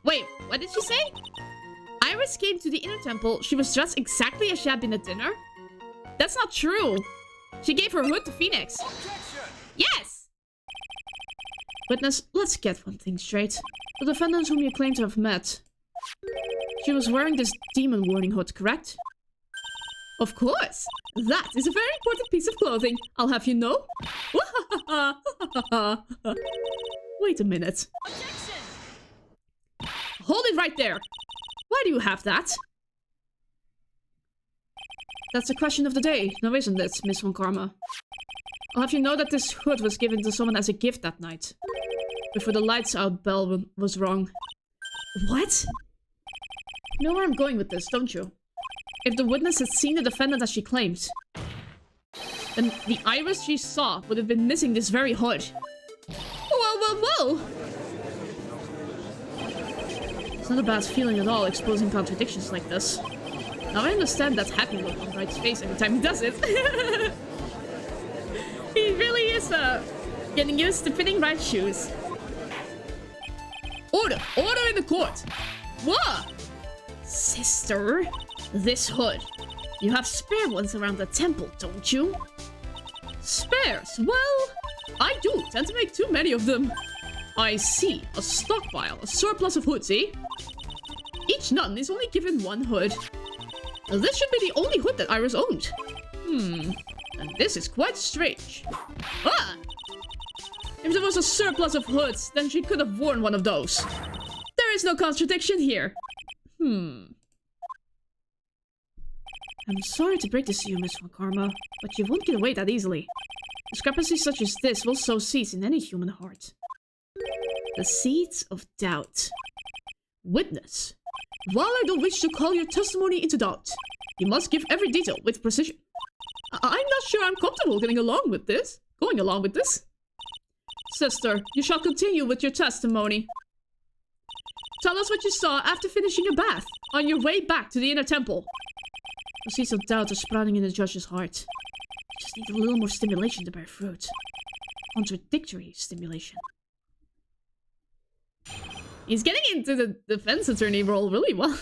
Wait, what did she say? Iris came to the inner temple. She was dressed exactly as she had been at dinner? That's not true. She gave her hood to Phoenix. Objection! Yes! Witness, let's get one thing straight. The defendant whom you claim to have met. She was wearing this demon warning hood, correct? Of course! That is a very important piece of clothing, I'll have you know. Wait a minute. Objection! Hold it right there! Why do you have that? That's the question of the day, now isn't it, Miss Von Karma? I'll have you know that this hood was given to someone as a gift that night. Before the lights out bell was rung. What? You know where I'm going with this, don't you? If the witness had seen the defendant as she claims, then the Iris she saw would have been missing this very hood. Well. It's not a bad feeling at all, exposing contradictions like this. Now I understand that happy look on Wright's face every time he does it. He really is, getting used to fitting Wright's shoes. Order in the court! What? Sister, this hood. You have spare ones around the temple, don't you? Spares? Well, I do tend to make too many of them. I see. A stockpile, a surplus of hoods, eh? Each nun is only given one hood. This should be the only hood that Iris owned. And this is quite strange. Ah! If there was a surplus of hoods, then she could have worn one of those. There is no contradiction here. I'm sorry to break this to you, Miss Von Karma, but you won't get away that easily. Discrepancies such as this will sow seeds in any human heart. The seeds of doubt. Witness. While I don't wish to call your testimony into doubt, you must give every detail with precision. I'm not sure I'm comfortable going along with this. Sister, you shall continue with your testimony. Tell us what you saw after finishing a bath on your way back to the inner temple. The seeds of doubt are sprouting in the judge's heart. You just need a little more stimulation to bear fruit. Contradictory stimulation. He's getting into the defense attorney role really well.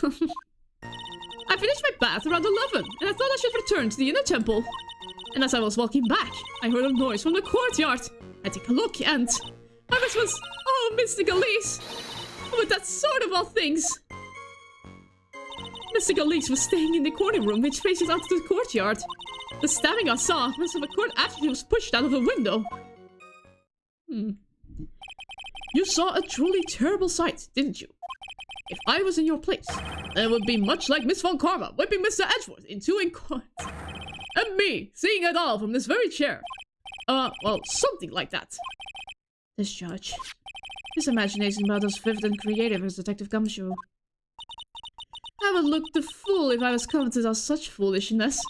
I finished my bath around 11, and I thought I should return to the inner temple. And as I was walking back, I heard a noise from the courtyard. I take a look, and Iris was... Oh, Mystic Elise! But that's sort of all things. Mystic Elise was staying in the corner room, which faces out to the courtyard. The stabbing I saw must have occurred after she was pushed out of the window. You saw a truly terrible sight, didn't you? If I was in your place, it would be much like Miss Von Karma whipping Mr. Edgeworth in court. And me, seeing it all from this very chair. Well, something like that. This judge. His imagination about as vivid and creative as Detective Gumshoe. I would look the fool if I was commented on such foolishness.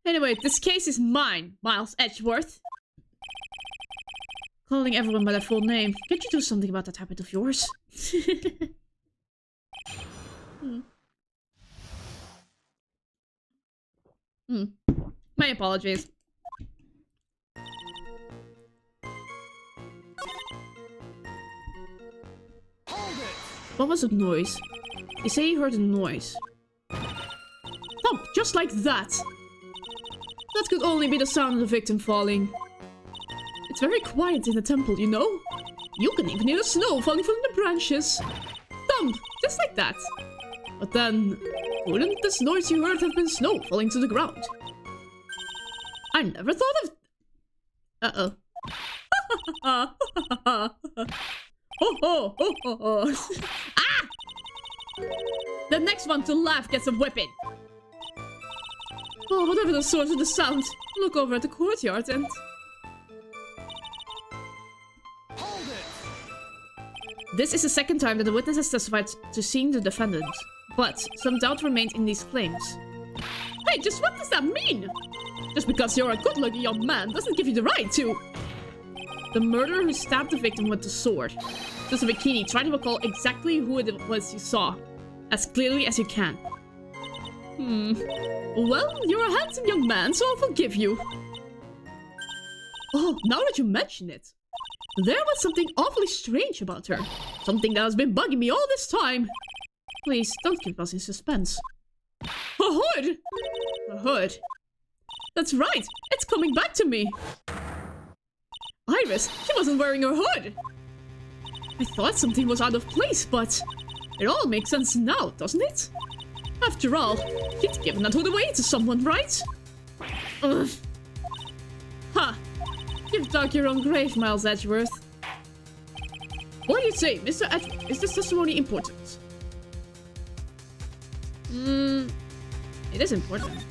Anyway, this case is mine, Miles Edgeworth. Calling everyone by their full name. Can't you do something about that habit of yours? My apologies. What was the noise? You say you heard a noise. Thump, just like that! That could only be the sound of the victim falling. It's very quiet in the temple, you know? You can even hear the snow falling from the branches. Thump, just like that. But then, wouldn't this noise you heard have been snow falling to the ground? I never thought of... Uh-oh. ho, ho, ho, ho. Ah! The next one to laugh gets a whipping. Oh, whatever the source of the sound, look over at the courtyard and... Hold it! This is the second time that the witness has testified to seeing the defendant, but some doubt remains in these claims. Hey, just what does that mean? Just because you're a good-looking young man doesn't give you the right to... The murderer who stabbed the victim with the sword. Just a bikini, try to recall exactly who it was you saw, as clearly as you can. Well, you're a handsome young man, so I'll forgive you. Oh, now that you mention it, there was something awfully strange about her. Something that has been bugging me all this time. Please, don't keep us in suspense. A hood! A hood. That's right, it's coming back to me. Iris, she wasn't wearing her hood. I thought something was out of place, but it all makes sense now, doesn't it? After all, you'd given that hood away to someone, right? Ugh. Ha! You've dug your own grave, Miles Edgeworth. What do you say, Mr. Edgeworth? Is this testimony important? It is important.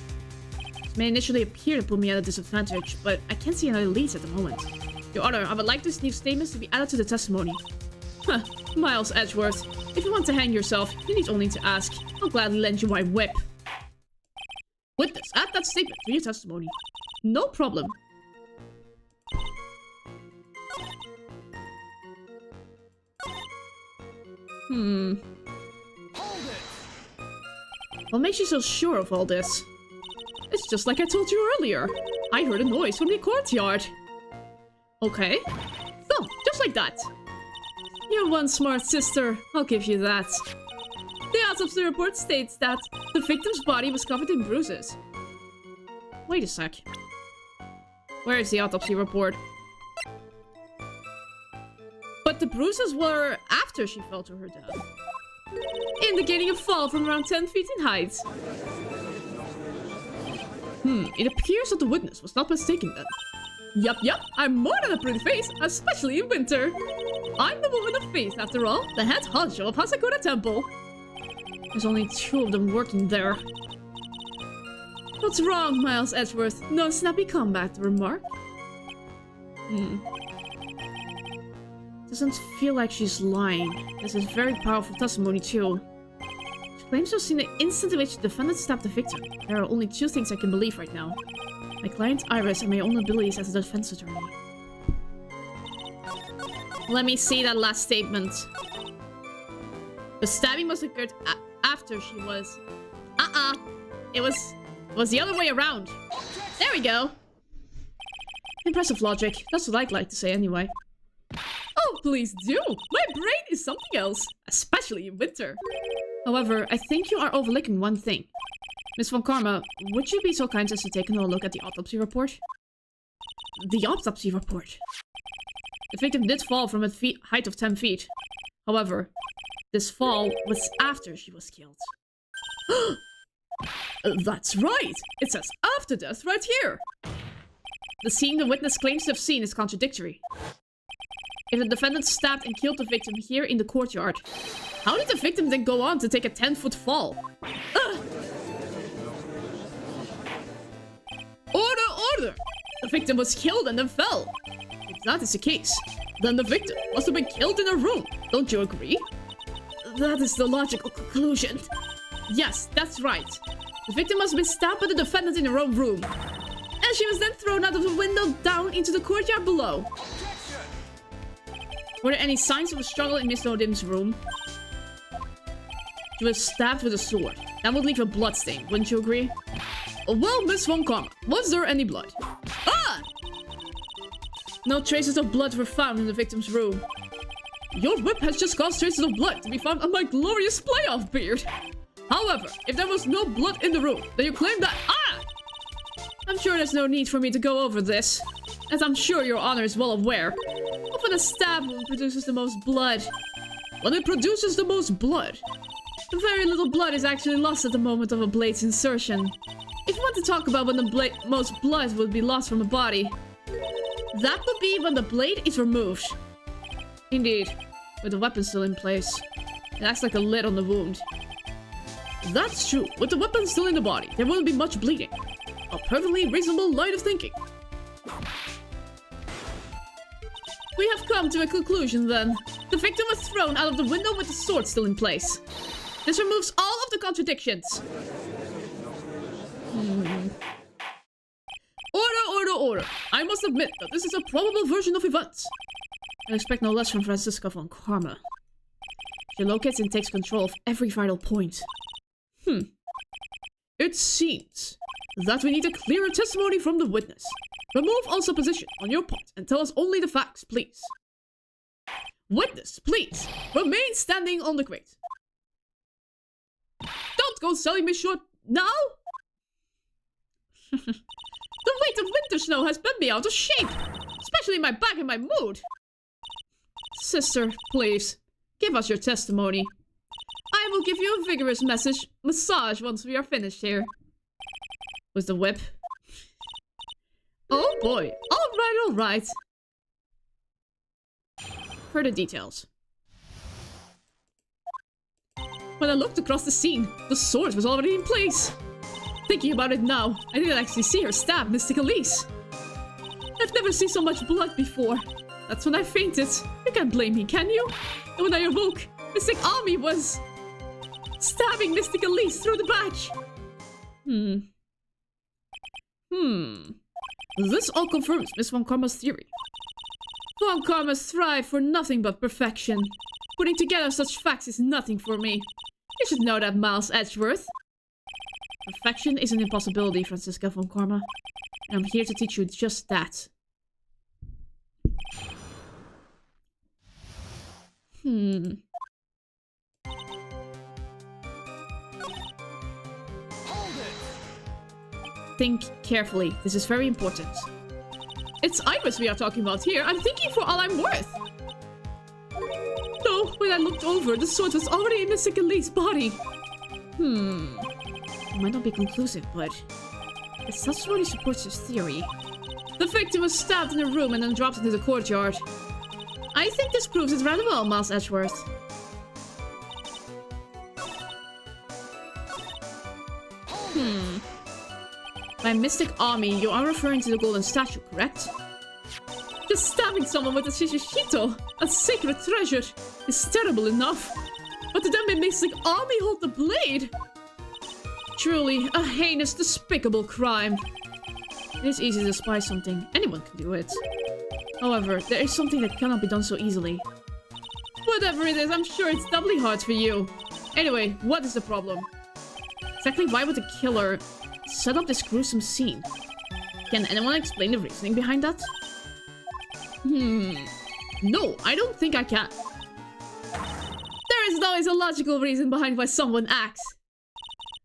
It may initially appear to put me at a disadvantage, but I can't see any leads at the moment. Your Honor, I would like these new statements to be added to the testimony. Huh, Miles Edgeworth. If you want to hang yourself, you need only to ask. I'll gladly lend you my whip. Witness, add that statement to your testimony. No problem. Hold it! What makes you so sure of all this? It's just like I told you earlier. I heard a noise from the courtyard. Okay. So, just like that. You're one smart sister, I'll give you that. The autopsy report states that the victim's body was covered in bruises. Wait a sec. Where is the autopsy report? But the bruises were after she fell to her death, indicating a fall from around 10 feet in height. It appears that the witness was not mistaken then. Yup, I'm more than a pretty face, especially in winter. I'm the woman of faith, after all, the head honcho of Hasakura Temple. There's only 2 of them working there. What's wrong, Miles Edgeworth? No snappy comeback remark? Doesn't feel like she's lying. This is very powerful testimony too. She claims to have seen the instant in which the defendant stabbed the victim. There are only 2 things I can believe right now. My client Iris and my own abilities as a defense attorney. Let me see that last statement. The stabbing must have occurred after she was... It was the other way around. There we go. Impressive logic. That's what I'd like to say anyway. Oh, please do. My brain is something else, especially in winter. However, I think you are overlooking one thing. Miss Von Karma, would you be so kind as to take another look at the autopsy report? The autopsy report. The victim did fall from a height of 10 feet. However, this fall was after she was killed. That's right! It says after death right here! The scene the witness claims to have seen is contradictory. If the defendant stabbed and killed the victim here in the courtyard, how did the victim then go on to take a 10-foot fall? Order! The victim was killed and then fell. If that is the case, then the victim must have been killed in a room. Don't you agree? That is the logical conclusion. Yes, that's right. The victim must have been stabbed by the defendant in her own room. And she was then thrown out of the window down into the courtyard below. Were there any signs of a struggle in Miss Odim's room? She was stabbed with a sword. That would leave a blood stain, wouldn't you agree? Well, Miss Von Karma, was there any blood? No traces of blood were found in the victim's room. Your whip has just caused traces of blood to be found on my glorious playoff beard. However, if there was no blood in the room, then you claim that... I'm sure there's no need for me to go over this, as I'm sure your honor is well aware. Often a stab wound produces the most blood. When it produces the most blood, very little blood is actually lost at the moment of a blade's insertion. If you want to talk about when the most blood would be lost from a body, that would be when the blade is removed. Indeed, with the weapon still in place. It acts like a lid on the wound. That's true. With the weapon still in the body, there won't be much bleeding. A perfectly reasonable line of thinking. We have come to a conclusion then. The victim was thrown out of the window with the sword still in place. This removes all of the contradictions. Order. I must admit that this is a probable version of events. I expect no less from Franziska von Karma. She locates and takes control of every vital point. It seems that we need a clearer testimony from the witness. Remove all supposition on your part and tell us only the facts, please. Witness, please, remain standing on the crate. Don't go selling me short now! The weight of winter snow has bent me out of shape, especially my back and my mood. Sister, please, give us your testimony. I will give you a vigorous massage once we are finished here. With the whip. Oh boy, alright. Further details. When I looked across the scene, the sword was already in place. Thinking about it now, I didn't actually see her stab Mystic Elise. I've never seen so much blood before. That's when I fainted. You can't blame me, can you? And when I awoke, Mystic Ami was stabbing Mystic Elise through the back. This all confirms Miss Von Karma's theory. Von Karma's thrive for nothing but perfection. Putting together such facts is nothing for me. You should know that, Miles Edgeworth. Perfection is an impossibility, Franziska von Karma. And I'm here to teach you just that. Think carefully. This is very important. It's Iris we are talking about here. I'm thinking for all I'm worth. No, when I looked over, the sword was already in Mystic Elise's body. It might not be conclusive, but it substantially supports his theory. The victim was stabbed in a room and then dropped into the courtyard. I think this proves it rather well, Miles Edgeworth. By Mystic Army, you are referring to the golden statue, correct? Just stabbing someone with a shishishito, a sacred treasure, is terrible enough. But to then be Mystic Army hold the blade? Truly, a heinous, despicable crime. It is easy to spy something. Anyone can do it. However, there is something that cannot be done so easily. Whatever it is, I'm sure it's doubly hard for you. Anyway, what is the problem? Exactly why would the killer set up this gruesome scene? Can anyone explain the reasoning behind that? No, I don't think I can. There is always a logical reason behind why someone acts.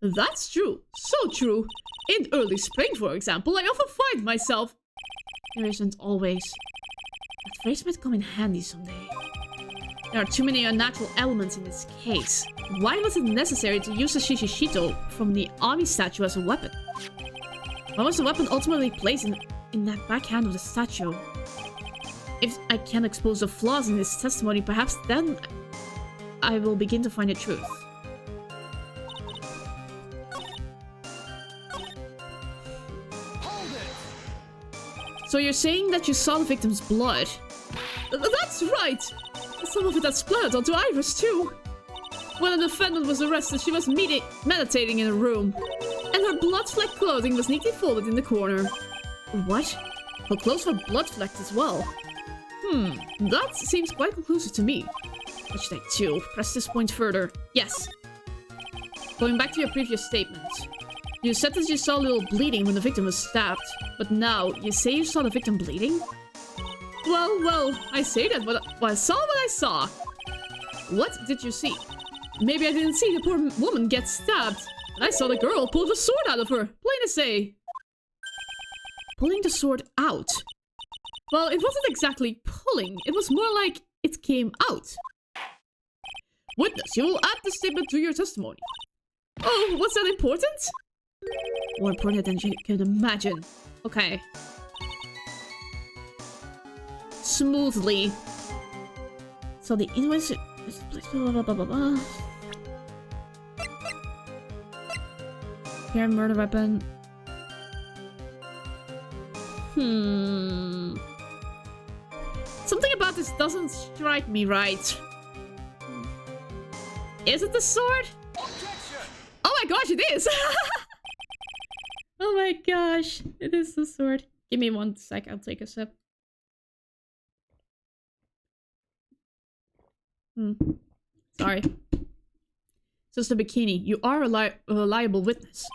That's true. So true. In early spring, for example, I often find myself... There isn't always. That phrase might come in handy someday. There are too many unnatural elements in this case. Why was it necessary to use the shishishito from the Ami statue as a weapon? Why was the weapon ultimately placed in that backhand of the statue? If I can expose the flaws in his testimony, perhaps then I will begin to find the truth. So you're saying that you saw the victim's blood? That's right! Some of it had splattered onto Iris too. When the defendant was arrested, she was meditating in a room. And her blood-flecked clothing was neatly folded in the corner. What? Her clothes were blood-flecked as well. That seems quite conclusive to me. What should I do? Press this point further. Yes. Going back to your previous statement. You said that you saw a little bleeding when the victim was stabbed. But now, you say you saw the victim bleeding? Well, I say that, but I saw what I saw. What did you see? Maybe I didn't see the poor woman get stabbed. But I saw the girl pull the sword out of her. Plain to say. Pulling the sword out? Well, it wasn't exactly pulling. It was more like it came out. Witness, you will add this statement to your testimony. Oh, was that important? More important than you can imagine. Okay. Smoothly. So the invoice... Blah, blah, blah, blah, blah. Here, murder weapon. Something about this doesn't strike me right. Is it the sword? Oh my gosh, it is! Oh my gosh, it is the sword. Give me 1 sec, I'll take a sip. Sorry. So it's the bikini. You are a reliable witness.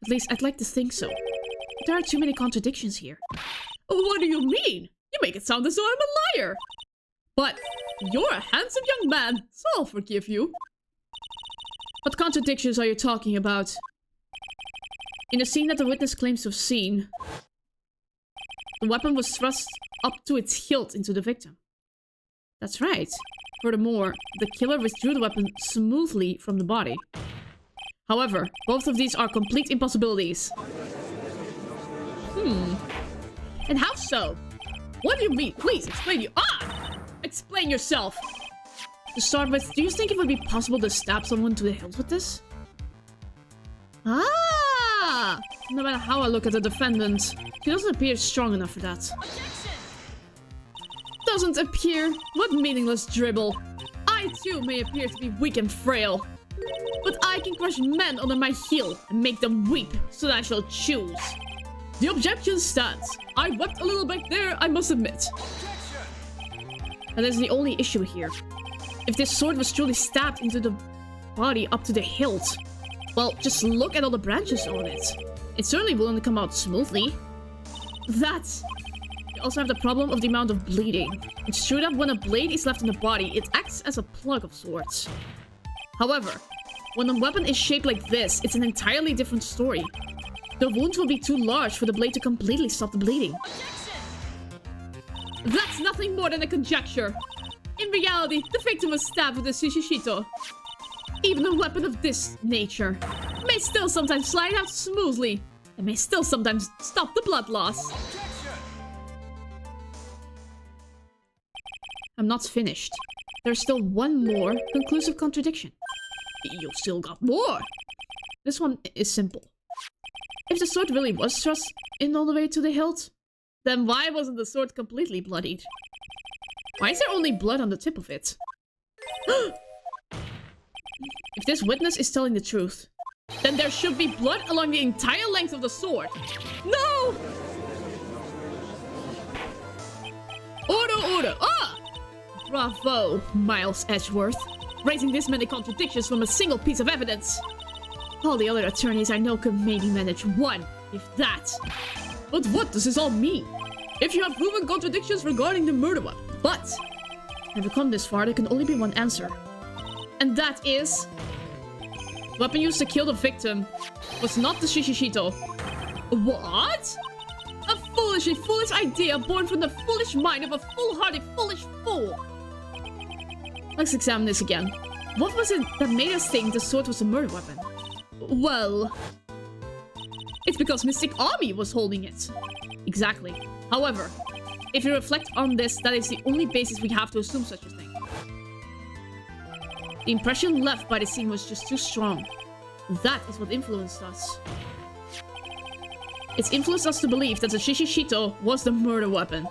At least I'd like to think so. But there are too many contradictions here. What do you mean? You make it sound as though I'm a liar. But you're a handsome young man, so I'll forgive you. What contradictions are you talking about? In the scene that the witness claims to have seen, the weapon was thrust up to its hilt into the victim. That's right. Furthermore, the killer withdrew the weapon smoothly from the body. However, both of these are complete impossibilities. And how so? What do you mean? Please explain explain yourself! To start with, do you think it would be possible to stab someone to the hilt with this? Ah! No matter how I look at the defendant, she doesn't appear strong enough for that. Doesn't appear? What meaningless dribble. I too may appear to be weak and frail. But I can crush men under my heel and make them weep, so that I shall choose. The objection stands. I wept a little back there, I must admit. That is the only issue here. If this sword was truly stabbed into the body up to the hilt, well, just look at all the branches on it. It certainly wouldn't come out smoothly. You also have the problem of the amount of bleeding. It's true that when a blade is left in the body, it acts as a plug of sorts. However, when a weapon is shaped like this, it's an entirely different story. The wound will be too large for the blade to completely stop the bleeding. That's nothing more than a conjecture. In reality, the victim was stabbed with a shishishito. Even a weapon of this nature may still sometimes slide out smoothly, and may still sometimes stop the blood loss. I'm not finished. There's still one more conclusive contradiction. You still got more! This one is simple. If the sword really was thrust in all the way to the hilt, then why wasn't the sword completely bloodied? Why is there only blood on the tip of it? If this witness is telling the truth, then there should be blood along the entire length of the sword. No! Order! Ah! Bravo, Miles Edgeworth. Raising this many contradictions from a single piece of evidence. All the other attorneys I know could maybe manage one, if that. But what does this all mean? If you have proven contradictions regarding the murder weapon, but having come this far, there can only be one answer. And that is... the weapon used to kill the victim was not the shishishito. What? A foolish idea born from the foolish mind of a foolhardy foolish fool. Let's examine this again. What was it that made us think the sword was a murder weapon? Well... it's because Mystic Army was holding it. Exactly. However, if you reflect on this, that is the only basis we have to assume such a thing. The impression left by the scene was just too strong. That is what influenced us. It's influenced us to believe that the shishishito was the murder weapon.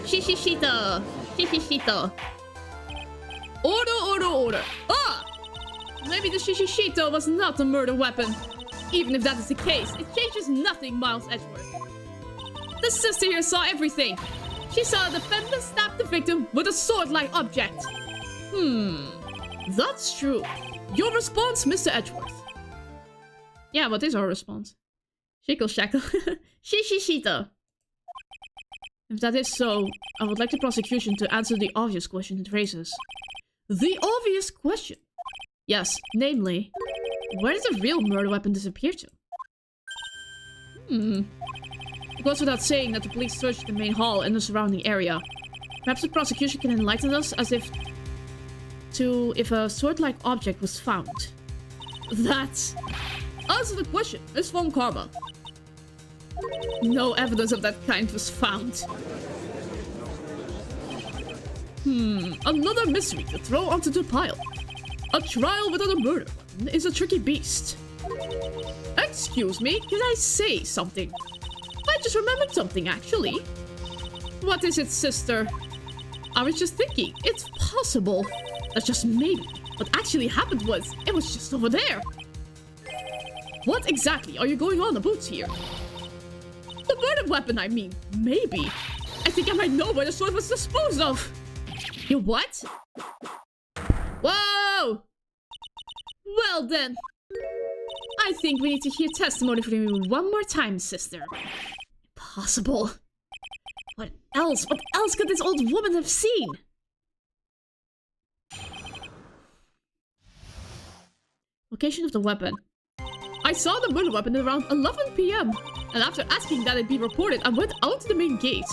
Shishishito! Shishishito! Order! Ah! Maybe the shishishito was not a murder weapon. Even if that is the case, it changes nothing, Miles Edgeworth. The sister here saw everything. She saw the defendant stab the victim with a sword-like object. That's true. Your response, Mr. Edgeworth? Yeah, what is our response? Shickle shackle. Shishishito. If that is so, I would like the prosecution to answer the obvious question it raises. The obvious question? Yes, namely, where did the real murder weapon disappear to? It goes without saying that the police searched the main hall and the surrounding area. Perhaps the prosecution can enlighten us as if a sword-like object was found. That... answer the question, Miss Von Karma. No evidence of that kind was found. Another mystery to throw onto the pile. A trial without a murder weapon is a tricky beast. Excuse me, can I say something? I just remembered something, actually. What is it, sister? I was just thinking, it's possible that just maybe what actually happened was, it was just over there. What exactly are you going on about here? The murder weapon, I mean. Maybe. I think I might know where the sword was disposed of. You what? Whoa! Well then. I think we need to hear testimony from you one more time, sister. Impossible. What else? What else could this old woman have seen? Location of the weapon. I saw the murder weapon around 11 p.m. And after asking that it be reported, I went out to the main gate.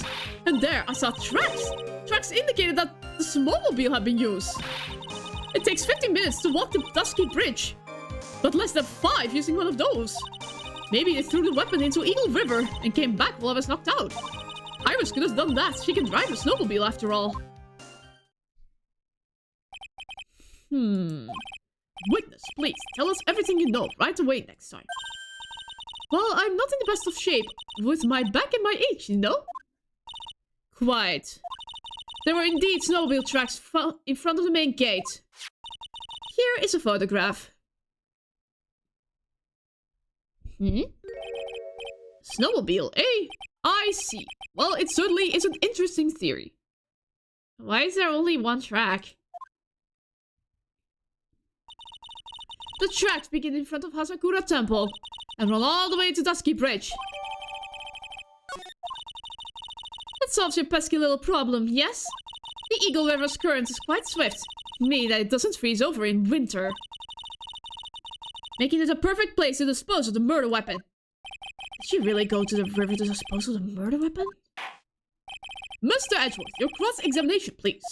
And there, I saw tracks. Tracks indicated that the snowmobile had been used. It takes 15 minutes to walk the Dusky Bridge. But less than 5 using one of those. Maybe they threw the weapon into Eagle River and came back while I was knocked out. Iris could have done that. She can drive a snowmobile after all. Witness, please, tell us everything you know right away next time. Well, I'm not in the best of shape with my back and my age, you know? Quite. There were indeed snowmobile tracks in front of the main gate. Here is a photograph. Snowmobile, eh? I see. Well, it certainly is an interesting theory. Why is there only one track? The tracks begin in front of Hasakura Temple and run all the way to Dusky Bridge. That solves your pesky little problem, yes? The Eagle River's current is quite swift, meaning that it doesn't freeze over in winter. Making it a perfect place to dispose of the murder weapon. Did she really go to the river to dispose of the murder weapon? Mr. Edgeworth, your cross-examination, please.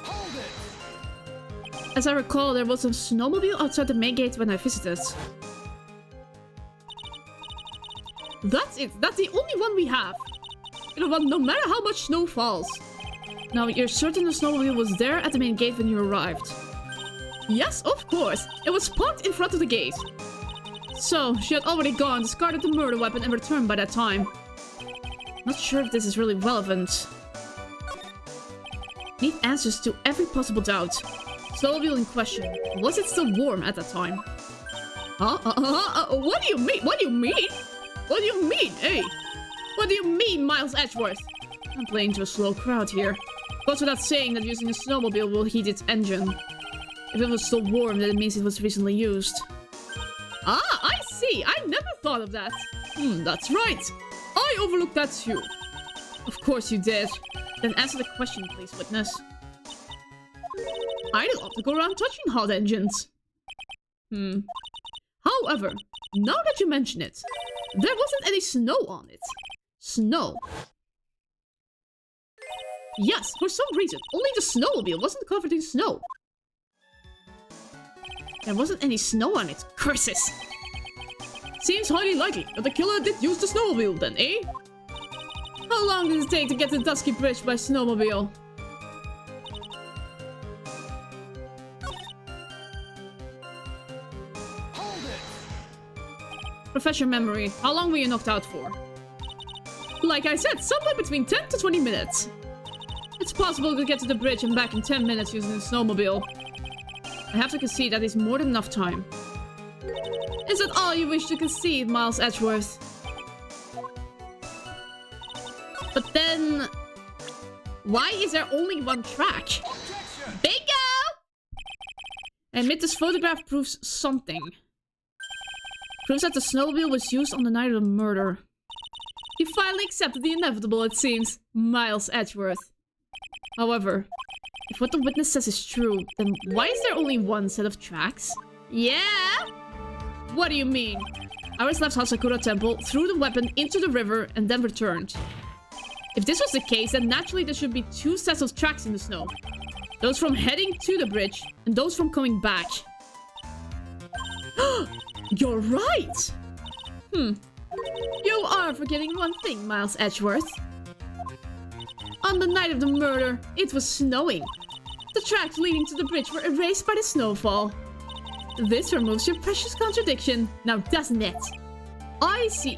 Hold it! As I recall, there was a snowmobile outside the main gate when I visited. That's it. That's the only one we have. You know what? No matter how much snow falls. Now, you're certain the snowmobile was there at the main gate when you arrived? Yes, of course. It was parked in front of the gate. So, she had already gone, discarded the murder weapon, and returned by that time. Not sure if this is really relevant. Need answers to every possible doubt. Snowmobile in question. Was it still warm at that time? What do you mean? What do you mean? What do you mean, hey? What do you mean, Miles Edgeworth? I'm playing to a slow crowd here. Goes without saying that using a snowmobile will heat its engine. If it was still warm, then it means it was recently used. Ah, I see! I never thought of that! That's right! I overlooked that too. Of course you did. Then answer the question, please, witness. I don't want to go around touching hot engines. However, now that you mention it, there wasn't any snow on it. Snow. Yes, for some reason, only the snowmobile wasn't covered in snow. There wasn't any snow on it. Curses! Seems highly likely that the killer did use the snowmobile then, eh? How long did it take to get to Dusky Bridge by snowmobile? Hold it! Professor Memory, how long were you knocked out for? Like I said, somewhere between 10 to 20 minutes. It's possible to get to the bridge and back in 10 minutes using the snowmobile. I have to concede that is more than enough time. Is that all you wish to concede, Miles Edgeworth? But then... why is there only one track? Objection! Bingo! I admit this photograph proves something. Proves that the snowmobile was used on the night of the murder. You finally accepted the inevitable, it seems, Miles Edgeworth. However, if what the witness says is true, then why is there only one set of tracks? Yeah? What do you mean? Iris left Hasakura Temple, threw the weapon into the river, and then returned. If this was the case, then naturally there should be two sets of tracks in the snow. Those from heading to the bridge, and those from coming back. You're right! You are forgetting one thing, Miles Edgeworth. On the night of the murder, it was snowing. The tracks leading to the bridge were erased by the snowfall. This removes your precious contradiction, now doesn't it? I see.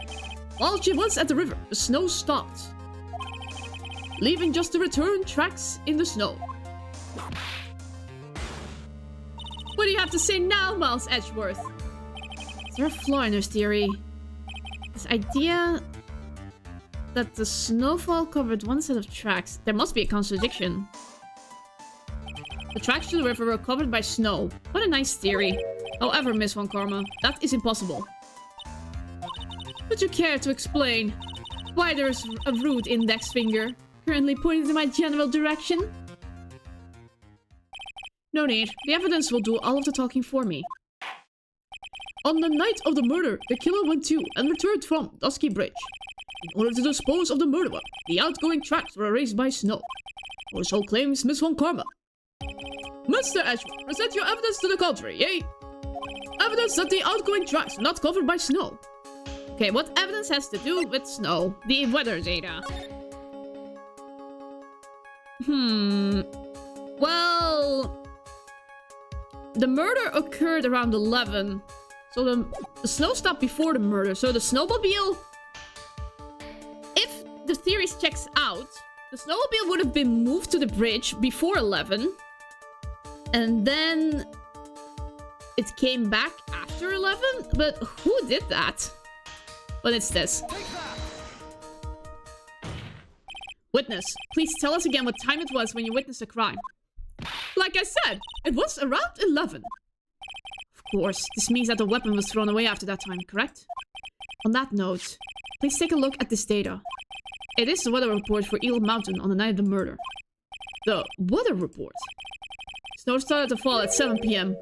While she was at the river, the snow stopped, leaving just the return tracks in the snow. What do you have to say now, Miles Edgeworth? Is there a flaw in her theory? This idea that the snowfall covered one set of tracks. There must be a contradiction. The tracks to the river were covered by snow. What a nice theory. However, Miss Von Karma, that is impossible. Would you care to explain why there's a rude index finger currently pointing in my general direction? No need. The evidence will do all of the talking for me. On the night of the murder, the killer went to and returned from Dusky Bridge. In order to dispose of the murder weapon, the outgoing tracks were erased by snow. Or so claims Miss Von Karma. Mr. Ashworth, present your evidence to the contrary, yay? Evidence that the outgoing tracks are not covered by snow. Okay, what evidence has to do with snow? The weather data. Well... the murder occurred around 11. So the snow stopped before the murder. So the snowmobile... if the theories checks out, the snowmobile would have been moved to the bridge before 11. And then... it came back after 11? But who did that? But it's this. Witness, please tell us again what time it was when you witnessed the crime. Like I said, it was around 11. Of course, this means that the weapon was thrown away after that time, correct? On that note, please take a look at this data. It is the weather report for Eagle Mountain on the night of the murder. The weather report? Snow started to fall at 7 PM,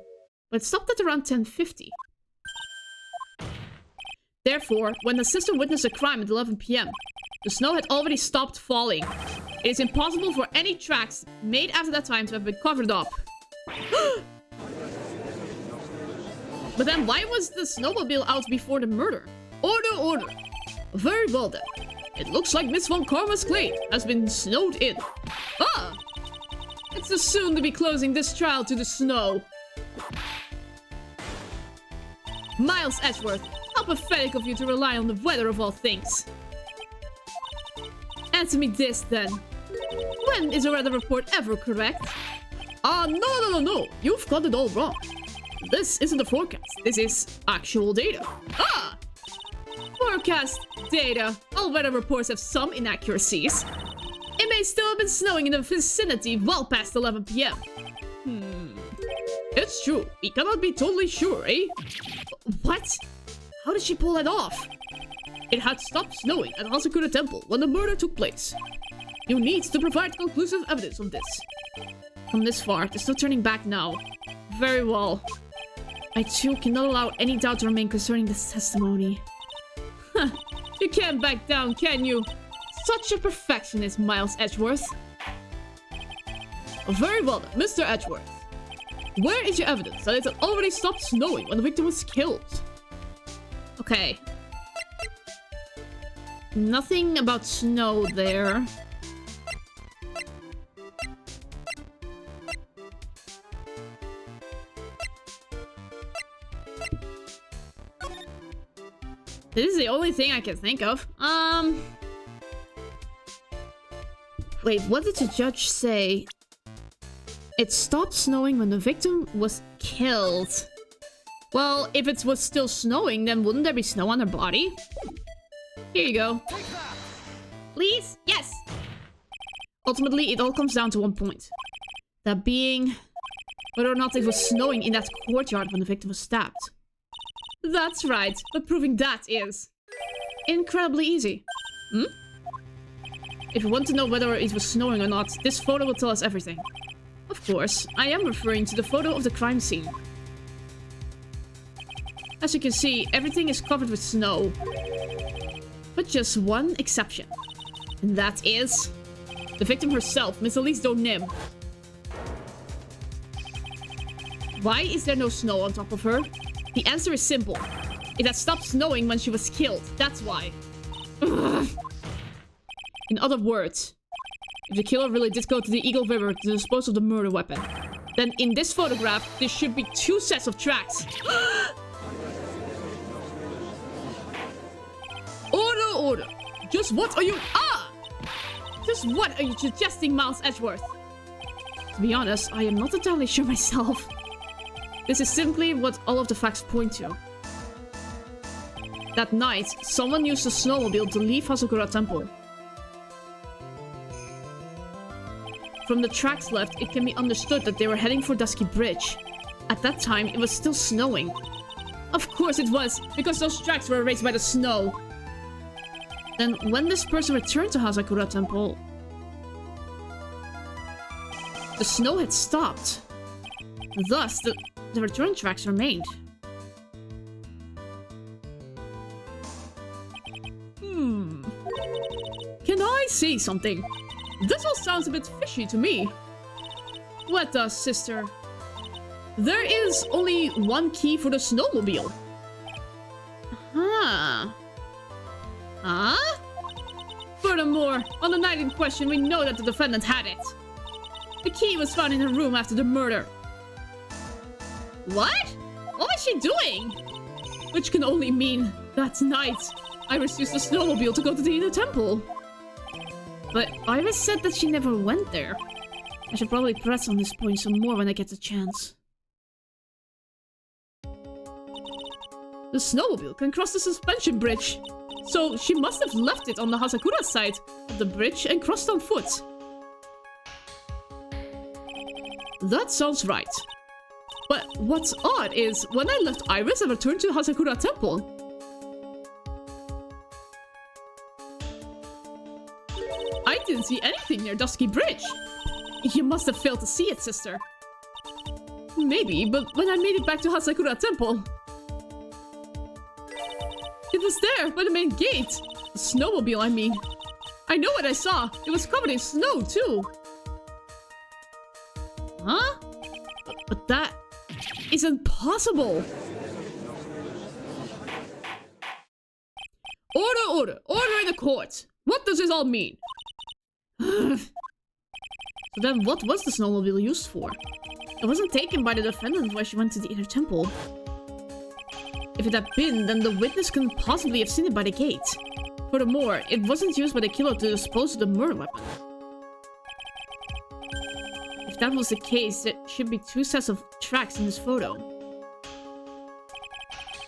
but it stopped at around 10:50. Therefore, when the sister witnessed a crime at 11 PM, the snow had already stopped falling. It is impossible for any tracks made after that time to have been covered up. But then why was the snowmobile out before the murder? Order, order. Very well then. It looks like Miss Von Karma's claim has been snowed in. Ah! It's too soon to be closing this trial to the snow. Miles Edgeworth, how pathetic of you to rely on the weather of all things. Answer me this then. When is a weather report ever correct? No. You've got it all wrong. This isn't a forecast. This is actual data. Ah! Forecast data. All weather reports have some inaccuracies. It may still have been snowing in the vicinity well past 11 PM. It's true. We cannot be totally sure, eh? What? How did she pull that off? It had stopped snowing at Hasakura Temple when the murder took place. You need to provide conclusive evidence of this. Come this far, there's no turning back now. Very well. I too cannot allow any doubt to remain concerning this testimony. Huh. You can't back down, can you? Such a perfectionist, Miles Edgeworth. Very well then, Mr. Edgeworth. Where is your evidence that it had already stopped snowing when the victim was killed? Okay. Nothing about snow there. This is the only thing I can think of. Wait, what did the judge say? It stopped snowing when the victim was killed. Well, if it was still snowing, then wouldn't there be snow on her body? Here you go. Please? Yes! Ultimately, it all comes down to one point. That being... whether or not it was snowing in that courtyard when the victim was stabbed. That's right, but proving that is... incredibly easy. If you want to know whether it was snowing or not, this photo will tell us everything. Of course, I am referring to the photo of the crime scene. As you can see, everything is covered with snow. But just one exception. And that is... the victim herself, Miss Elise Donim. Why is there no snow on top of her? The answer is simple. It had stopped snowing when she was killed. That's why. Ugh. In other words, if the killer really did go to the Eagle River to dispose of the murder weapon, then in this photograph, there should be 2 sets of tracks. Order, order. Just what are you... Just what are you suggesting, Miles Edgeworth? To be honest, I am not entirely sure myself. This is simply what all of the facts point to. That night, someone used a snowmobile to leave Hasakura Temple. From the tracks left, it can be understood that they were heading for Dusky Bridge. At that time, it was still snowing. Of course it was, because those tracks were erased by the snow. Then, when this person returned to Hasakura Temple, the snow had stopped. Thus, the return tracks remained. Can I say something? This all sounds a bit fishy to me. What does, sister? There is only one key for the snowmobile. Huh? Furthermore, on the night in question, we know that the defendant had it. The key was found in her room after the murder. What? What was she doing? Which can only mean that night, Iris used the snowmobile to go to the inner temple. But Iris said that she never went there. I should probably press on this point some more when I get the chance. The snowmobile can cross the suspension bridge. So she must have left it on the Hasakura side of the bridge and crossed on foot. That sounds right. But what's odd is, when I left Iris and returned to Hasakura Temple, I didn't see anything near Dusky Bridge. You must have failed to see it, sister. Maybe, but when I made it back to Hasakura Temple, it was there, by the main gate. The snowmobile, I mean. I know what I saw. It was covered in snow, too. Huh? But that isn't possible. Order, order. Order in the court. What does this all mean? So then what was the snowmobile used for? It wasn't taken by the defendant when she went to the inner temple. If it had been, then the witness couldn't possibly have seen it by the gate. Furthermore, it wasn't used by the killer to dispose of the murder weapon. If that was the case, there should be 2 sets of tracks in this photo.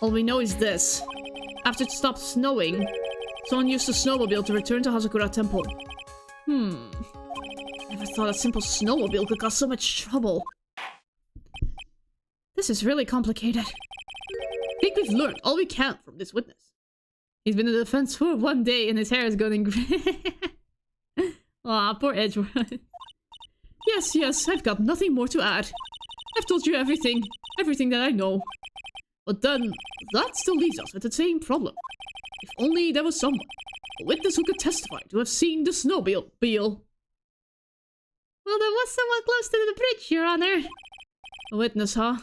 All we know is this. After it stopped snowing, someone used the snowmobile to return to Hasakura Temple. Never thought a simple snowmobile could cause so much trouble. This is really complicated. I think we've learned all we can from this witness. He's been in the defense for 1 day and his hair is going gray. Aw, poor Edgeworth. Yes, I've got nothing more to add. I've told you everything that I know. But then, that still leaves us with the same problem. If only there was someone, a witness who could testify to have seen the snowmobile. Well, there was someone close to the bridge, Your Honor. A witness, huh?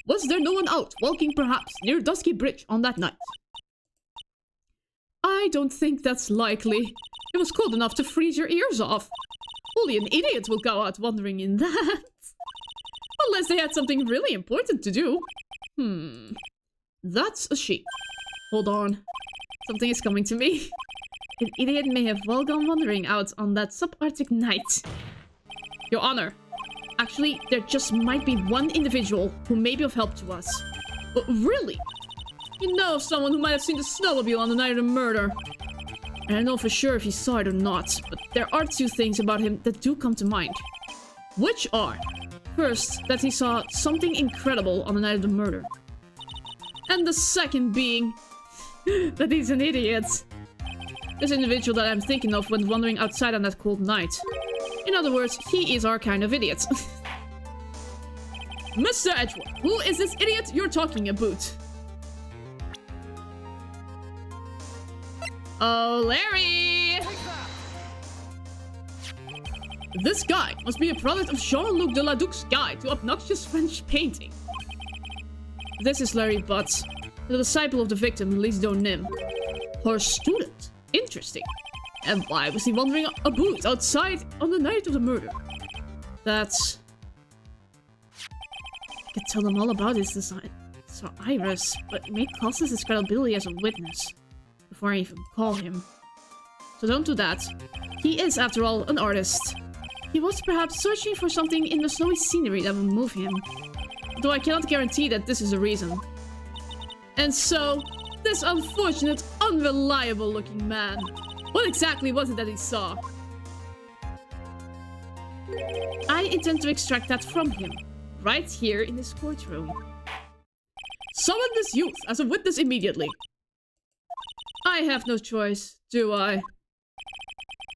Was there no one out, walking perhaps, near Dusky Bridge on that night? I don't think that's likely. It was cold enough to freeze your ears off. Only an idiot will go out wandering in that. Unless they had something really important to do. That's a sheep. Hold on. Something is coming to me. An idiot may have well gone wandering out on that subarctic night. Your Honor. Actually, there just might be one individual who may be of help to us. But really? You know of someone who might have seen the snowmobile on the night of the murder. I don't know for sure if he saw it or not, but there are 2 things about him that do come to mind. Which are, first, that he saw something incredible on the night of the murder. And the second being, that he's an idiot. This individual that I'm thinking of went wandering outside on that cold night. In other words, he is our kind of idiot. Mr. Edgeworth, who is this idiot you're talking about? Oh, Larry! This guy must be a product of Jean-Luc Deladuc's guide to obnoxious French painting. this is Larry Butts, the disciple of the victim, Elise Donim. Her student. Interesting. And why was he wandering a boot outside on the night of the murder? That's... I could tell them all about his design. So Iris, but it may cost us his credibility as a witness. Before I even call him. So don't do that. He is, after all, an artist. He was perhaps searching for something in the snowy scenery that will move him. Though I cannot guarantee that this is the reason. And so, this unfortunate, unreliable-looking man. What exactly was it that he saw? I intend to extract that from him. Right here in this courtroom. Summon this youth as a witness immediately. I have no choice, do I?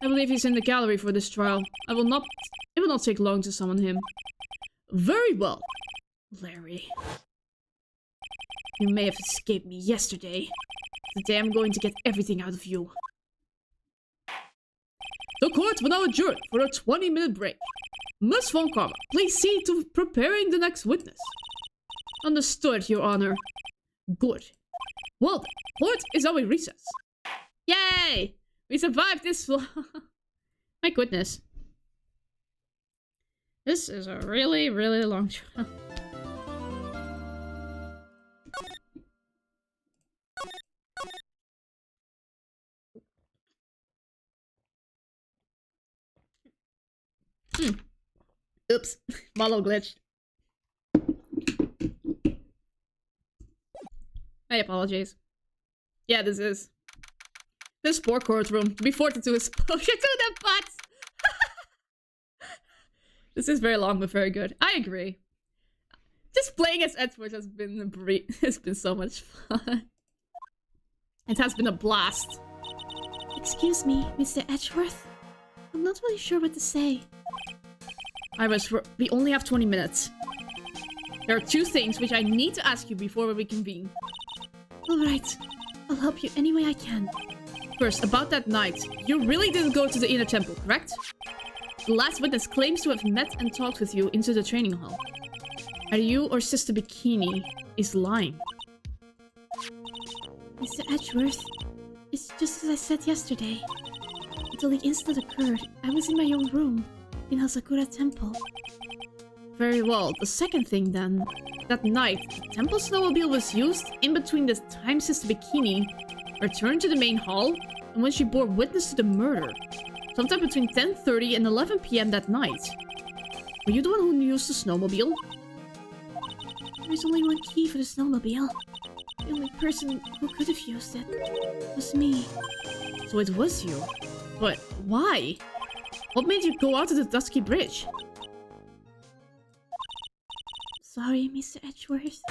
I believe he's in the gallery for this trial. It will not take long to summon him. Very well, Larry. You may have escaped me yesterday. Today I'm going to get everything out of you. The court will now adjourn for a 20-minute break. Miss Von Karma, please see to preparing the next witness. Understood, Your Honor. Good. Well then, court is now in recess. Yay! We survived this My goodness. This is a really, really long trial. Oops. Malo glitched. My apologies. Yeah, this poor courtroom. To be 42 exposure to the butts. This is very long, but very good. I agree. Just playing as Edward has been has been so much fun. It has been a blast. Excuse me, Mr. Edgeworth. I'm not really sure what to say. Iris, we only have 20 minutes. There are two things which I need to ask you before we reconvene. Alright. I'll help you any way I can. First, about that night. You really didn't go to the inner temple, correct? The last witness claims to have met and talked with you into the training hall. Either you or Sister Bikini is lying. Mr. Edgeworth, it's just as I said yesterday. Until the incident occurred, I was in my own room. In Hazakura Temple. Very well. The second thing then. That night, the temple snowmobile was used in between the time Sister Bikini returned to the main hall and when she bore witness to the murder. Sometime between 10:30 and 11 PM that night. Were you the one who used the snowmobile? There's only one key for the snowmobile. The only person who could have used it was me. So it was you. But why? What made you go out to the Dusky Bridge? Sorry, Mr. Edgeworth.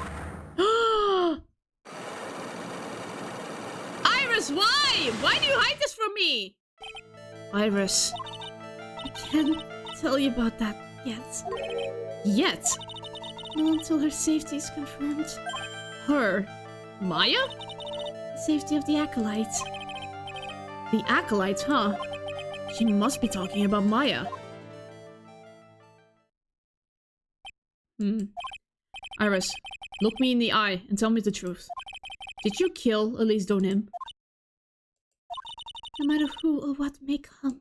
Iris, why? Why do you hide this from me? Iris. I can't tell you about that yet. Yet? Not until her safety is confirmed. Her? Maya? The safety of the Acolyte. The Acolyte, huh? She must be talking about Maya. Iris, look me in the eye and tell me the truth. Did you kill Elise Donim? No matter who or what may come,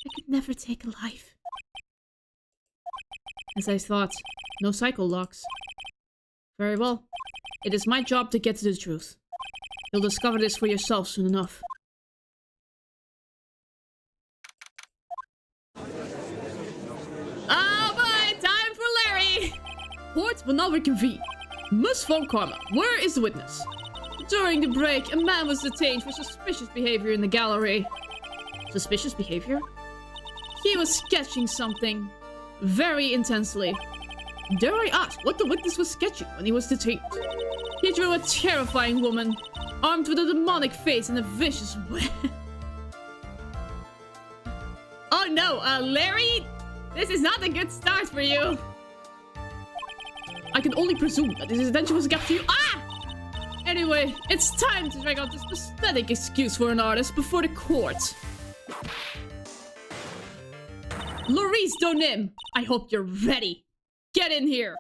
I could never take a life. As I thought, no cycle locks. Very well. It is my job to get to the truth. You'll discover this for yourself soon enough. Court will now reconvene. Miss Von Karma, where is the witness? During the break, a man was detained for suspicious behavior in the gallery. Suspicious behavior? He was sketching something very intensely. Dare I ask what the witness was sketching when he was detained? He drew a terrifying woman, armed with a demonic face and a vicious weapon. Oh no, Larry! This is not a good start for you. I can only presume that his intention was to capture you. Ah! Anyway, it's time to drag out this pathetic excuse for an artist before the court. Elise Donim, I hope you're ready. Get in here.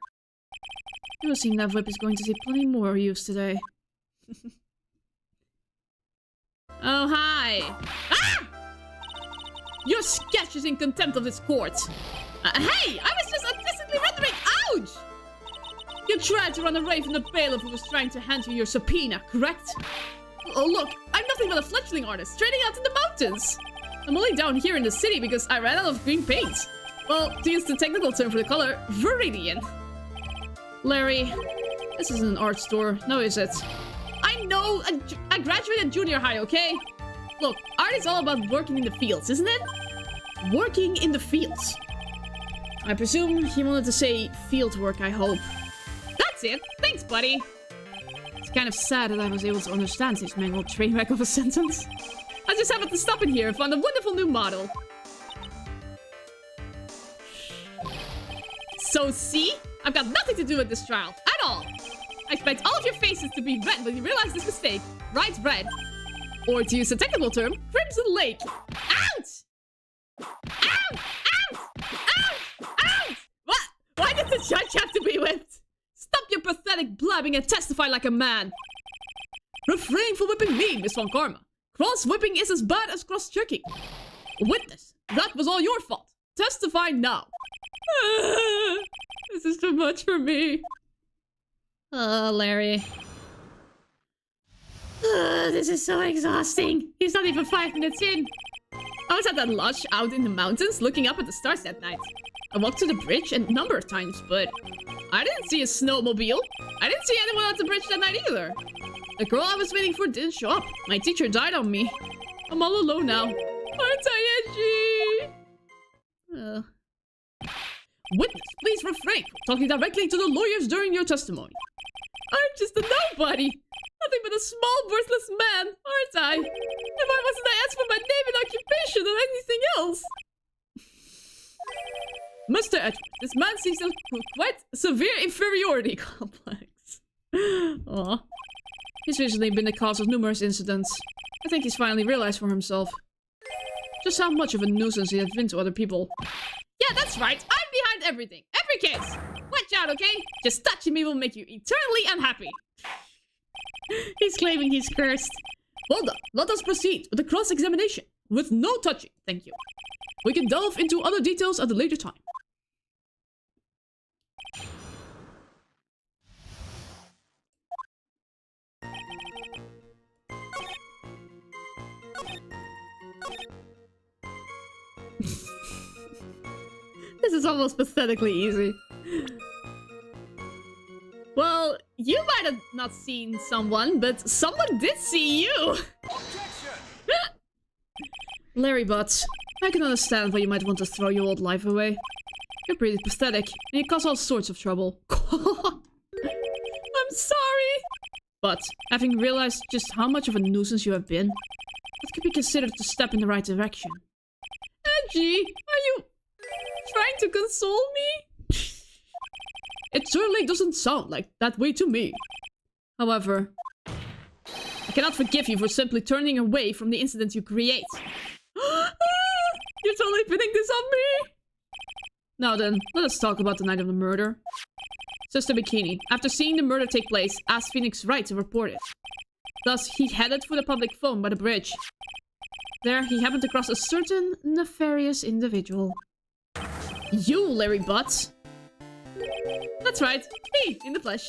Noticing that whip is going to see plenty more use today. Oh, hi! Ah! Your sketch is in contempt of this court. Hey! I was just artistically rendering. Ouch! You tried to run away from the bailiff who was trying to hand you your subpoena, correct? Oh, look, I'm nothing but a fledgling artist, trading out in the mountains. I'm only down here in the city because I ran out of green paint. Well, to use the technical term for the color, viridian. Larry, this isn't an art store, no is it? I know, I graduated junior high, okay? Look, art is all about working in the fields, isn't it? Working in the fields. I presume he wanted to say field work, I hope. That's it, thanks, buddy. It's kind of sad that I was able to understand this mangled train wreck of a sentence. I just happened to stop in here and found a wonderful new model. So see? I've got nothing to do with this trial, at all. I expect all of your faces to be red when you realize this mistake. Right, red. Or to use a technical term, Crimson Lake. Ouch! Ouch! Ouch! Ouch! Ouch! What? Why did the judge have to be whipped? Stop your pathetic blabbing and testify like a man. Refrain from whipping me, Miss Von Karma. Cross-whipping is as bad as cross-checking. Witness, that was all your fault. Testify now. This is too much for me. Larry. This is so exhausting. He's not even 5 minutes in. I was at that lodge out in the mountains looking up at the stars that night. I walked to the bridge a number of times, but I didn't see a snowmobile. I didn't see anyone at the bridge that night either. The girl I was waiting for didn't show up. My teacher died on me. I'm all alone now. Aren't I edgy? Witness, please refrain from talking directly to the lawyers during your testimony. I'm just a nobody. Nothing but a small, worthless man, aren't I? And why wasn't I asked for my name and occupation or anything else? Mr. Edward, this man seems to have quite severe inferiority complex. Aw. He's recently been the cause of numerous incidents. I think he's finally realized for himself just how much of a nuisance he has been to other people. Yeah, that's right. I'm behind everything. Every case. Watch out, okay? Just touching me will make you eternally unhappy. He's claiming he's cursed. Well done. Let us proceed with the cross-examination. With no touching, thank you. We can delve into other details at a later time. This is almost pathetically easy. Well, you might have not seen someone, but someone did see you! Larry Butts, I can understand why you might want to throw your old life away. You're pretty pathetic, and you cause all sorts of trouble. I'm sorry! But, having realized just how much of a nuisance you have been, it could be considered a step in the right direction. Edgy, are you trying to console me? It certainly doesn't sound like that way to me. However, I cannot forgive you for simply turning away from the incident you create. You're totally pinning this on me! Now then, let us talk about the night of the murder. Sister Bikini, after seeing the murder take place, asked Phoenix Wright to report it. Thus, he headed for the public phone by the bridge. There, he happened to cross a certain nefarious individual. You, Larry Butts. That's right, me, in the flesh.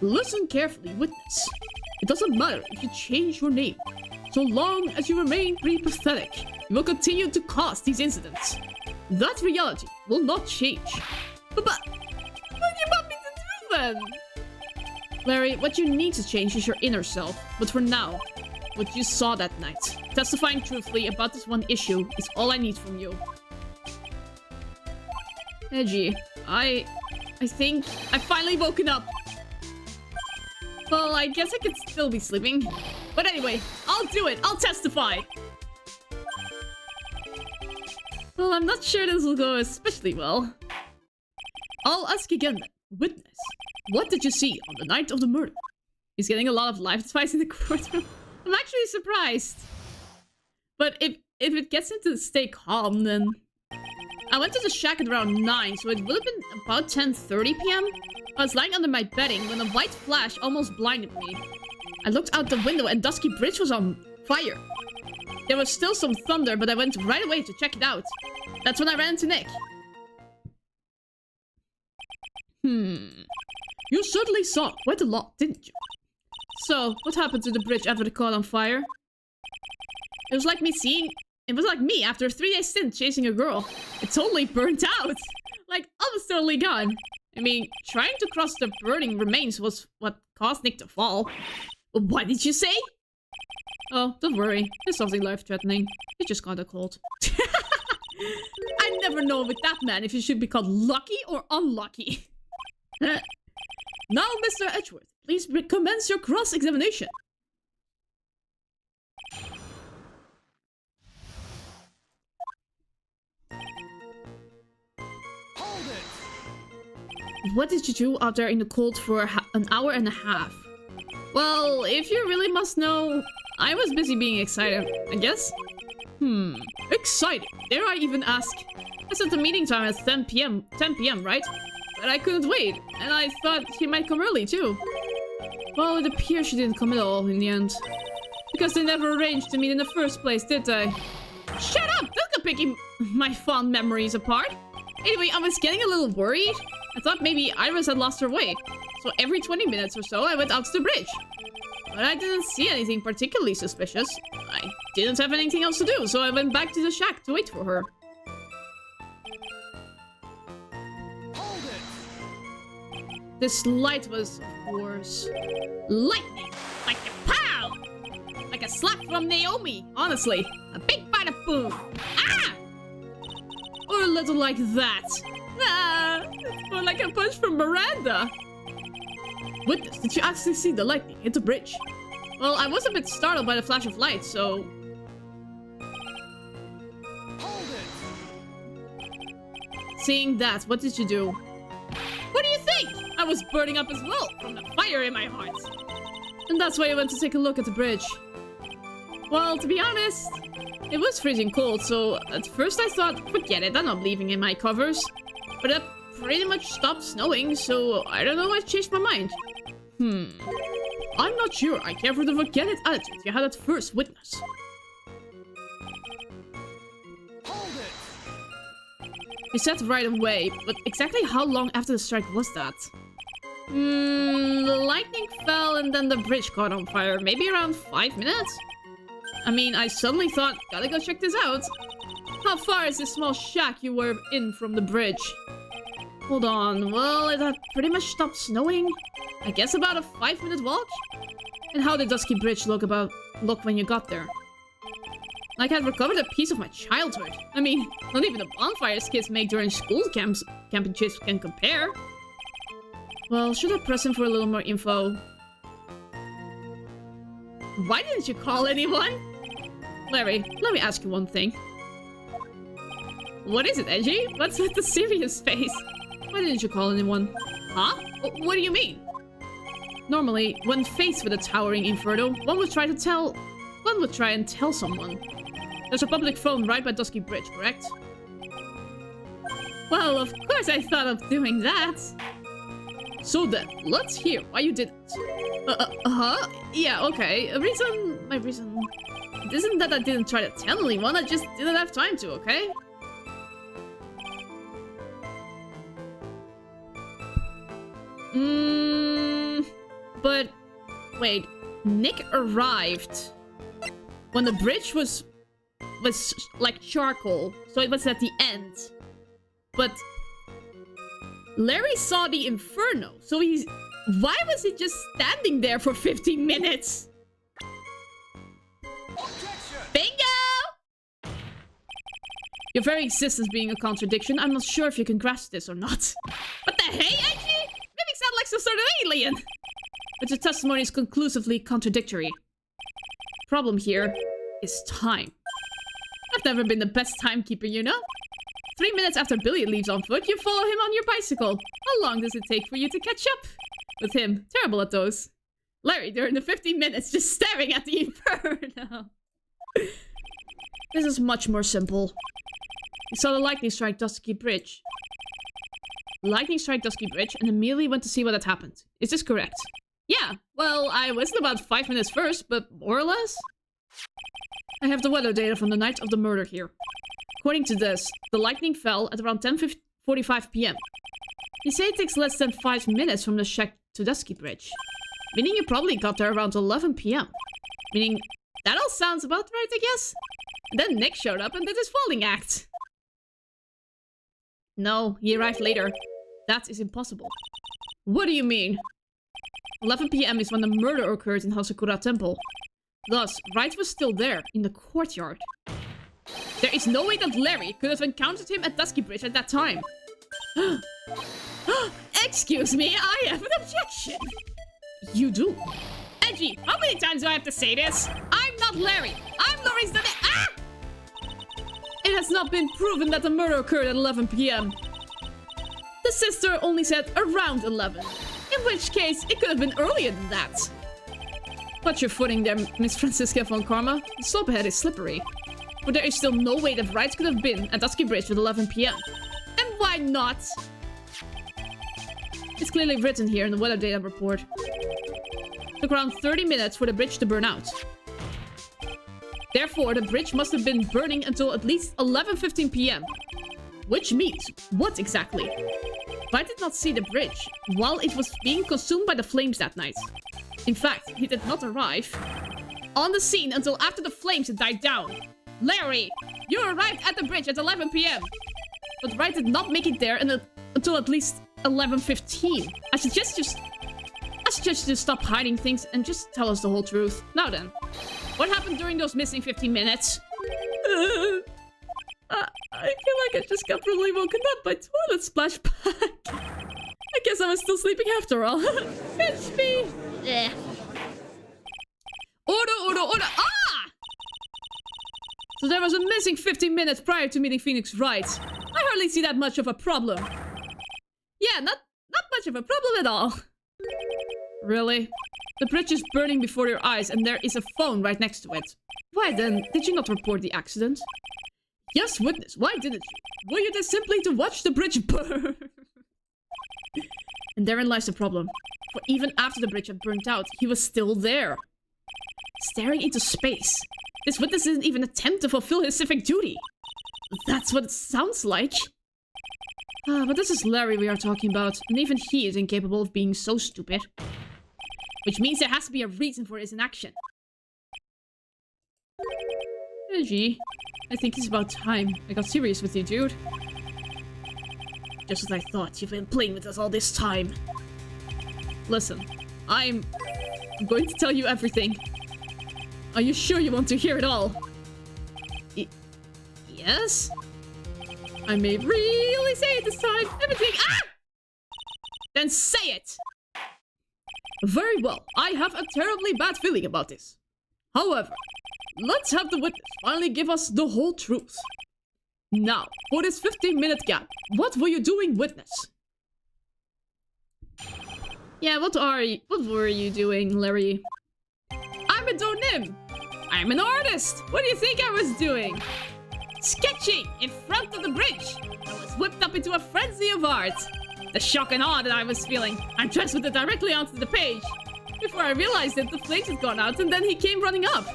Listen carefully, witness. It doesn't matter if you change your name. So long as you remain pretty pathetic, you will continue to cause these incidents. That reality will not change. But what do you want me to do then? Larry, what you need to change is your inner self. But for now, what you saw that night, testifying truthfully about this one issue, is all I need from you. Edgy, I think I've finally woken up. Well, I guess I could still be sleeping. But anyway, I'll do it. I'll testify. Well, I'm not sure this will go especially well. I'll ask again then. Witness, what did you see on the night of the murder? He's getting a lot of life advice in the courtroom. I'm actually surprised. But if it gets him to stay calm, then... I went to the shack at around 9, so it would have been about 10:30 p.m. I was lying under my bedding when a white flash almost blinded me. I looked out the window and Dusky Bridge was on fire. There was still some thunder, but I went right away to check it out. That's when I ran into Nick. You certainly saw quite a lot, didn't you? So, what happened to the bridge after it caught on fire? It was like me after a 3-day stint chasing a girl. It totally burnt out. Like, almost totally gone. I mean, trying to cross the burning remains was what caused Nick to fall. What did you say? Oh, don't worry. It's nothing life-threatening. It just got a cold. I never know with that man if you should be called lucky or unlucky. Now, Mr. Edgeworth, please commence your cross-examination. Hold it! What did you do out there in the cold for an hour and a half? Well, if you really must know, I was busy being excited, I guess. Excited? Dare I even ask? I set the meeting time at 10 p.m., right? But I couldn't wait, and I thought he might come early too. Well, it appears she didn't come at all in the end. Because they never arranged to meet in the first place, did they? Shut up! Don't go picking my fond memories apart. Anyway, I was getting a little worried. I thought maybe Iris had lost her way. So every 20 minutes or so, I went out to the bridge. But I didn't see anything particularly suspicious. I didn't have anything else to do, so I went back to the shack to wait for her. Hold it! This light was, of course, lightning! Like a pow! Like a slap from Naomi, honestly. A big bada boom! Ah! Or a little like that. Ah! It's more like a punch from Miranda. Witness, did you actually see the lightning hit the bridge? Well, I was a bit startled by the flash of light, so... Hold it! Seeing that, what did you do? What do you think? I was burning up as well, from the fire in my heart. And that's why I went to take a look at the bridge. Well, to be honest, it was freezing cold, so at first I thought, forget it, I'm not leaving in my covers. But it pretty much stopped snowing, so I don't know, I changed my mind. I'm not sure I care for the forget it attitude you had at first witness. Hold it! You said right away, but exactly how long after the strike was that? The lightning fell and then the bridge caught on fire. Maybe around 5 minutes? I mean, I suddenly thought, gotta go check this out. How far is this small shack you were in from the bridge? Hold on, well, it had pretty much stopped snowing. I guess about a 5-minute walk? And how did Dusky Bridge look when you got there? Like I'd recovered a piece of my childhood. I mean, not even the bonfires kids make during school camping trips can compare. Well, should I press him for a little more info? Why didn't you call anyone? Larry, let me ask you one thing. What is it, Edgy? What's with the serious face? Why didn't you call anyone? Huh? What do you mean? Normally, when faced with a towering inferno, one would try and tell someone. There's a public phone right by Dusky Bridge, correct? Well, of course I thought of doing that. So then, let's hear why you didn't. Yeah, okay. My reason... It isn't that I didn't try to tell anyone, I just didn't have time to, okay? But... Wait, Nick arrived when the bridge was like charcoal, so it was at the end. But Larry saw the inferno, so why was he just standing there for 15 minutes? Objection! Bingo! Your very existence being a contradiction, I'm not sure if you can grasp this or not. What the hey, Edgy? Maybe sound like some sort of alien. But your testimony is conclusively contradictory. Problem here is time. I've never been the best timekeeper, you know? 3 minutes after Billy leaves on foot, you follow him on your bicycle. How long does it take for you to catch up with him? Terrible at those. Larry, during the 15 minutes, just staring at the inferno. This is much more simple. You saw the lightning strike Dusky Bridge. lightning strike Dusky Bridge and immediately went to see what had happened. Is this correct? Yeah, well, I whistled about 5 minutes first, but more or less. I have the weather data from the night of the murder here. According to this, the lightning fell at around 10:45 p.m. You say it takes less than 5 minutes from the shack to Dusky Bridge. Meaning you probably got there around 11 p.m. Meaning, that all sounds about right, I guess? And then Nick showed up and did his falling act. No, he arrived later. That is impossible. What do you mean? 11 p.m. is when the murder occurred in Hasakura Temple. Thus, Wright was still there, in the courtyard. There is no way that Larry could have encountered him at Dusky Bridge at that time. Excuse me, I have an objection. You do? Edgy, how many times do I have to say this? I'm not Larry. I'm Laurie's daddy. Ah! It has not been proven that the murder occurred at 11 p.m. The sister only said around 11. In which case, it could have been earlier than that. Watch your footing there, Miss Francisca von Karma. The slope ahead is slippery. But there is still no way that Wright could have been at Dusky Bridge at 11 p.m. And why not? It's clearly written here in the weather data report. It took around 30 minutes for the bridge to burn out. Therefore, the bridge must have been burning until at least 11:15 p.m. Which means, what exactly? Wright did not see the bridge while it was being consumed by the flames that night. In fact, he did not arrive on the scene until after the flames had died down. Larry, you arrived at the bridge at 11 p.m. But Wright did not make it there until at least 11:15. I suggest you to stop hiding things and just tell us the whole truth. Now then, what happened during those missing 15 minutes? I feel like I just got brutally woken up by toilet splashback. I guess I was still sleeping after all. Fetch me! Eh. Order! Ah! So there was a missing 15 minutes prior to meeting Phoenix Wright. I hardly see that much of a problem. Yeah, not much of a problem at all. Really? The bridge is burning before your eyes and there is a phone right next to it. Why then, did you not report the accident? Yes, witness, why didn't you? Were you there simply to watch the bridge burn? And therein lies the problem. For even after the bridge had burnt out, he was still there. Staring into space. This witness didn't even attempt to fulfill his civic duty. That's what it sounds like. But this is Larry we are talking about, and even he is incapable of being so stupid. Which means there has to be a reason for his inaction. Gee, I think it's about time I got serious with you, dude. Just as I thought, you've been playing with us all this time. Listen, I'm going to tell you everything. Are you sure you want to hear it all? Yes? I may really say it this time. Everything. Ah! Then say it! Very well. I have a terribly bad feeling about this. However, let's have the witness finally give us the whole truth. Now, for this 15-minute gap, what were you doing, witness? Yeah, what were you doing, Larry? I'm a donim. I'm an artist. What do you think I was doing? Sketching in front of the bridge. I was whipped up into a frenzy of art. The shock and awe that I was feeling, I transferred it directly onto the page. Before I realized it, the flames had gone out and then he came running up.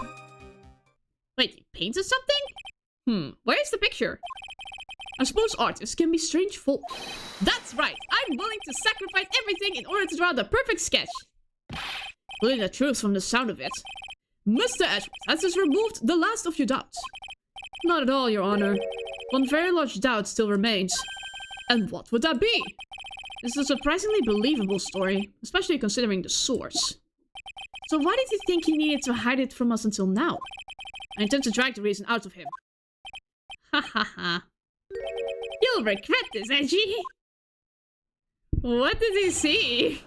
Wait, you painted something? Where's the picture? I suppose artists can be strange folk. That's right, I'm willing to sacrifice everything in order to draw the perfect sketch. Including the truth from the sound of it. Mr. Edwards has just removed the last of your doubts. Not at all, Your Honor. One very large doubt still remains. And what would that be? This is a surprisingly believable story, especially considering the source. So why did you think he needed to hide it from us until now? I intend to drag the reason out of him. Ha ha ha. You'll regret this, Edgy. What did he see?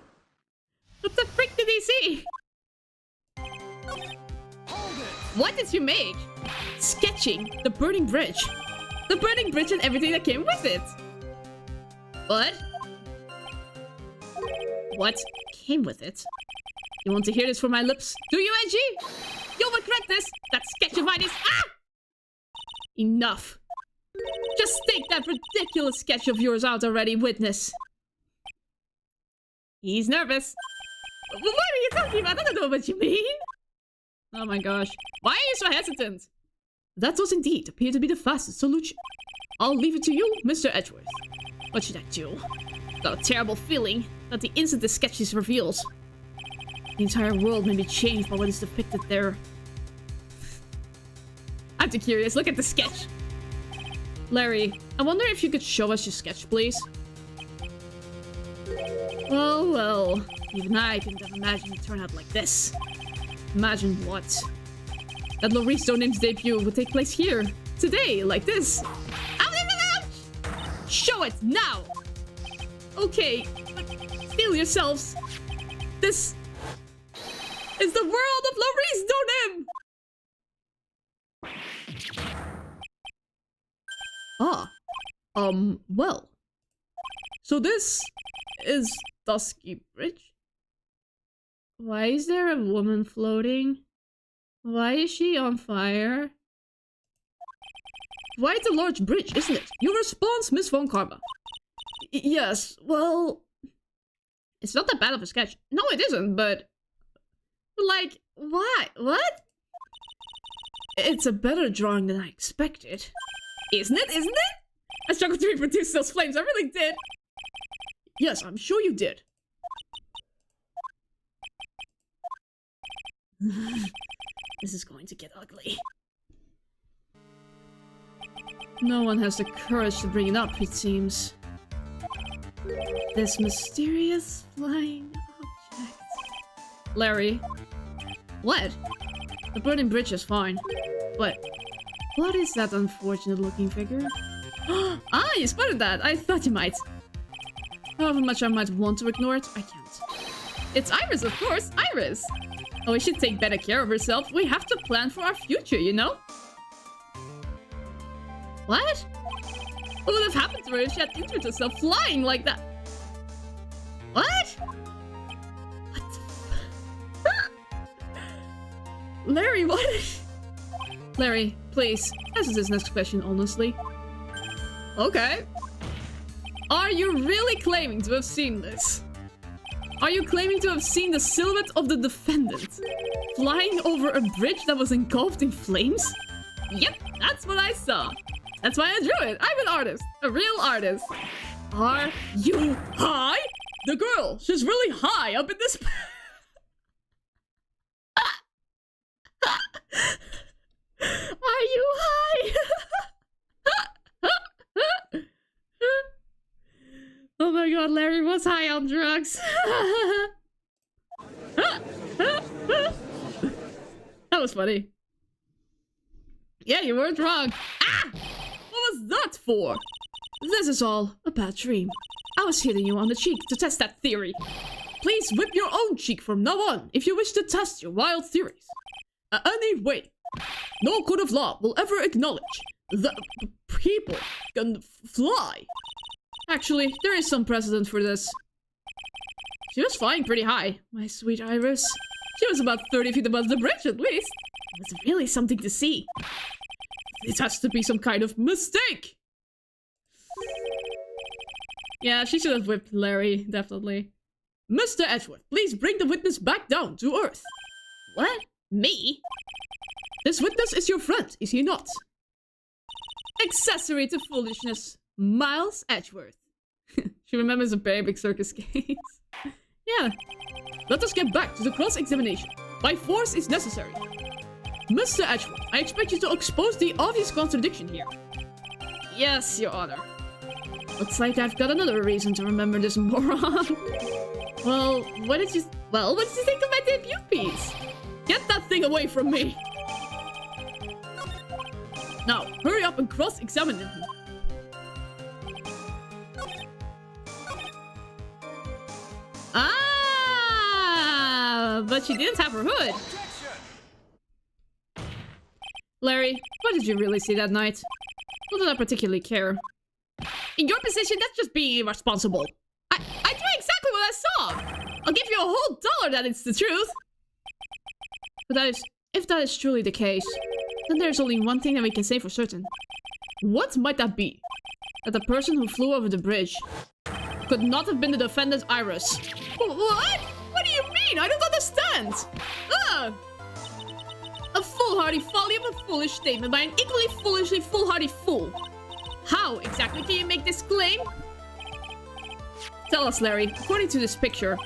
What the frick did he see? What did you make? Sketching the burning bridge. The burning bridge and everything that came with it. What? What came with it? You want to hear this from my lips? Do you, Edgy? You'll regret this! That sketch of mine is... Ah! Enough. Just take that ridiculous sketch of yours out already, witness. He's nervous. What are you talking about? I don't know what you mean. Oh my gosh. Why are you so hesitant? That does indeed appear to be the fastest solution. I'll leave it to you, Mr. Edgeworth. What should I do? Got a terrible feeling that the instant the sketch is revealed, the entire world may be changed by what is depicted there. I'm too curious. Look at the sketch. Larry, I wonder if you could show us your sketch, please. Well, well. Even I couldn't have imagined it turned out like this. Imagine what? That Lofi Song's debut would take place here, today, like this. Ouch! Show it, now! Okay, but feel yourselves. This is the world of Lofi Song! Ah, well. So this is Dusky Bridge? Why is there a woman floating? Why is she on fire? Quite a large bridge, isn't it? Your response, Miss Von Karma. Yes, well... It's not that bad of a sketch. No, it isn't, but... Like, why? What? It's a better drawing than I expected. Isn't it? Isn't it? I struggled to reproduce those flames. I really did. Yes, I'm sure you did. This is going to get ugly. No one has the courage to bring it up, it seems. This mysterious flying object. Larry. What? The burning bridge is fine. But what is that unfortunate looking figure? Ah, you spotted that! I thought you might. However much I might want to ignore it, I can't. It's Iris, of course! Iris! Oh, we should take better care of herself. We have to plan for our future, you know? What? What would have happened to her if she had injured herself flying like that? What? What the Larry, what? Larry, please, answer this next question honestly. Okay. Are you really claiming to have seen this? Are you claiming to have seen the silhouette of the defendant flying over a bridge that was engulfed in flames? Yep, that's what I saw. That's why I drew it. I'm an artist. A real artist. Are you high? The girl, she's really high up in this... Are you high? Oh my god, Larry was high on drugs. That was funny. Yeah, you weren't wrong. Ah! What was that for? This is all a bad dream. I was hitting you on the cheek to test that theory. Please whip your own cheek from now on if you wish to test your wild theories. Anyway, no court of law will ever acknowledge that people can fly. Actually, there is some precedent for this. She was flying pretty high, my sweet Iris. She was about 30 feet above the bridge, at least. It was really something to see. It has to be some kind of mistake. Yeah, she should have whipped Larry, definitely. Mr. Edgeworth, please bring the witness back down to Earth. What? Me? This witness is your friend, is he not? Accessory to foolishness, Miles Edgeworth. She remembers a very big circus case. Yeah. Let us get back to the cross-examination. By force is necessary. Mr. Edgeworth, I expect you to expose the obvious contradiction here. Yes, Your Honor. Looks like I've got another reason to remember this moron. Well, what did you think of my debut piece? Get that thing away from me! Now, hurry up and cross-examine him. Ah, but she didn't have her hood. Larry, what did you really see that night? Not that I particularly care. In your position, that's just being irresponsible. I knew exactly what I saw. I'll give you a whole $1 that it's the truth. But if that is truly the case, then there's only one thing that we can say for certain. What might that be? That the person who flew over the bridge Could not have been the defendant's iris. What? What do you mean? I don't understand. Ugh. A foolhardy folly of a foolish statement by an equally foolishly foolhardy fool. How exactly can you make this claim? Tell us, Larry. According to this picture,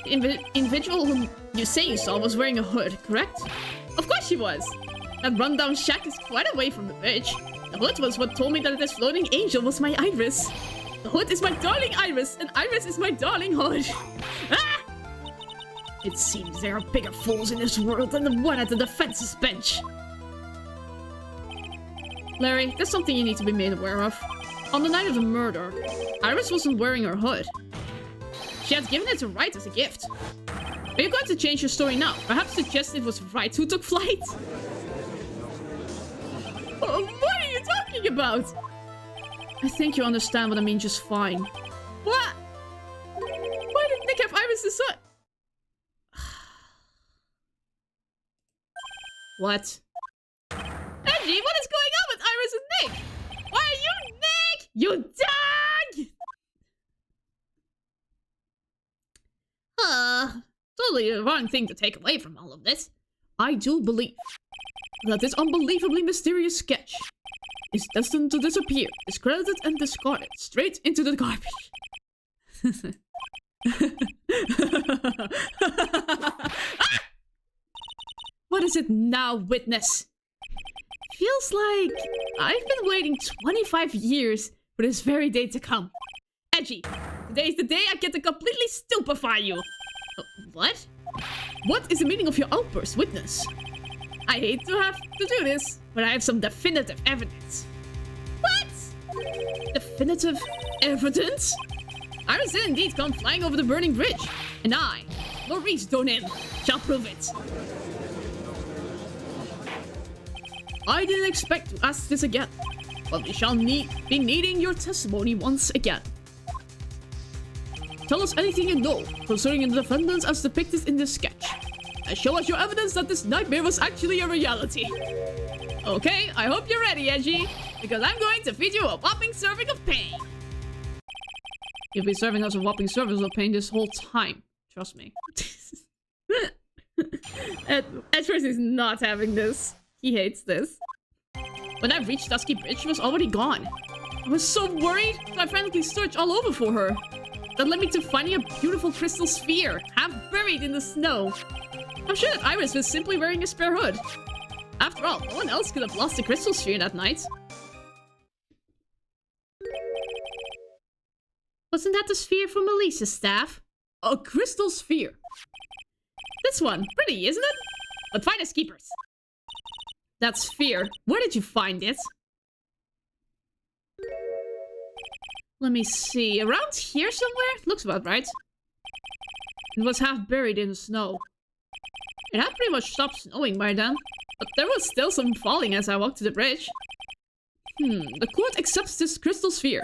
the individual whom you say you saw was wearing a hood, correct? Of course she was. That rundown shack is quite away from the bridge. The hood was what told me that this floating angel was my iris. The hood is my darling iris, and iris is my darling hood. Ah! It seems there are bigger fools in this world than the one at the defense's bench. Larry, there's something you need to be made aware of. On the night of the murder, Iris wasn't wearing her hood. She had given it to Wright as a gift. Are you going to change your story now? Perhaps suggest it was Wright who took flight? What are you talking about? I think you understand what I mean just fine. What? Why did Nick have Iris' hood? What? Edgy, what is going on with Iris and Nick? Why are you Nick? You dog! Totally the wrong thing to take away from all of this. I do believe that this unbelievably mysterious sketch is destined to disappear, discredited and discarded straight into the garbage. Ah! What is it now, witness? Feels like I've been waiting 25 years for this very day to come. Edgy, today is the day I get to completely stupefy you. What? What is the meaning of your outburst, witness? I hate to have to do this, but I have some definitive evidence. What? Definitive evidence? Iris did indeed come flying over the burning bridge, and I, Maurice Donin, shall prove it. I didn't expect to ask this again, but we shall be needing your testimony once again. Tell us anything you know concerning the defendants as depicted in this sketch, and show us your evidence that this nightmare was actually a reality. Okay, I hope you're ready, Edgy, because I'm going to feed you a whopping serving of pain. You've been serving us a whopping serving of pain this whole time. Trust me. Edgeworth is not having this. He hates this. When I reached Dusky Bridge, she was already gone. I was so worried, so I frantically searched all over for her. That led me to finding a beautiful crystal sphere, half buried in the snow. I'm sure that Iris was simply wearing a spare hood. After all, no one else could have lost the crystal sphere that night. Wasn't that the sphere from Elise's staff? A crystal sphere. This one, pretty, isn't it? But finest keepers. That sphere, where did you find it? Let me see, around here somewhere? Looks about right. It was half buried in the snow. It had pretty much stopped snowing by then, but there was still some falling as I walked to the bridge. The court accepts this crystal sphere.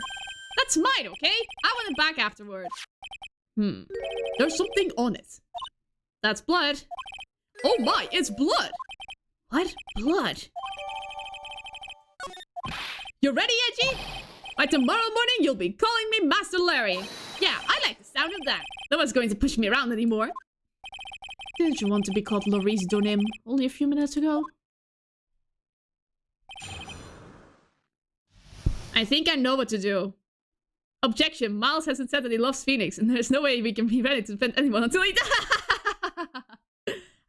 That's mine, okay? I want it back afterward. There's something on it. That's blood. Oh my, it's blood! What? Blood? You ready, Edgy? By tomorrow morning, you'll be calling me Master Larry. Yeah, I like the sound of that. No one's going to push me around anymore. Didn't you want to be called Maurice Donim only a few minutes ago? I think I know what to do. Objection. Miles hasn't said that he loves Phoenix, and there's no way we can be ready to defend anyone until he does.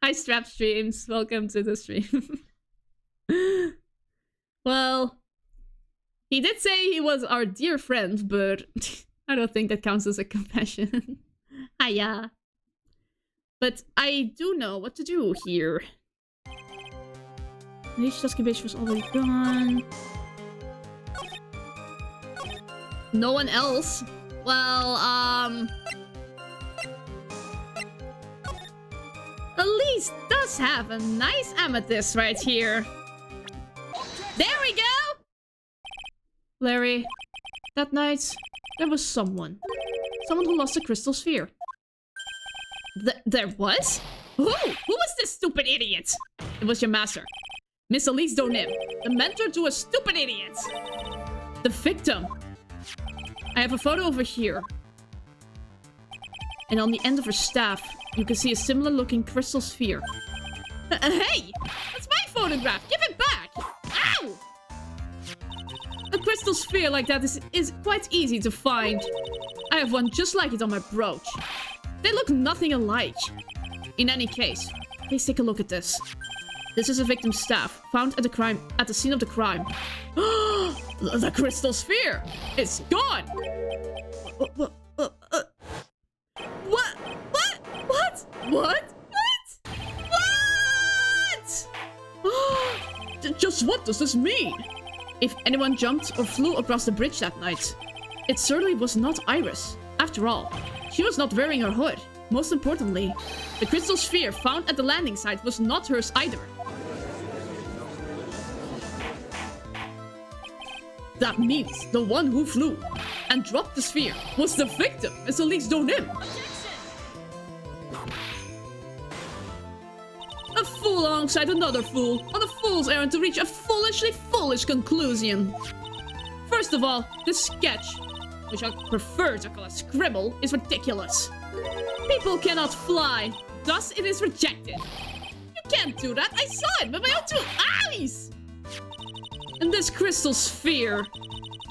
Hi, Strap Streams. Welcome to the stream. Well, he did say he was our dear friend, but I don't think that counts as a confession. Hiya. But I do know what to do here. This Dusky Bitch was already gone. No one else? Well, Elise does have a nice amethyst right here. There we go! Larry, that night, there was someone. Someone who lost a crystal sphere. There was? Who? Who was this stupid idiot? It was your master. Miss Elise Donim, the mentor to a stupid idiot. The victim. I have a photo over here. And on the end of her staff, you can see a similar looking crystal sphere. Hey! That's my photograph! Give it back! Ow! A crystal sphere like that is quite easy to find. I have one just like it on my brooch. They look nothing alike. In any case, please take a look at this. This is a victim's staff, found at the scene of the crime. The crystal sphere! It's gone! What? Just what does this mean? If anyone jumped or flew across the bridge that night, it certainly was not Iris. After all, she was not wearing her hood. Most importantly, the crystal sphere found at the landing site was not hers either. That means the one who flew and dropped the sphere was the victim, Mr. Leaks Donim. A fool alongside another fool on a fool's errand to reach a foolishly foolish conclusion. First of all, this sketch, which I prefer to call a scribble, is ridiculous. People cannot fly, thus it is rejected. You can't do that, I saw it with my own 2 eyes! And this crystal sphere,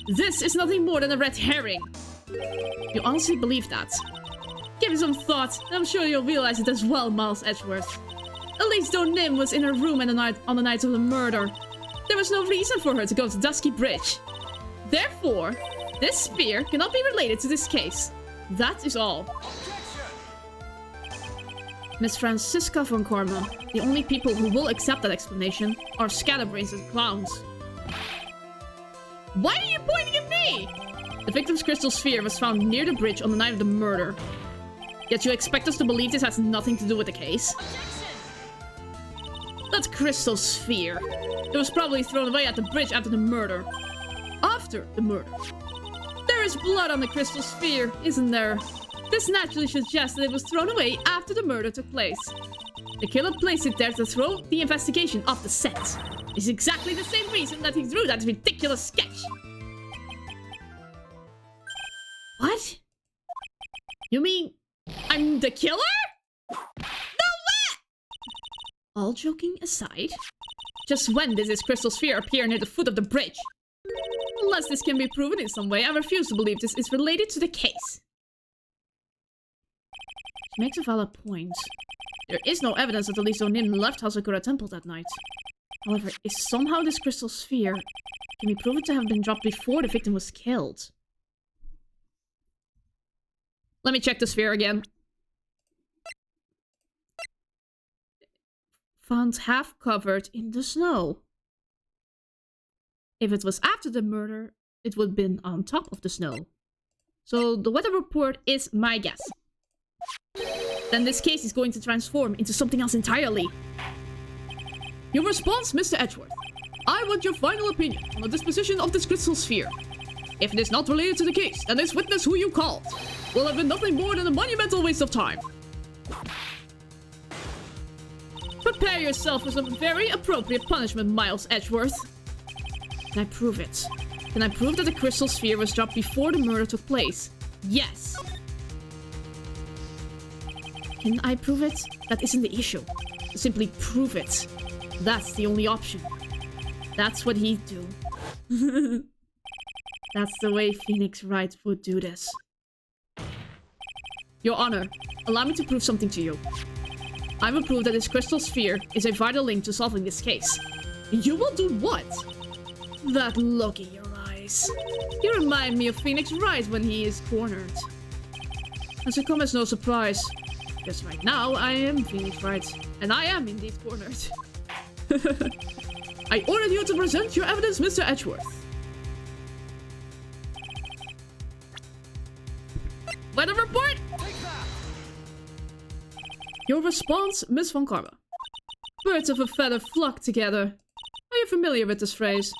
this is nothing more than a red herring. You honestly believe that? Give it some thought, and I'm sure you'll realize it as well, Miles Edgeworth. At least though Nim was in her room on the night of the murder, there was no reason for her to go to Dusky Bridge. Therefore, this sphere cannot be related to this case. That is all. Miss Francisca von Karma, the only people who will accept that explanation are scatterbrains and clowns. Why are you pointing at me? The victim's crystal sphere was found near the bridge on the night of the murder. Yet you expect us to believe this has nothing to do with the case? That crystal sphere. It was probably thrown away at the bridge after the murder. After the murder. There is blood on the crystal sphere, isn't there? This naturally suggests that it was thrown away after the murder took place. The killer placed it there to throw the investigation off the scent. It's exactly the same reason that he drew that ridiculous sketch. What? You mean I'm the killer? No way! All joking aside, just when did this crystal sphere appear near the foot of the bridge? Unless this can be proven in some way, I refuse to believe this is related to the case. She makes a valid point. There is no evidence that Aliso Nim left Hazakura Temple that night. However, if somehow this crystal sphere can be proven to have been dropped before the victim was killed. Let me check the sphere again. Found half covered in the snow. If it was after the murder, it would have been on top of the snow. So the weather report is my guess. Then this case is going to transform into something else entirely. Your response, Mr. Edgeworth. I want your final opinion on the disposition of this crystal sphere. If it is not related to the case, then this witness who you called will have been nothing more than a monumental waste of time. Prepare yourself for some very appropriate punishment, Miles Edgeworth. Can I prove it? Can I prove that the crystal sphere was dropped before the murder took place? Yes. Can I prove it? That isn't the issue. Simply prove it. That's the only option. That's what he'd do. That's the way Phoenix Wright would do this. Your Honor, allow me to prove something to you. I will prove that this crystal sphere is a vital link to solving this case. You will do what? That look in your eyes. You remind me of Phoenix Wright when he is cornered. As should come as no surprise, because right now I am Phoenix Wright, and I am indeed cornered. I ordered you to present your evidence, Mr. Edgeworth. Weather report! Your response, Miss Von Karma. Birds of a feather flock together. Are you familiar with this phrase?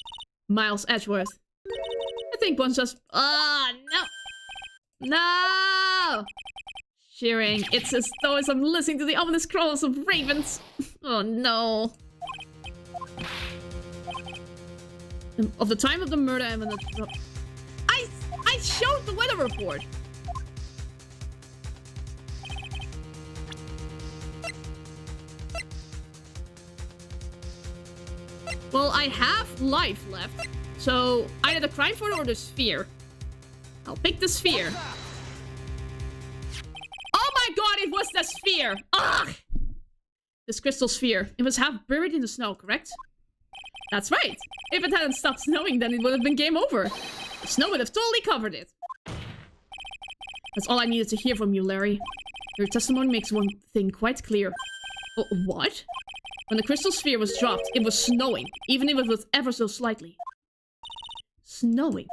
Miles Edgeworth. I think one just... Ah, no! No! Cheering. It's as though I'm listening to the ominous crawls of ravens. Oh no. Of the time of the murder and when the... I showed the weather report. Well, I have life left. So, either the crime photo or the sphere. I'll pick the sphere. Oh my god, it was the sphere! Ugh! This crystal sphere. It was half buried in the snow, correct? That's right. If it hadn't stopped snowing, then it would have been game over. The snow would have totally covered it. That's all I needed to hear from you, Larry. Your testimony makes one thing quite clear. What? When the crystal sphere was dropped, it was snowing, even if it was ever so slightly. Snowing.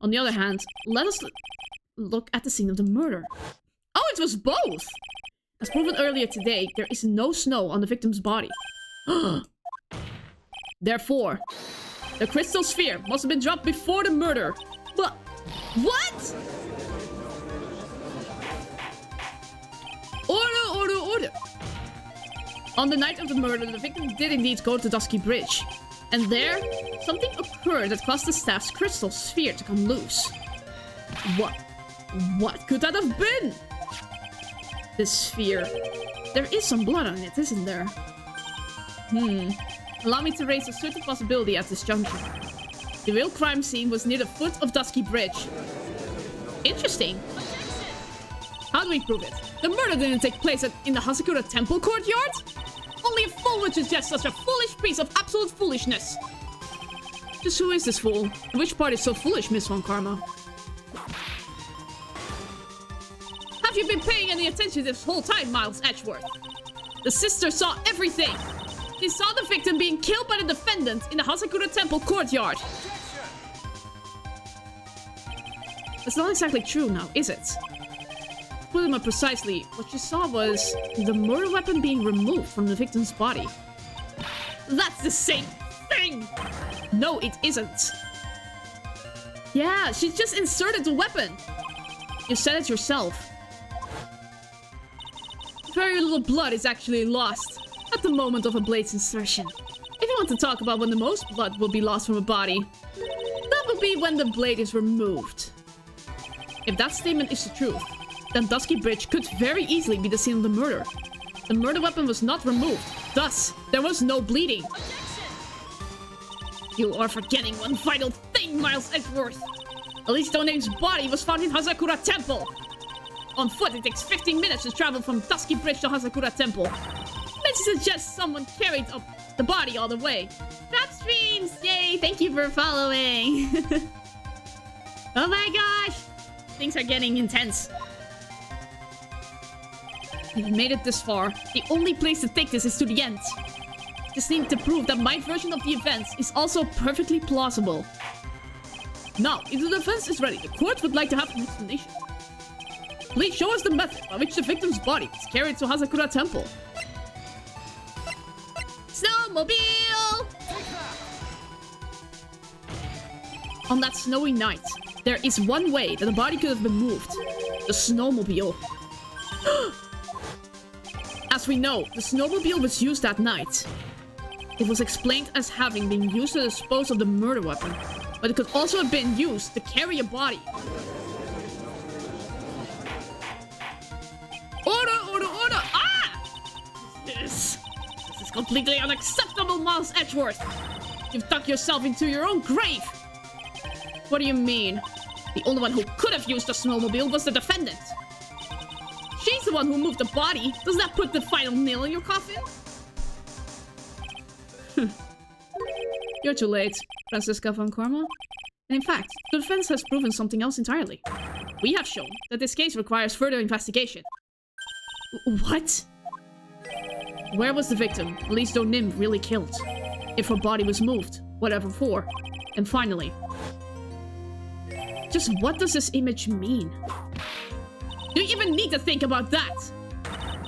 On the other hand, let us look at the scene of the murder. Oh, it was both! As proven earlier today, there is no snow on the victim's body. Therefore, the crystal sphere must have been dropped before the murder. But what? Order! On the night of the murder, the victim did indeed go to Dusky Bridge. And there, something occurred that caused the staff's crystal sphere to come loose. What could that have been? This sphere. There is some blood on it, isn't there? Allow me to raise a certain possibility at this juncture. The real crime scene was near the foot of Dusky Bridge. Interesting. How do we prove it? The murder didn't take place in the Hasakura Temple courtyard? Only a fool would suggest such a foolish piece of absolute foolishness. Just who is this fool? Which part is so foolish, Miss Von Karma? Have you been paying any attention this whole time, Miles Edgeworth? The sister saw everything. She saw the victim being killed by the defendant in the Hasakura Temple courtyard. That's not exactly true now, is it? To put it more precisely, what you saw was the murder weapon being removed from the victim's body. That's the same thing! No, it isn't. Yeah, she just inserted the weapon. You said it yourself. Very little blood is actually lost at the moment of a blade's insertion. If you want to talk about when the most blood will be lost from a body, that will be when the blade is removed. If that statement is the truth, then Dusky Bridge could very easily be the scene of the murder. The murder weapon was not removed, thus, there was no bleeding. You are forgetting one vital thing, Miles Edgeworth. Elise Doname's body was found in Hasakura Temple. On foot, it takes 15 minutes to travel from Dusky Bridge to Hasakura Temple. Let's suggest someone carried up the body all the way. Rap streams! Yay! Thank you for following! Oh my gosh! Things are getting intense. We've made it this far. The only place to take this is to the end. Just need to prove that my version of the events is also perfectly plausible. Now, if the defense is ready, the court would like to have an explanation. Please show us the method by which the victim's body is carried to Hasakura Temple. Snowmobile! On that snowy night, there is one way that the body could have been moved. The snowmobile. As we know, the snowmobile was used that night. It was explained as having been used to dispose of the murder weapon, but it could also have been used to carry a body. Order! Ah! This is completely unacceptable, Miles Edgeworth. You've dug yourself into your own grave. What do you mean? The only one who could have used the snowmobile was the defendant. She's the one who moved the body. Does that put the final nail in your coffin? You're too late, Franziska von Karma. And in fact, the defense has proven something else entirely. We have shown that this case requires further investigation. What? Where was the victim, Elise Donim, really killed? If her body was moved, whatever for? And finally, just what does this image mean? Do you even need to think about that?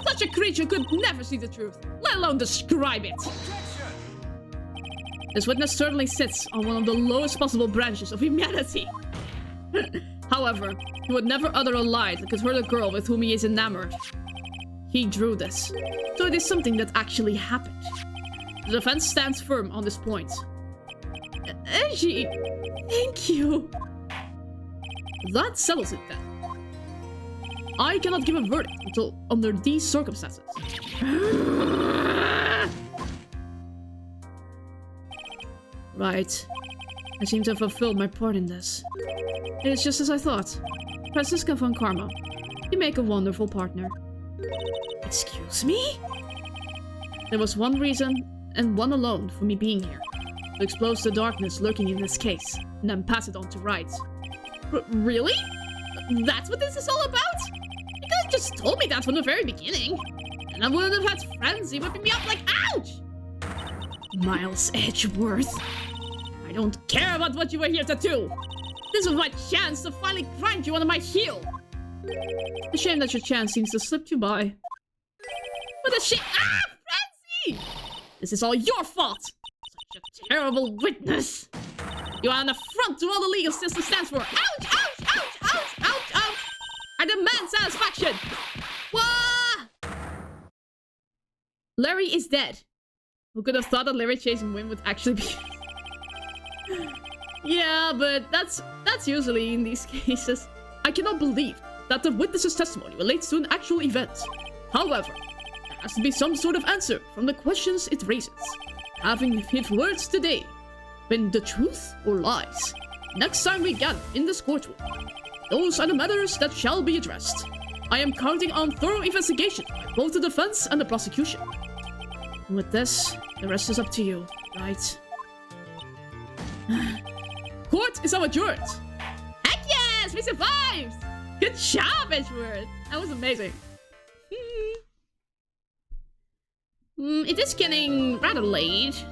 Such a creature could never see the truth, let alone describe it. This witness certainly sits on one of the lowest possible branches of humanity. However, he would never utter a lie that could hurt a girl with whom he is enamored. He drew this, so it is something that actually happened. The defense stands firm on this point. Angie, thank you. That settles it then. I cannot give a verdict until under these circumstances. Right. I seem to have fulfilled my part in this. It is just as I thought. Franziska von Karma. You make a wonderful partner. Excuse me? There was one reason, and one alone, for me being here. To expose the darkness lurking in this case, and then pass it on to Wright. Really? That's what this is all about? You could have just told me that from the very beginning. And I wouldn't have had Frenzy whipping me up like, ouch! Miles Edgeworth. I don't care about what you were here to do. This was my chance to finally grind you under my heel. A shame that your chance seems to slip you by. What a shame! Ah, Frenzy! This is all your fault. Such a terrible witness. You are an affront to all the legal system stands for. Ouch! Ouch! Ouch! Ouch! Ouch! Ouch! I demand satisfaction. Wah! Larry is dead. Who could have thought that Larry chasing Win would actually be... Yeah, but that's usually in these cases. I cannot believe that the witness's testimony relates to an actual event. However, there has to be some sort of answer from the questions it raises. Having his words today been the truth or lies? Next time we gather in this courtroom, those are the matters that shall be addressed. I am counting on thorough investigation by both the defense and the prosecution. And with this, the rest is up to you, right? Court is now adjourned. Heck yes, we survived! Good job, Edgeworth. That was amazing. It is getting rather late.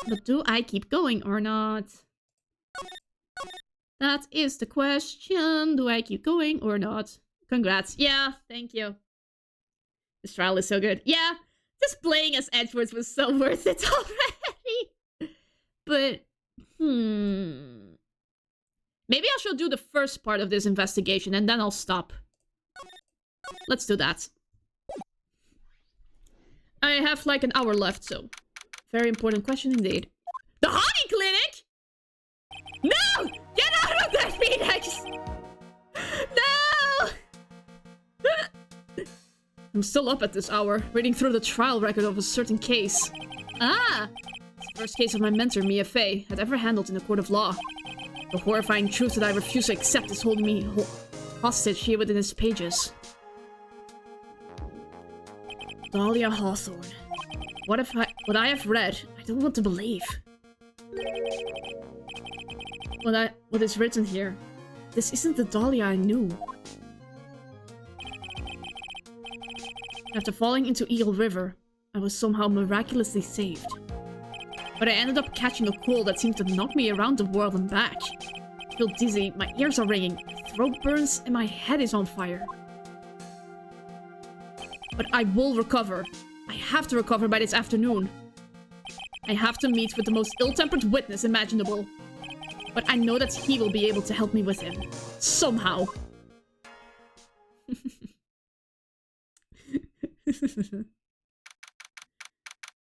But do I keep going or not? That is the question. Do I keep going or not? Congrats. Yeah, thank you. This trial is so good. Yeah, just playing as Edgeworth was so worth it already. But, maybe I should do the first part of this investigation and then I'll stop. Let's do that. I have like an hour left, so... Very important question indeed. The Honey Clinic?! No! Get out of there, Phoenix! No! I'm still up at this hour, reading through the trial record of a certain case. Ah! It's the first case of my mentor, Mia Fey, had ever handled in a court of law. The horrifying truth that I refuse to accept is holding me hostage here within its pages. Dahlia Hawthorne. What I have read, I don't want to believe. What is written here? This isn't the Dahlia I knew. After falling into Eagle River, I was somehow miraculously saved. But I ended up catching a cold that seemed to knock me around the world and back. I feel dizzy, my ears are ringing, my throat burns, and my head is on fire. But I will recover. I have to recover by this afternoon. I have to meet with the most ill-tempered witness imaginable. But I know that he will be able to help me with him. Somehow.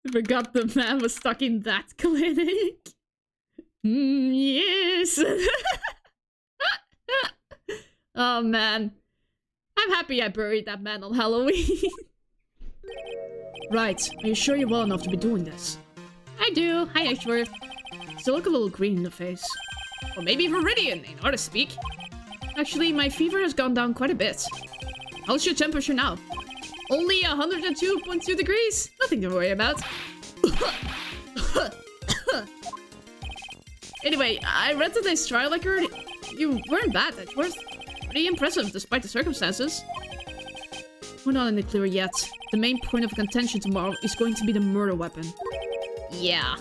I forgot the man was stuck in that clinic. Yes. Oh man. I'm happy I buried that man on Halloween. Right, are you sure you're well enough to be doing this? I do. Hi, Edgeworth. Still look a little green in the face. Or maybe Viridian, in order to speak. Actually, my fever has gone down quite a bit. How's your temperature now? Only 102.2 degrees. Nothing to worry about. Anyway, I read today's trial record. You weren't bad, Edgeworth. Pretty impressive, despite the circumstances. We're not in the clear yet. The main point of contention tomorrow is going to be the murder weapon. Yeah.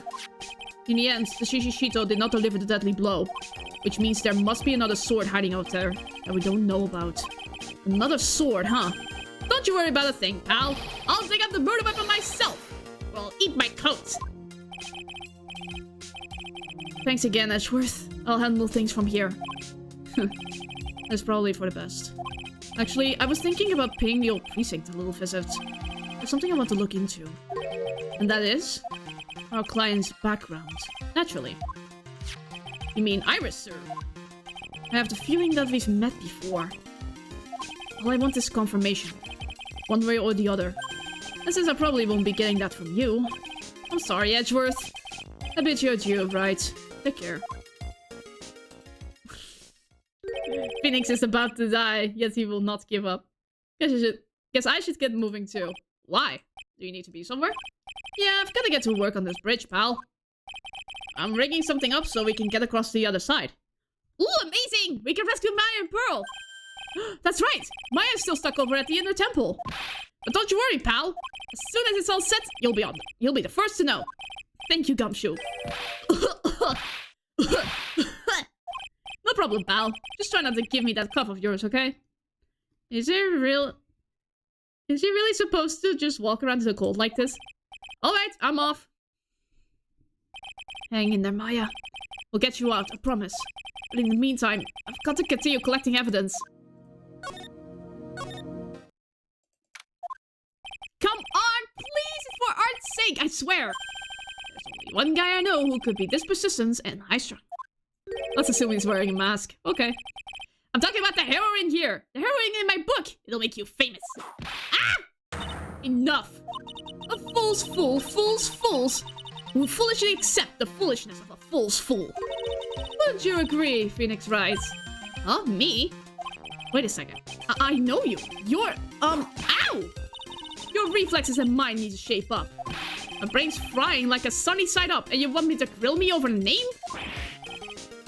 In the end, the Shishishito did not deliver the deadly blow. Which means there must be another sword hiding out there that we don't know about. Another sword, huh? Don't you worry about a thing, pal. I'll dig up the murder weapon myself. Or I'll eat my coat. Thanks again, Edgeworth. I'll handle things from here. That's probably for the best. Actually, I was thinking about paying the old precinct a little visit. There's something I want to look into. And that is... our client's background. Naturally. You mean Iris, sir? I have the feeling that we've met before. All I want is confirmation. One way or the other. And since I probably won't be getting that from you... I'm sorry, Edgeworth. I bid you adieu, right? Take care. Phoenix is about to die, yet he will not give up. Guess I should get moving too. Why? Do you need to be somewhere? Yeah, I've gotta get to work on this bridge, pal. I'm rigging something up so we can get across to the other side. Ooh, amazing! We can rescue Maya and Pearl! That's right! Maya's still stuck over at the inner temple. But don't you worry, pal. As soon as it's all set, you'll be the first to know. Thank you, Gumshoe. No problem, pal. Just try not to give me that cough of yours, okay? Is he really supposed to just walk around in the cold like this? Alright, I'm off. Hang in there, Maya. We'll get you out, I promise. But in the meantime, I've got to continue collecting evidence. Come on, please! It's for art's sake, I swear! There's only one guy I know who could be this persistent and high-strung. Let's assume he's wearing a mask. Okay. I'm talking about the heroine here! The heroine in my book! It'll make you famous! Ah! Enough! A fool's fool, fools who foolishly accept the foolishness of a fool's fool. Wouldn't you agree, Phoenix Wright? Huh? Me? Wait a second. I know you. You're, ow! Your reflexes and mine need to shape up. My brain's frying like a sunny side up, and you want me to grill me over a name?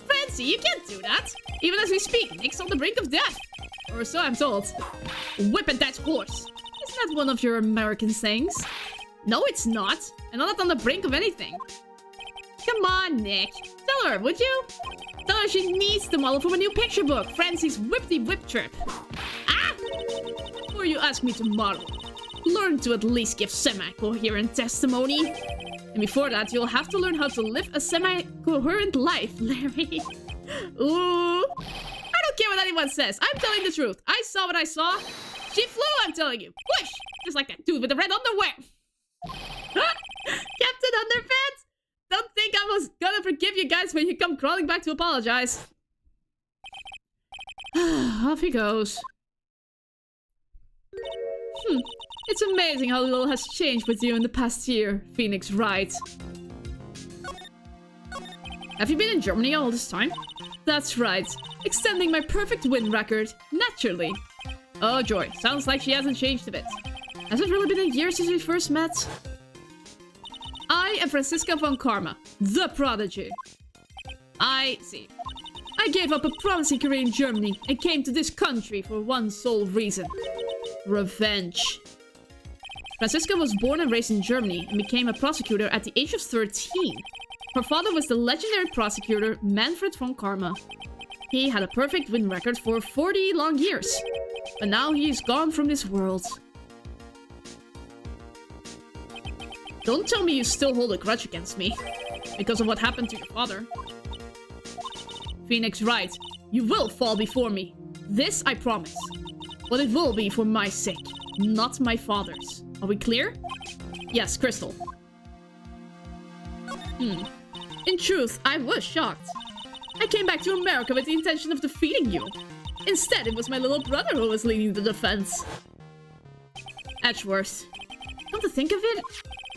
Fancy, you can't do that. Even as we speak, Nick's on the brink of death. Or so I'm told. Whip at that horse. Isn't that one of your American sayings? No, it's not. And I'm not on the brink of anything. Come on, Nick. Tell her, would you? Tell her she needs the model from a new picture book, Francie's Whip Trip. Ah! Before you ask me to model, learn to at least give semi-coherent testimony. And before that, you'll have to learn how to live a semi-coherent life, Larry. Ooh. I don't care what anyone says. I'm telling the truth. I saw what I saw. She flew, I'm telling you. Whoosh! Just like that dude with the red underwear. Captain Underpants? Don't think I was gonna forgive you guys when you come crawling back to apologize. Off he goes. It's amazing how little has changed with you in the past year, Phoenix Wright. Have you been in Germany all this time? That's right. Extending my perfect win record, naturally. Oh joy, sounds like she hasn't changed a bit. Has it really been a year since we first met? I am Franziska von Karma, the prodigy. I see. I gave up a promising career in Germany and came to this country for one sole reason. Revenge. Franziska was born and raised in Germany and became a prosecutor at the age of 13. Her father was the legendary prosecutor Manfred von Karma. He had a perfect win record for 40 long years. But now he is gone from this world. Don't tell me you still hold a grudge against me. Because of what happened to your father. Phoenix Wright, you will fall before me. This I promise. But it will be for my sake, not my father's. Are we clear? Yes, Crystal. In truth, I was shocked. I came back to America with the intention of defeating you. Instead, it was my little brother who was leading the defense. Edgeworth. Come to think of it,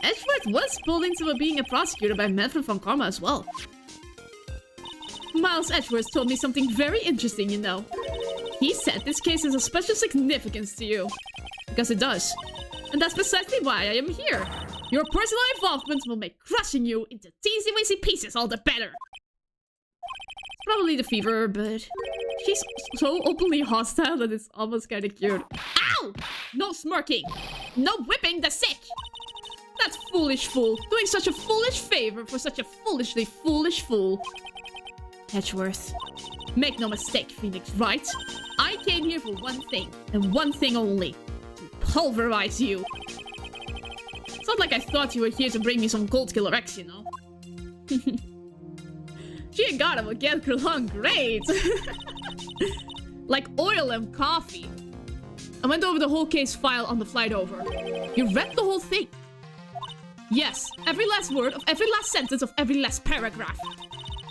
Edgeworth was pulled into being a prosecutor by Manfred von Karma as well. Miles Edgeworth told me something very interesting, you know. He said this case has a special significance to you. Because it does. And that's precisely why I am here. Your personal involvement will make crushing you into teensy-weensy pieces all the better. It's probably the fever, but she's so openly hostile that it's almost kind of cute. Ow! No smirking! No whipping the sick! That foolish fool, doing such a foolish favor for such a foolishly foolish fool. Edgeworth, make no mistake, Phoenix Wright. I came here for one thing, and one thing only. To pulverize you. It's not like I thought you were here to bring me some Gold Killer X, you know? She and Gata will get along great. Like oil and coffee. I went over the whole case file on the flight over. You read the whole thing. Yes, every last word of every last sentence of every last paragraph.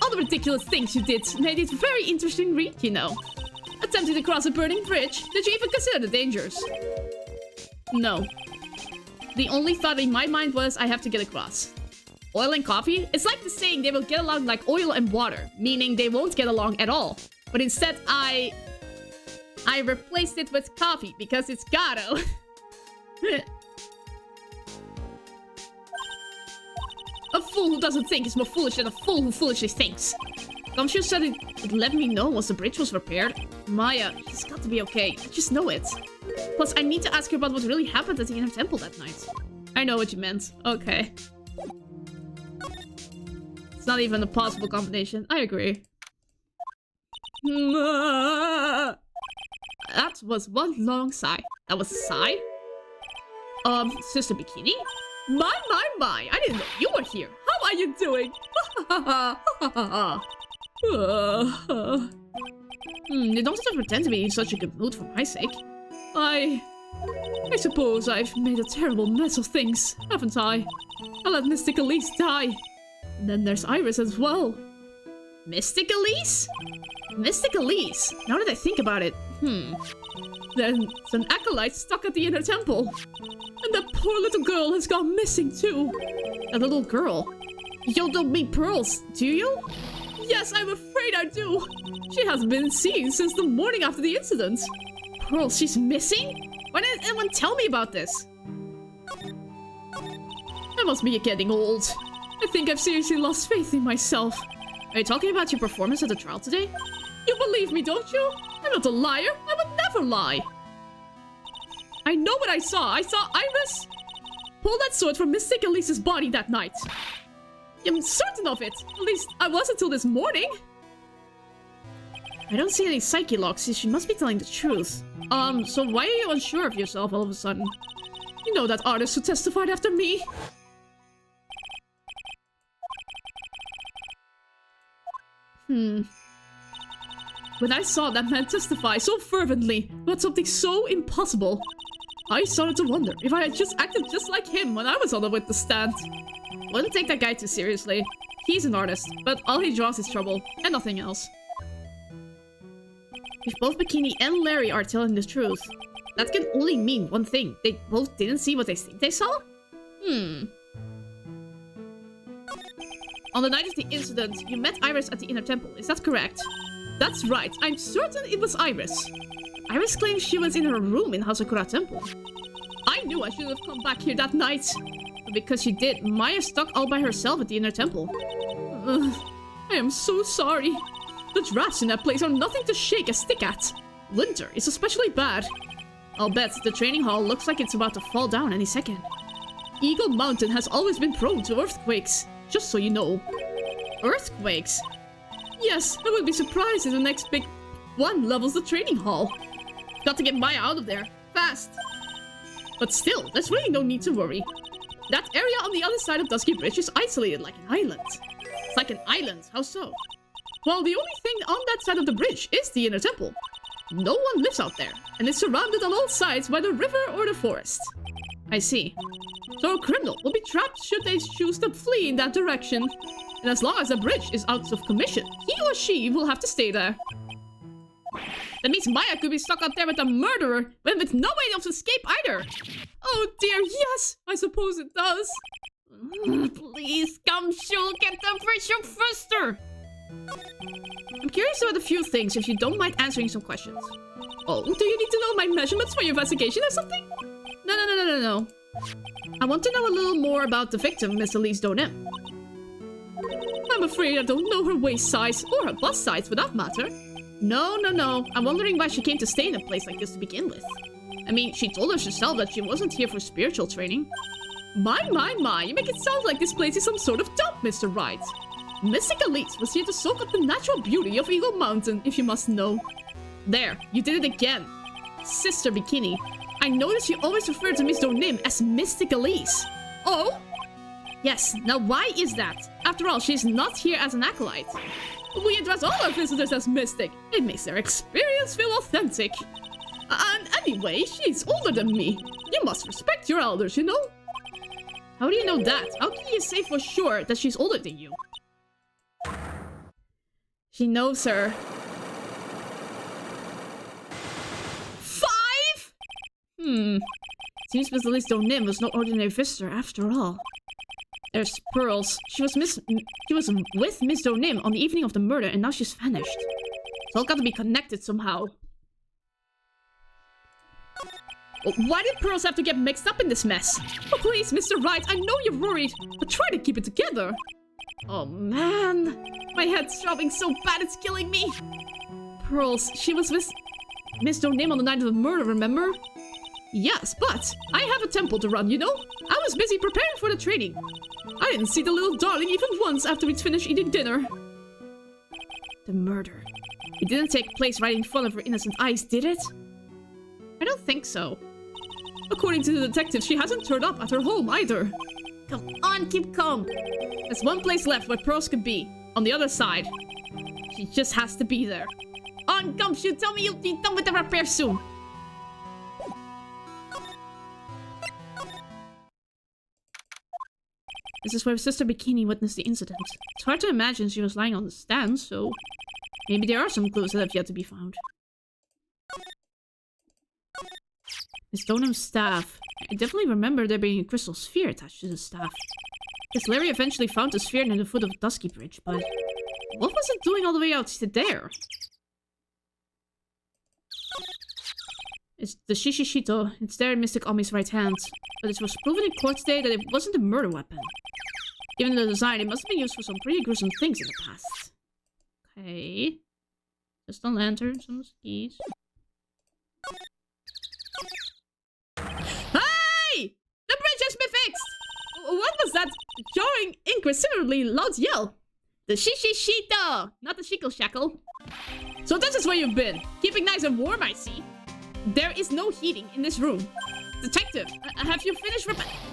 All the ridiculous things you did made it a very interesting read, you know. Attempting to cross a burning bridge, did you even consider the dangers? No. The only thought in my mind was, I have to get across. Oil and coffee? It's like the saying they will get along like oil and water, meaning they won't get along at all. But instead, I replaced it with coffee because it's gato. A fool who doesn't think is more foolish than a fool who foolishly thinks. Gumshoe said it let me know once the bridge was repaired. Maya, she's got to be okay. I just know it. Plus, I need to ask her about what really happened at the inner temple that night. I know what you meant. Okay. It's not even a possible combination. I agree. That was one long sigh. That was a sigh? Sister Bikini? My. I didn't know you were here. How are you doing? You don't have to pretend to be in such a good mood for my sake. I suppose I've made a terrible mess of things, haven't I? I let Mystic Elise die. And then there's Iris as well. Mystic Elise? Mystic Elise? Now that I think about it, There's an acolyte stuck at the inner temple. And that poor little girl has gone missing too. A little girl? You don't mean Pearls, do you? Yes, I'm afraid I do. She hasn't been seen since the morning after the incident. Pearl, she's missing? Why didn't anyone tell me about this? I must be getting old. I think I've seriously lost faith in myself. Are you talking about your performance at the trial today? You believe me, don't you? I'm not a liar. I would never lie. I know what I saw. I saw Iris pull that sword from Mystic Elise's body that night. I'm certain of it. At least I was until this morning. I don't see any psyche locks, so she must be telling the truth. So why are you unsure of yourself all of a sudden? You know that artist who testified after me? When I saw that man testify so fervently about something so impossible, I started to wonder if I had just acted just like him when I was on the witness stand. Wouldn't take that guy too seriously. He's an artist, but all he draws is trouble, and nothing else. If both Bikini and Larry are telling the truth, that can only mean one thing. They both didn't see what they think they saw? On the night of the incident, you met Iris at the inner temple, is that correct? That's right, I'm certain it was Iris. Iris claims she was in her room in Hasakura Temple. I knew I should have come back here that night. But because she did, Maya stuck all by herself at the inner temple. I am so sorry. The drafts in that place are nothing to shake a stick at. Winter is especially bad. I'll bet the training hall looks like it's about to fall down any second. Eagle Mountain has always been prone to earthquakes, just so you know. Earthquakes? Yes, I would be surprised if the next big one levels the training hall. Got to get Maya out of there, fast. But still, there's really no need to worry. That area on the other side of Dusky Bridge is isolated like an island. It's like an island, how so? Well, the only thing on that side of the bridge is the inner temple. No one lives out there, and it's surrounded on all sides by the river or the forest. I see. So a criminal will be trapped should they choose to flee in that direction. And as long as the bridge is out of commission, he or she will have to stay there. That means Maya could be stuck out there with a murderer, but with no way of escape either. Oh dear, yes, I suppose it does. Please, Gumshoe, get the bridge up faster. I'm curious about a few things if you don't mind answering some questions. Oh, do you need to know my measurements for your investigation or something? No. I want to know a little more about the victim, Miss Elise Donem. I'm afraid I don't know her waist size, or her bust size for that matter. No. I'm wondering why she came to stay in a place like this to begin with. I mean, she told us herself that she wasn't here for spiritual training. My, you make it sound like this place is some sort of dump, Mr. Wright. Mystic Elise was here to soak up the natural beauty of Eagle Mountain, if you must know. There, you did it again. Sister Bikini, I noticed you always refer to Miss Donim as Mystic Elise. Oh? Yes, now why is that? After all, she's not here as an acolyte. We address all our visitors as Mystic. It makes their experience feel authentic. And anyway, she's older than me. You must respect your elders, you know? How do you know that? How can you say for sure that she's older than you? She knows her. 5? Seems Miss Elise Donim was no ordinary visitor after all. There's Pearls. She was with Miss Donim on the evening of the murder, and now she's vanished. It's all gotta be connected somehow. Why did Pearls have to get mixed up in this mess? Oh, please, Mr. Wright, I know you're worried, but try to keep it together. Oh, man. My head's throbbing so bad it's killing me. Pearls, she was with Miss Donim on the night of the murder, remember? Yes, but I have a temple to run, you know? I was busy preparing for the training. I didn't see the little darling even once after we'd finished eating dinner. The murder. It didn't take place right in front of her innocent eyes, did it? I don't think so. According to the detective, she hasn't turned up at her home either. Come on, keep calm. There's one place left where Pearls could be. On the other side. She just has to be there. On, Gumshoe, tell me you'll be done with the repair soon. This is where Sister Bikini witnessed the incident. It's hard to imagine she was lying on the stand, so... maybe there are some clues that have yet to be found. Miss Donham's staff. I definitely remember there being a crystal sphere attached to the staff. Guess Larry eventually found the sphere near the foot of Dusky Bridge, but... what was it doing all the way out to there? It's the Shishishito. It's there in Mystic Omi's right hand. But it was proven in court today that it wasn't a murder weapon. Given the design, it must have been used for some pretty gruesome things in the past. Okay. Just a lantern, some skis. Hey! The bridge has been fixed! What was that jarring, inquisitively loud yell? The Shishishito! Not the Shickle Shackle. So this is where you've been. Keeping nice and warm, I see. There is no heating in this room. Detective, have you finished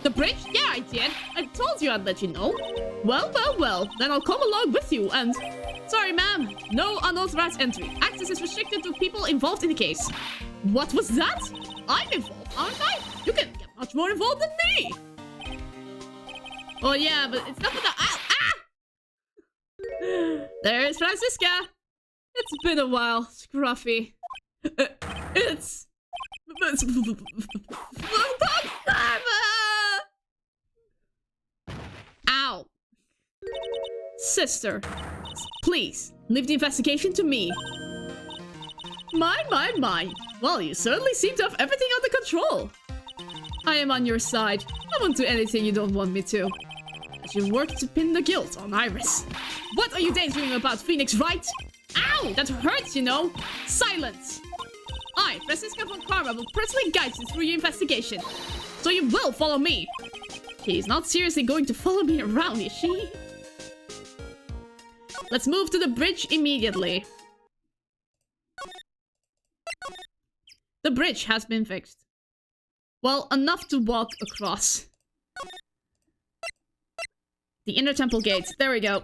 the bridge? Yeah, I did. I told you I'd let you know. Well, well, well. Then I'll come along with you and... sorry, ma'am. No unauthorized entry. Access is restricted to people involved in the case. What was that? I'm involved, aren't I? You can get much more involved than me. Oh, yeah, but it's not with the... ah! There's Francisca. It's been a while, Scruffy. It's ow. Sister, please, leave the investigation to me. My. Well, you certainly seem to have everything under control. I am on your side. I won't do anything you don't want me to. As you work to pin the guilt on Iris. What are you daydreaming about, Phoenix Wright? Ow! That hurts, you know. Silence. I, Francisca von Karma, will personally guide you through your investigation. So you will follow me. She's not seriously going to follow me around, is she? Let's move to the bridge immediately. The bridge has been fixed. Well, enough to walk across. The inner temple gates. There we go.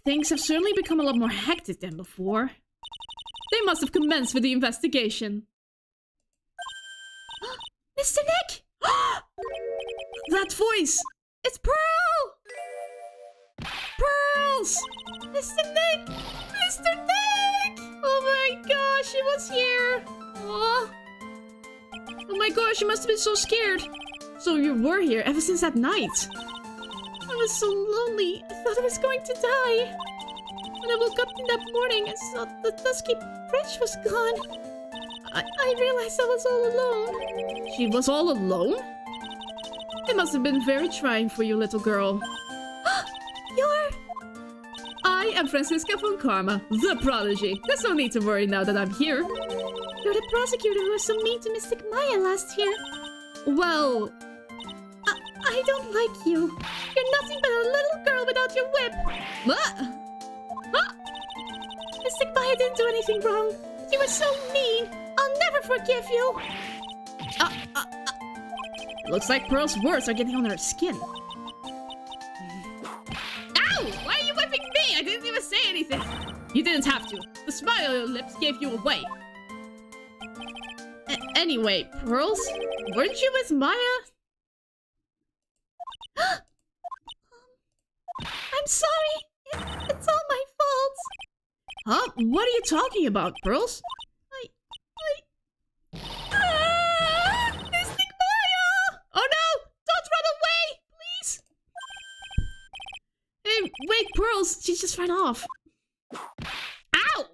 Things have certainly become a lot more hectic than before. They must have commenced with the investigation. Mr. Nick! That voice! It's Pearl! Pearls! Mr. Nick! Mr. Nick! Oh my gosh, she was here! Aww. Oh my gosh, she must have been so scared. So you were here ever since that night. I was so lonely. I thought I was going to die. When I woke up in that morning, I saw the Dusky Bridge was gone. I realized I was all alone. She was all alone? It must have been very trying for you, little girl. You're... I am Francisca von Karma, the prodigy. There's no need to worry now that I'm here. You're the prosecutor who was so mean to Mystic Maya last year. Well... I don't like you. You're nothing but a little girl without your whip. Mystic Maya didn't do anything wrong. You were so mean. I'll never forgive you. It looks like Pearl's words are getting on her skin. Ow! Why are you whipping me? I didn't even say anything. You didn't have to. The smile on your lips gave you away. Anyway, Pearls, weren't you with Maya? I'm sorry. It's all my fault. Huh? What are you talking about, Pearls? Mystic Maya! Oh no! Don't run away! she just ran off. Ow!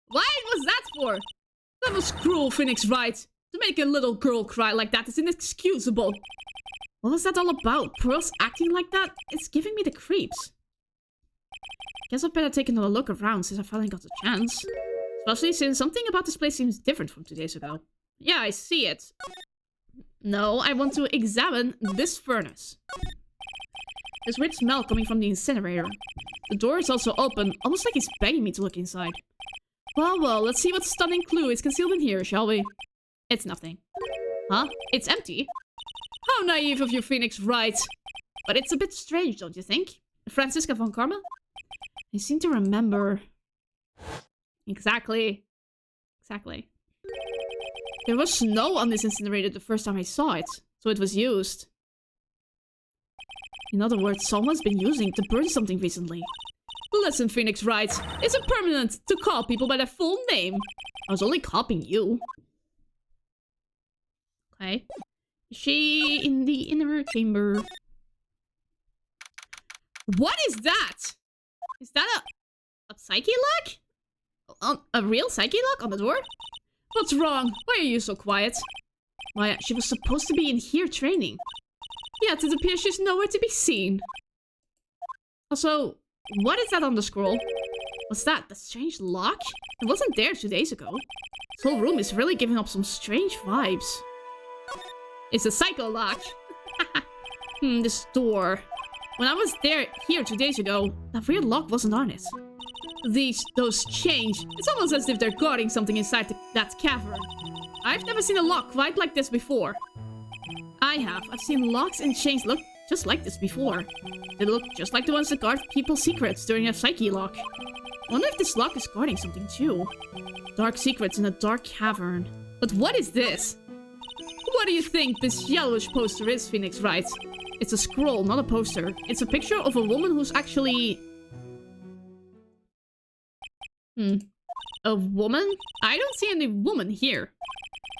Why was that for? That was cruel, Phoenix Wright. To make a little girl cry like that is inexcusable. What was that all about? Pearls acting like that? It's giving me the creeps. Guess I'd better take another look around since I finally got the chance. Especially since something about this place seems different from 2 days ago. Yeah, I see it. No, I want to examine this furnace. There's weird smell coming from the incinerator. The door is also open, almost like he's begging me to look inside. Well, let's see what stunning clue is concealed in here, shall we? It's nothing. Huh? It's empty? How naive of you, Phoenix Wright. But it's a bit strange, don't you think? Franziska von Karma? I seem to remember... Exactly. There was snow on this incinerator the first time I saw it, so it was used. In other words, someone's been using it to burn something recently. Listen, Phoenix Wright, it's impertinent to call people by their full name. I was only copying you. Okay. Is she in the inner chamber? What is that? Is that a psyche lock? A real psyche lock on the door? What's wrong? Why are you so quiet? Why, she was supposed to be in here training. Yet it appears she's nowhere to be seen. Also, what is that on the scroll? What's that? The strange lock? It wasn't there 2 days ago. This whole room is really giving up some strange vibes. It's a psycho lock. This door. When I was here 2 days ago, that weird lock wasn't on it. Those change. It's almost as if they're guarding something inside that cavern. I've never seen a lock quite like this before. I have. I've seen locks and chains look just like this before. They look just like the ones that guard people's secrets during a psyche lock. I wonder if this lock is guarding something too. Dark secrets in a dark cavern. But what is this? What do you think this yellowish poster is, Phoenix Wright? It's a scroll, not a poster. It's a picture of a woman who's actually... A woman? I don't see any woman here.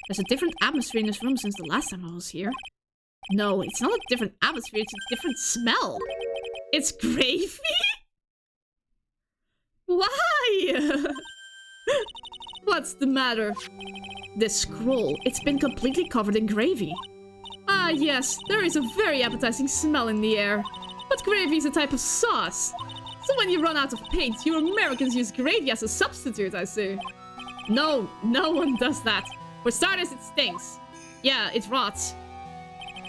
There's a different atmosphere in this room since the last time I was here. No, it's not a different atmosphere, it's a different smell. It's gravy? Why? What's the matter? This scroll, it's been completely covered in gravy. Ah yes, there is a very appetizing smell in the air. But gravy is a type of sauce. So when you run out of paint, you Americans use gravy as a substitute, I see. No, no one does that. For starters, it stinks. Yeah, it rots.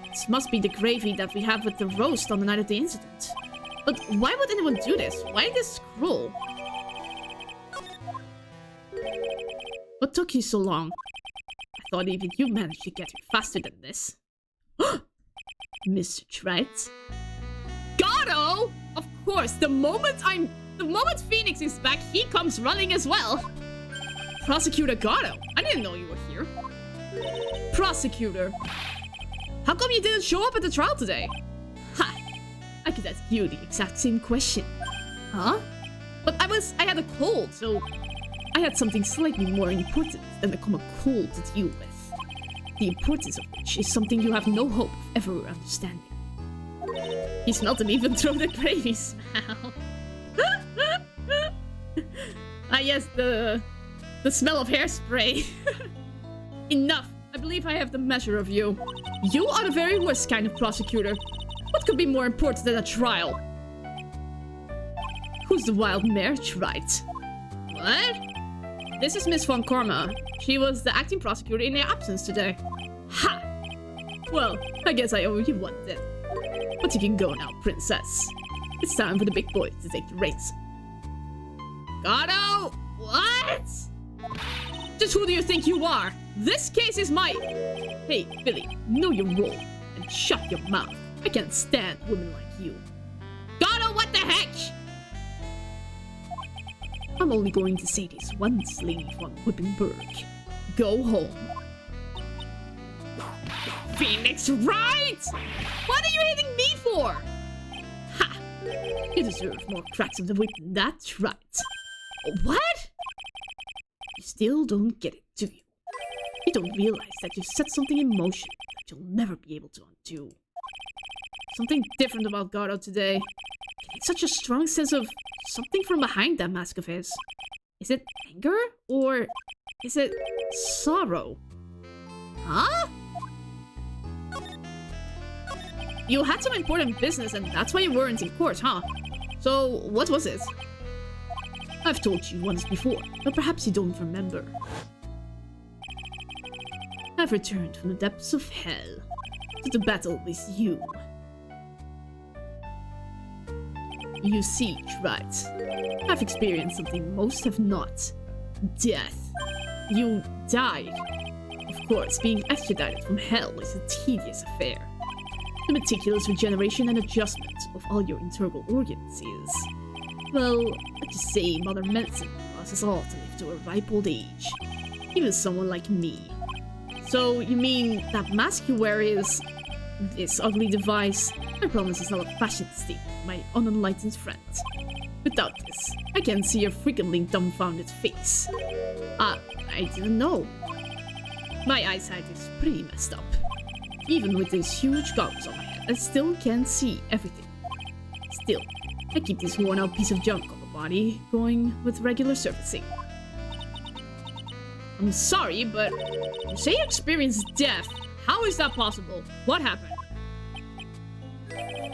This must be the gravy that we have with the roast on the night of the incident. But why would anyone do this? Why this scroll? What took you so long? I thought even you managed to get here faster than this. Mr. Wright? Gato! Of course, the moment Phoenix is back, he comes running as well. Prosecutor Gato, I didn't know you were here. Prosecutor, how come you didn't show up at the trial today? Ha! I could ask you the exact same question. Huh? But I had a cold, so I had something slightly more important than a common cold to deal with. The importance of which is something you have no hope of ever understanding. He smelled an even through the gravy smell. Ah yes, the smell of hairspray. Enough. I believe I have the measure of you. You are the very worst kind of prosecutor. What could be more important than a trial? Who's the wild marriage right? What? This is Miss Von Karma. She was the acting prosecutor in their absence today. Ha! Well, I guess I owe you one then. But you can go now, princess. It's time for the big boys to take the reins. Gato! What? Just who do you think you are? This case is mine! Hey, Billy, know your role and shut your mouth. I can't stand women like you. Gato, what the heck? I'm only going to say this once, Lady von Wippenberg. Go home. Phoenix Wright! What are you hitting me for? Ha! You deserve more cracks of the whip than that, right? What? You still don't get it, do you? You don't realize that you've set something in motion that you'll never be able to undo. Something different about Gato today. I It's such a strong sense of something from behind that mask of his. Is it anger? Or is it sorrow? Huh? You had some important business and that's why you weren't in court, huh? So, what was it? I've told you once before, but perhaps you don't remember. I've returned from the depths of hell to battle with you. You see, right? I've experienced something most have not. Death. You died. Of course, being extradited from hell is a tedious affair. The meticulous regeneration and adjustment of all your internal organs is... well, let's just say Mother Medicine allows us all to live to a ripe old age. Even someone like me. So, you mean that mask you wear is... this ugly device? I promise it's not a fashion statement, my unenlightened friend. Without this, I can see your frequently dumbfounded face. I didn't know. My eyesight is pretty messed up. Even with these huge goggles on my head, I still can't see everything. Still, I keep this worn-out piece of junk on the body going with regular servicing. I'm sorry, but you say you experienced death. How is that possible? What happened?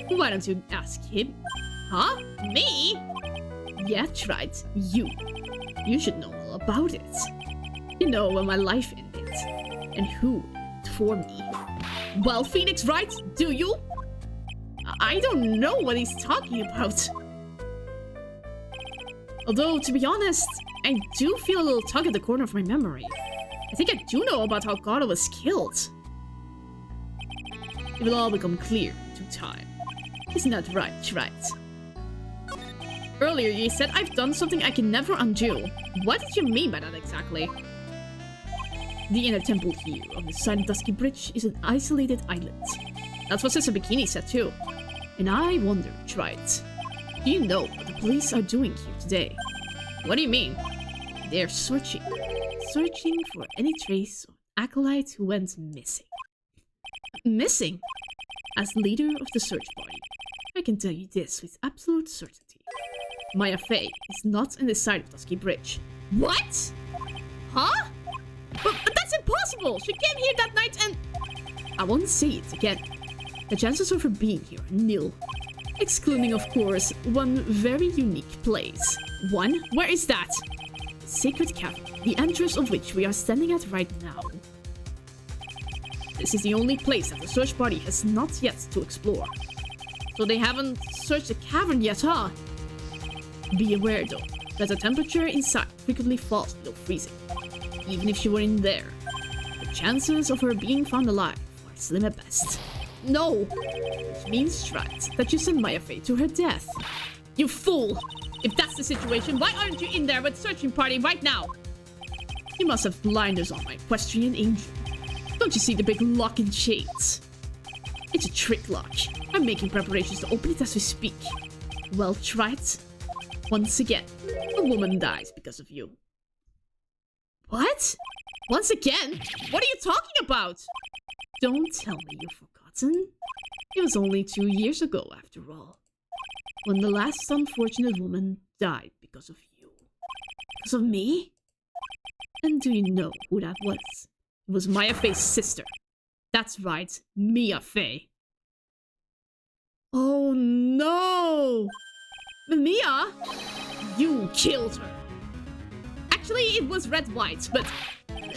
Why don't you ask him? Huh? Me? Yeah, that's right. You. You should know all about it. You know when my life ended. And who did it for me. Well, Phoenix Wright, do you? I don't know what he's talking about. Although, to be honest, I do feel a little tug at the corner of my memory. I think I do know about how Gato was killed. It will all become clear in due time. Isn't that right? Earlier you said I've done something I can never undo. What did you mean by that exactly? The inner temple here on the side of Dusky Bridge is an isolated island. That's what Sister Bikini said too. And I wondered, right? Do you know what the police are doing here today? What do you mean? They're searching. Searching for any trace of an acolyte who went missing. Missing? As leader of the search party, I can tell you this with absolute certainty. Maya Fey is not in the side of Dusky Bridge. What? Huh? But that's impossible! She came here that night and... I won't say it again. The chances of her being here are nil. Excluding, of course, one very unique place. One? Where is that? The Sacred Cavern, the entrance of which we are standing at right now. This is the only place that the search party has not yet to explore. So they haven't searched the cavern yet, huh? Be aware though, that the temperature inside frequently falls below freezing. Even if she were in there, the chances of her being found alive are slim at best. No! Which means, right, that you sent Maya Fey to her death. You fool! If that's the situation, why aren't you in there with the searching party right now? You must have blinders on, my equestrian angel. Don't you see the big lock and chains? It's a trick lock. I'm making preparations to open it as we speak. Well tried. Once again, a woman dies because of you. What? Once again? What are you talking about? Don't tell me you've forgotten. It was only 2 years ago, after all, when the last unfortunate woman died because of you. Because of me? And do you know who that was? It was Maya Fey's sister. That's right, Mia Fey. Oh no! Mia? You killed her. Actually, it was Red White, but...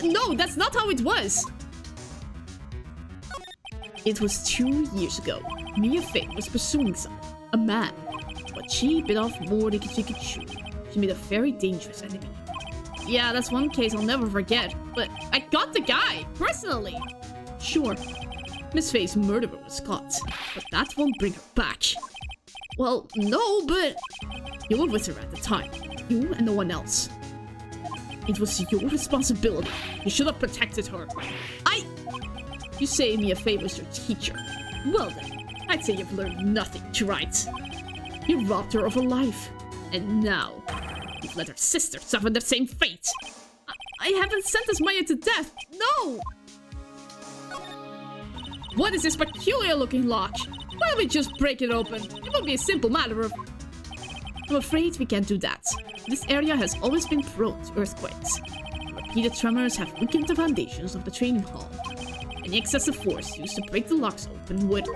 no, that's not how it was! It was 2 years ago. Mia Fey was pursuing someone, a man. But she bit off more than she could chew. She made a very dangerous enemy. Yeah, that's one case I'll never forget. But I got the guy, personally. Sure, Miss Fey's murderer was caught, but that won't bring her back. Well, no, but... you were with her at the time. You and no one else. It was your responsibility. You should have protected her. You say Mia Fey was your teacher. Well then, I'd say you've learned nothing, right? You robbed her of her life. And now, you've let her sister suffer the same fate. I haven't sentenced Maya to death. No! What is this peculiar looking lock? Why don't we just break it open? It won't be a simple matter of... I'm afraid we can't do that. This area has always been prone to earthquakes. Repeated tremors have weakened the foundations of the training hall. Any excessive force used to break the locks open would...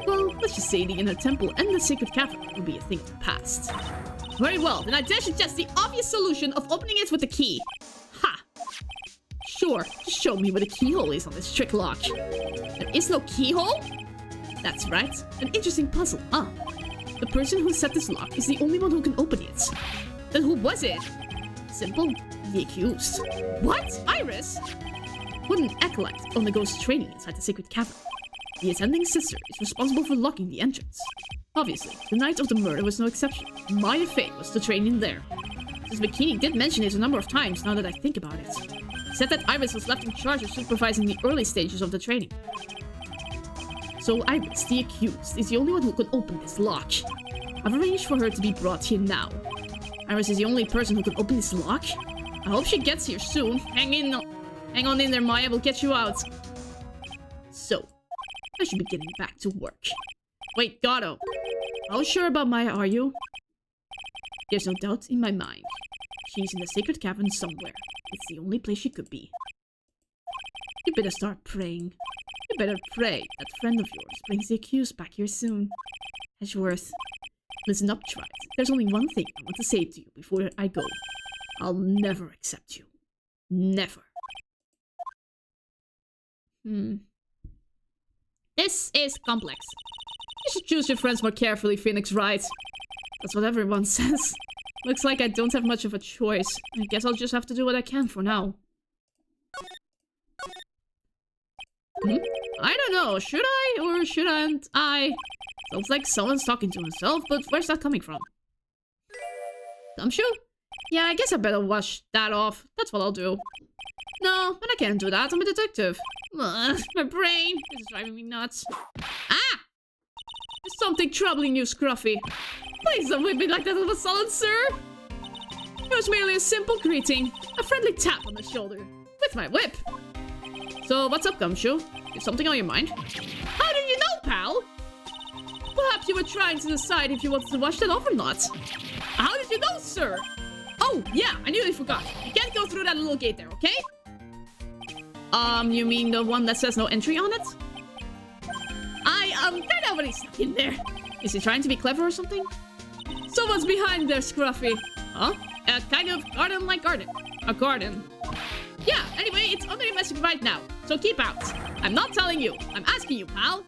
Well, let's just say the inner temple and the sacred cavern will be a thing of the past. Very well, then I dare suggest the obvious solution of opening it with the key. Ha! Sure, just show me where the keyhole is on this trick lock. There is no keyhole? That's right, an interesting puzzle, huh? The person who set this lock is the only one who can open it. Then who was it? Simple, the accused. What? Iris? What an acolyte undergoes training inside the sacred cavern. The attending sister is responsible for locking the entrance. Obviously, the night of the murder was no exception. My fate was to train in there. This Bikini did mention it a number of times now that I think about it. He said that Iris was left in charge of supervising the early stages of the training. So Iris, the accused, is the only one who could open this lock. I've arranged for her to be brought here now. Iris is the only person who can open this lock? I hope she gets here soon. Hang on in there, Maya. We'll get you out. So, I should be getting back to work. Wait, Gato. How sure about Maya are you? There's no doubt in my mind. She's in the sacred cavern somewhere. It's the only place she could be. You better start praying. You better pray that friend of yours brings the accused back here soon. Edgeworth, listen up, Trite. There's only one thing I want to say to you before I go. I'll never accept you. Never. This is complex. You should choose your friends more carefully, Phoenix Wright. That's what everyone says. Looks like I don't have much of a choice. I guess I'll just have to do what I can for now. I don't know. Should I or shouldn't I? Sounds like someone's talking to himself, but where's that coming from? Gumshoe? Yeah, I guess I better wash that off. That's what I'll do. No, but I can't do that. I'm a detective. Ugh, my brain is driving me nuts. Ah! There's something troubling you, Scruffy. Please don't whip me like that with a solid, sir. It was merely a simple greeting. A friendly tap on the shoulder. With my whip. So, what's up, Gumshoe? Is something on your mind? How did you know, pal? Perhaps you were trying to decide if you wanted to wash that off or not. How did you know, sir? Oh, yeah, I nearly forgot. You can't go through that little gate there, okay? You mean the one that says no entry on it? There's nobody stuck in there. Is he trying to be clever or something? Someone's behind there, Scruffy. Huh? A kind of garden-like garden. A garden. Yeah, anyway, it's under investigation right now, so keep out. I'm not telling you. I'm asking you, pal.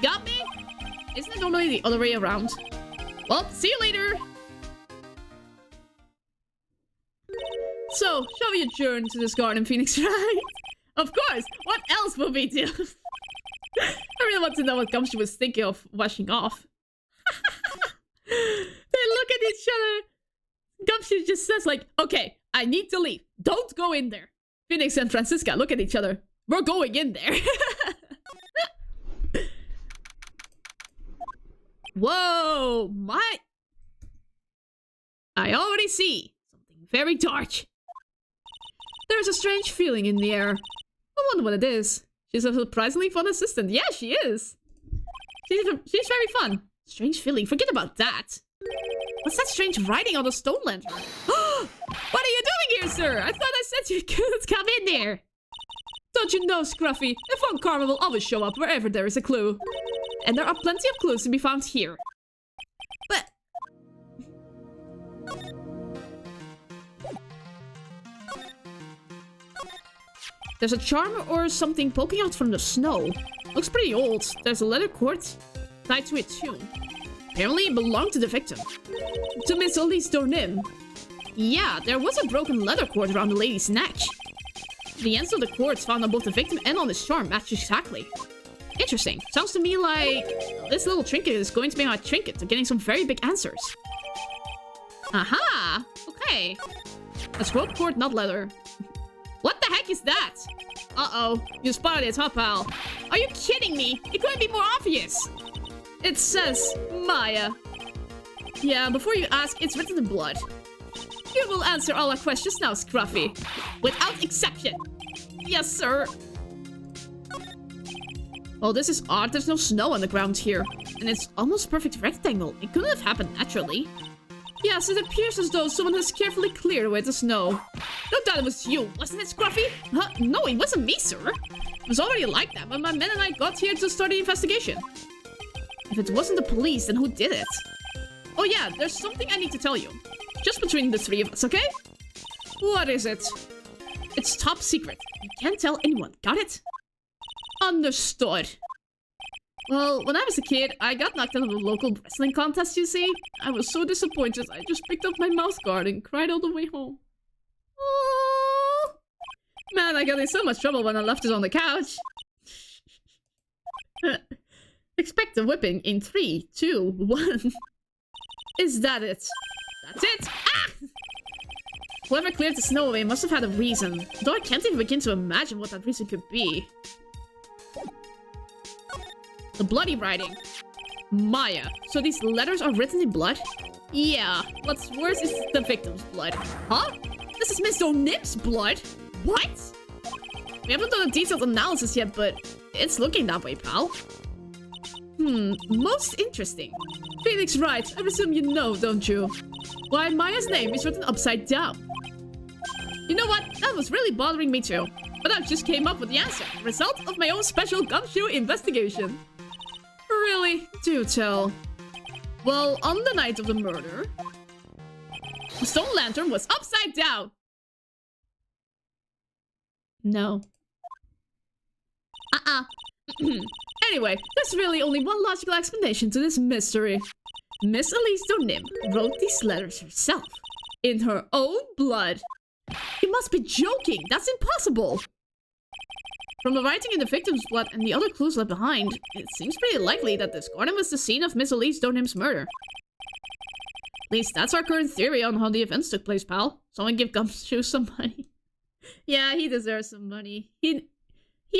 Got me? Isn't it normally the other way around? Well, see you later. So, shall we adjourn to this garden, Phoenix Wright? Of course! What else would we do? I really want to know what Gumshoe was thinking of washing off. They look at each other. Gumshoe just says like, okay, I need to leave. Don't go in there. Phoenix and Francisca look at each other. We're going in there. Whoa, my... I already see something very dark. There's a strange feeling in the air. I wonder what it is. She's a surprisingly fun assistant. Yeah, she is. She's very fun. Strange feeling. Forget about that. What's that strange writing on the stone lantern? What are you doing here, sir? I thought I said you couldn't come in there. Don't you know, Scruffy? A fun karma will always show up wherever there is a clue. And there are plenty of clues to be found here. But... there's a charm or something poking out from the snow. Looks pretty old. There's a leather cord tied to a tune. Apparently it belonged to the victim. To Miss Elise Dornim. Yeah, there was a broken leather cord around the lady's neck. The ends of the cords found on both the victim and on this charm match exactly. Interesting. Sounds to me like this little trinket is going to be my trinket to getting some very big answers. Aha! Okay. A scroll cord, not leather. What the heck is that? Uh-oh. You spotted it, huh, pal? Are you kidding me? It couldn't be more obvious. It says Maya. Yeah, before you ask, it's written in blood. You will answer all our questions now, Scruffy. Without exception. Yes, sir. Oh, this is odd. There's no snow on the ground here. and it's almost perfect rectangle. It couldn't have happened naturally. Yes, it appears as though someone has carefully cleared away the snow. No doubt it was you, wasn't it, Scruffy? Huh? No, it wasn't me, sir. It was already like that when my men and I got here to start the investigation. If it wasn't the police, then who did it? Oh yeah, there's something I need to tell you. Just between the three of us, okay? What is it? It's top secret. You can't tell anyone, got it? Understood. Well, when I was a kid, I got knocked out of a local wrestling contest, you see? I was so disappointed, I just picked up my mouth guard and cried all the way home. Oh, man, I got in so much trouble when I left it on the couch. Expect a whipping in 3, 2, 1. Is that it? That's it! Ah! Whoever cleared the snow away must have had a reason, though I can't even begin to imagine what that reason could be. The bloody writing. Maya. So these letters are written in blood? Yeah. What's worse is the victim's blood. Huh? This is Miss O'Nim's blood? What? We haven't done a detailed analysis yet, but it's looking that way, pal. Most interesting. Phoenix Wright, I presume you know, don't you? Why, Maya's name is written upside down. You know what? That was really bothering me too. But I just came up with the answer. Result of my own special gumshoe investigation. Really? Do tell. Well, on the night of the murder, the stone lantern was upside down. No. Anyway, there's really only one logical explanation to this mystery. Miss Elise O'Nim wrote these letters herself. In her own blood. You must be joking! That's impossible! From the writing in the victim's blood and the other clues left behind, it seems pretty likely that this garden was the scene of Miss Elise O'Nim's murder. At least that's our current theory on how the events took place, pal. Someone give Gumshoe some money. Yeah, he deserves some money. He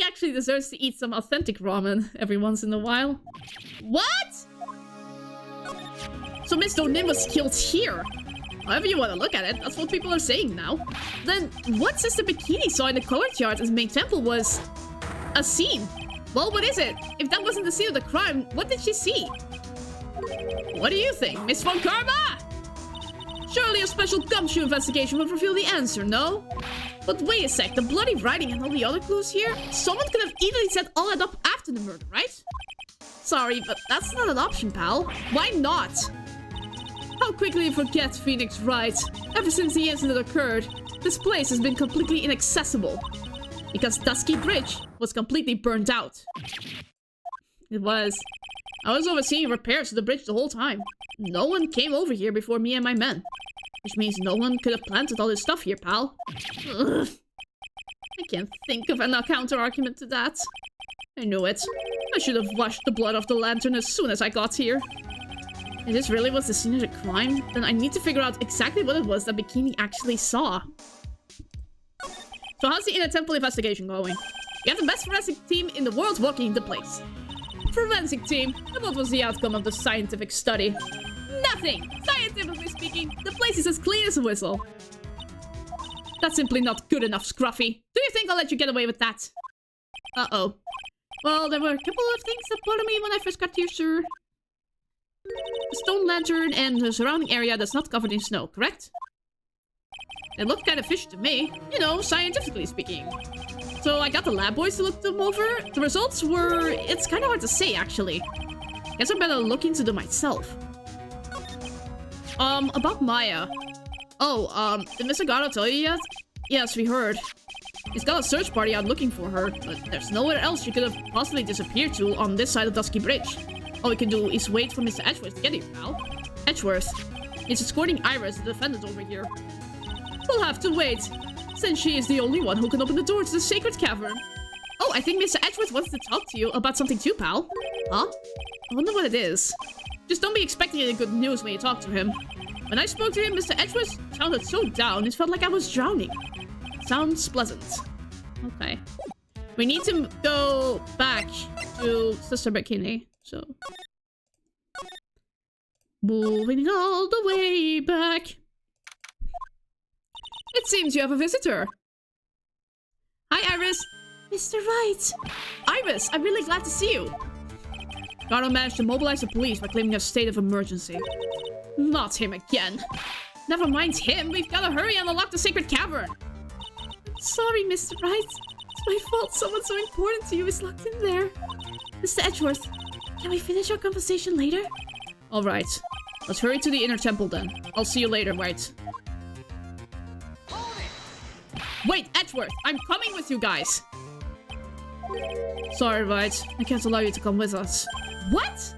actually deserves to eat some authentic ramen every once in a while. What?! So Miss O'Nim was killed here. However you want to look at it, that's what people are saying now. Then, what Sister Bikini saw in the courtyard as main temple was a scene. Well, what is it? If that wasn't the scene of the crime, what did she see? What do you think, Miss Von Karma? Surely a special gumshoe investigation would reveal the answer, no? But wait a sec, the bloody writing and all the other clues here? Someone could have easily set all that up after the murder, right? Sorry, but that's not an option, pal. Why not? How quickly you forget, Phoenix Wright. Ever since the incident occurred, this place has been completely inaccessible. Because Dusky Bridge was completely burned out. It was. I was overseeing repairs to the bridge the whole time. No one came over here before me and my men. Which means no one could have planted all this stuff here, pal. Ugh. I can't think of a counter-argument to that. I knew it. I should have washed the blood off the lantern as soon as I got here. If this really was the scene of the crime, then I need to figure out exactly what it was that Bikini actually saw. So how's the inner temple investigation going? You have the best forensic team in the world working the place. Forensic team? And what was the outcome of the scientific study? Nothing! Scientifically speaking, the place is as clean as a whistle. That's simply not good enough, Scruffy. Do you think I'll let you get away with that? Uh-oh. Well, there were a couple of things that bothered me when I first got here, sir. The stone lantern and the surrounding area that's not covered in snow, correct? They look kind of fishy to me, you know, scientifically speaking. So I got the lab boys to look them over. The results were... it's kind of hard to say, actually. Guess I better look into them myself. About Maya. Oh, did Mr. Gato tell you yet? Yes, we heard. He's got a search party out looking for her, but there's nowhere else she could have possibly disappeared to on this side of Dusky Bridge. All we can do is wait for Mr. Edgeworth to get here, pal. Edgeworth? He's escorting Iris, the defendant, over here. We'll have to wait, since she is the only one who can open the door to the sacred cavern. Oh, I think Mr. Edgeworth wants to talk to you about something too, pal. Huh? I wonder what it is. Just don't be expecting any good news when you talk to him. When I spoke to him, Mr. Edgeworth sounded so down, it felt like I was drowning. Sounds pleasant. Okay. We need to go back to Sister Bikini, so... moving all the way back. It seems you have a visitor. Hi, Iris. Mr. Wright. Iris, I'm really glad to see you. Gardo managed to mobilize the police by claiming a state of emergency. Not him again. Never mind him, we've gotta hurry and unlock the sacred cavern. Sorry, Mr. Wright. It's my fault someone so important to you is locked in there. Mr. Edgeworth, can we finish our conversation later? Alright. Let's hurry to the inner temple then. I'll see you later, Wright. Wait, Edgeworth! I'm coming with you guys! Sorry, Wright. I can't allow you to come with us. What?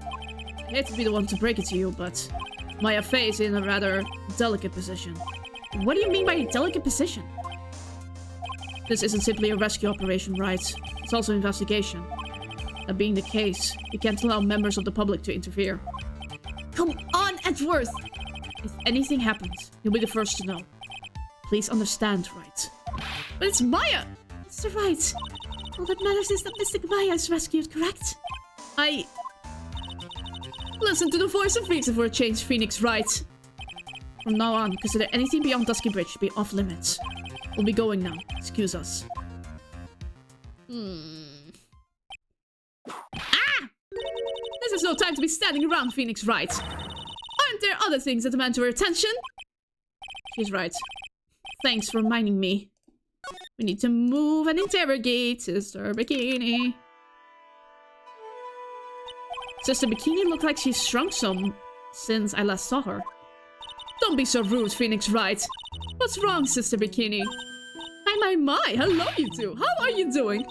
I hate to be the one to break it to you, but Maya Fey is in a rather delicate position. What do you mean by a delicate position? This isn't simply a rescue operation, right? It's also an investigation. That being the case, we can't allow members of the public to interfere. Come on, Edgeworth! If anything happens, you'll be the first to know. Please understand, Wright. But it's Maya! Mr. Wright, all that matters is that Mystic Maya is rescued, correct? Listen to the voice of reason for a change, Phoenix Wright. From now on, consider anything beyond Dusky Bridge to be off limits. We'll be going now. Excuse us. Ah! This is no time to be standing around, Phoenix Wright. Aren't there other things that demand your attention? She's right. Thanks for reminding me. We need to move and interrogate Sister Bikini. Sister Bikini looked like she's shrunk some since I last saw her. Don't be so rude, Phoenix Wright. What's wrong, Sister Bikini? My, hello you two. How are you doing?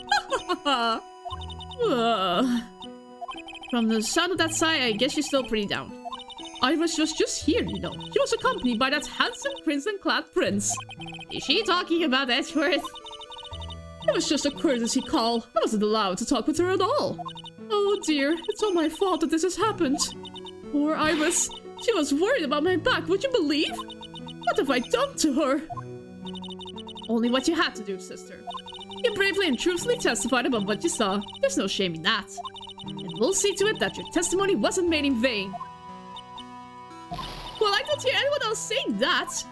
From the sound of that sigh, I guess she's still pretty down. Iris was just here, you know. She was accompanied by that handsome crimson-clad prince. Is she talking about Edgeworth? It was just a courtesy call. I wasn't allowed to talk with her at all. Oh dear, it's all my fault that this has happened. Poor Iris. She was worried about my back, would you believe? What have I done to her? Only what you had to do, sister. You bravely and truthfully testified about what you saw. There's no shame in that. And we'll see to it that your testimony wasn't made in vain. Well, I don't hear anyone else saying that.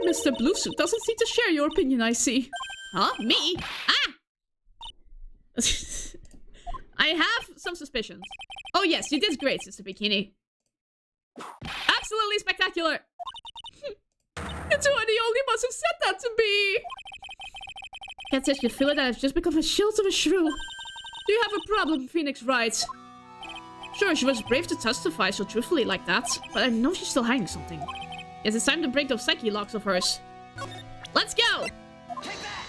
Mr. Bluesuit doesn't seem to share your opinion, I see. Huh? Me? Ah! I have some suspicions. Oh yes, you did great, Sister Bikini. Absolutely spectacular! You two are the only ones who said that to me! Can't say you feel it that I've just become a shield of a shrew. Do you have a problem, Phoenix Wright? Sure, she was brave to testify so truthfully like that, but I know she's still hiding something. Yes, it's time to break those psyche locks of hers. Let's go! Take that!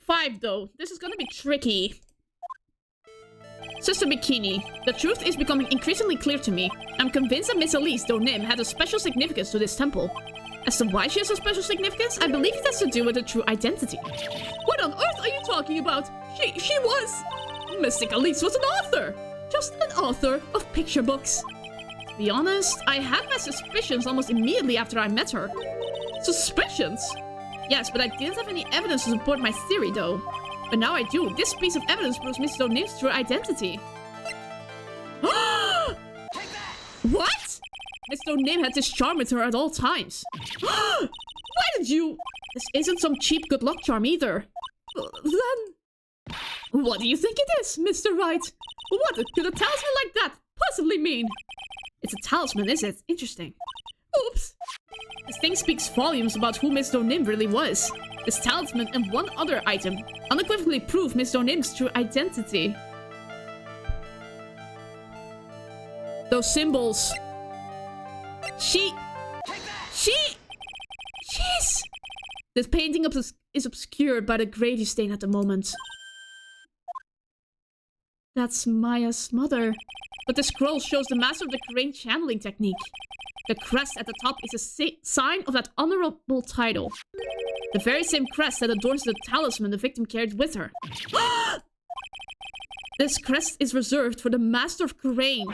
5 though. This is gonna be tricky. Sister Bikini, the truth is becoming increasingly clear to me. I'm convinced that Miss Elise Donim had a special significance to this temple. As to why she has a special significance, I believe it has to do with her true identity. What on earth are you talking about? She was... Mystic Elise was an author! Just an author of picture books. To be honest, I had my suspicions almost immediately after I met her. Suspicions? Yes, but I didn't have any evidence to support my theory though. But now I do. This piece of evidence proves Miss Donim's true identity. What? Miss Donim had this charm with her at all times. Why did you... This isn't some cheap good luck charm either. Then... What do you think it is, Mr. Wright? What could a talisman like that possibly mean? It's a talisman, is it? Interesting. Oops. This thing speaks volumes about who Miss Donim really was. This talisman and one other item unequivocally prove Miss Donim's true identity. Those symbols. She's... This painting is obscured by the gravy stain at the moment. That's Maya's mother. But the scroll shows the master of the crane channeling technique. The crest at the top is a sign of that honorable title. The very same crest that adorns the talisman the victim carried with her. This crest is reserved for the master of crane.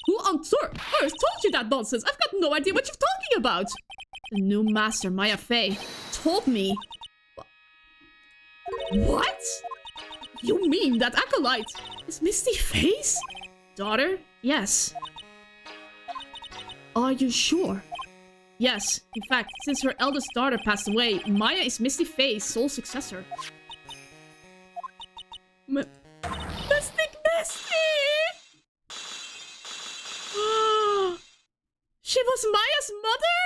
Who on earth told you that nonsense? I've got no idea what you're talking about. The new master, Maya Fey, told me. What? You mean that acolyte is Misty Fey's daughter? Yes. Are you sure? Yes, in fact, since her eldest daughter passed away, Maya is Misty Faye's sole successor. Mystic Misty! She was Maya's mother?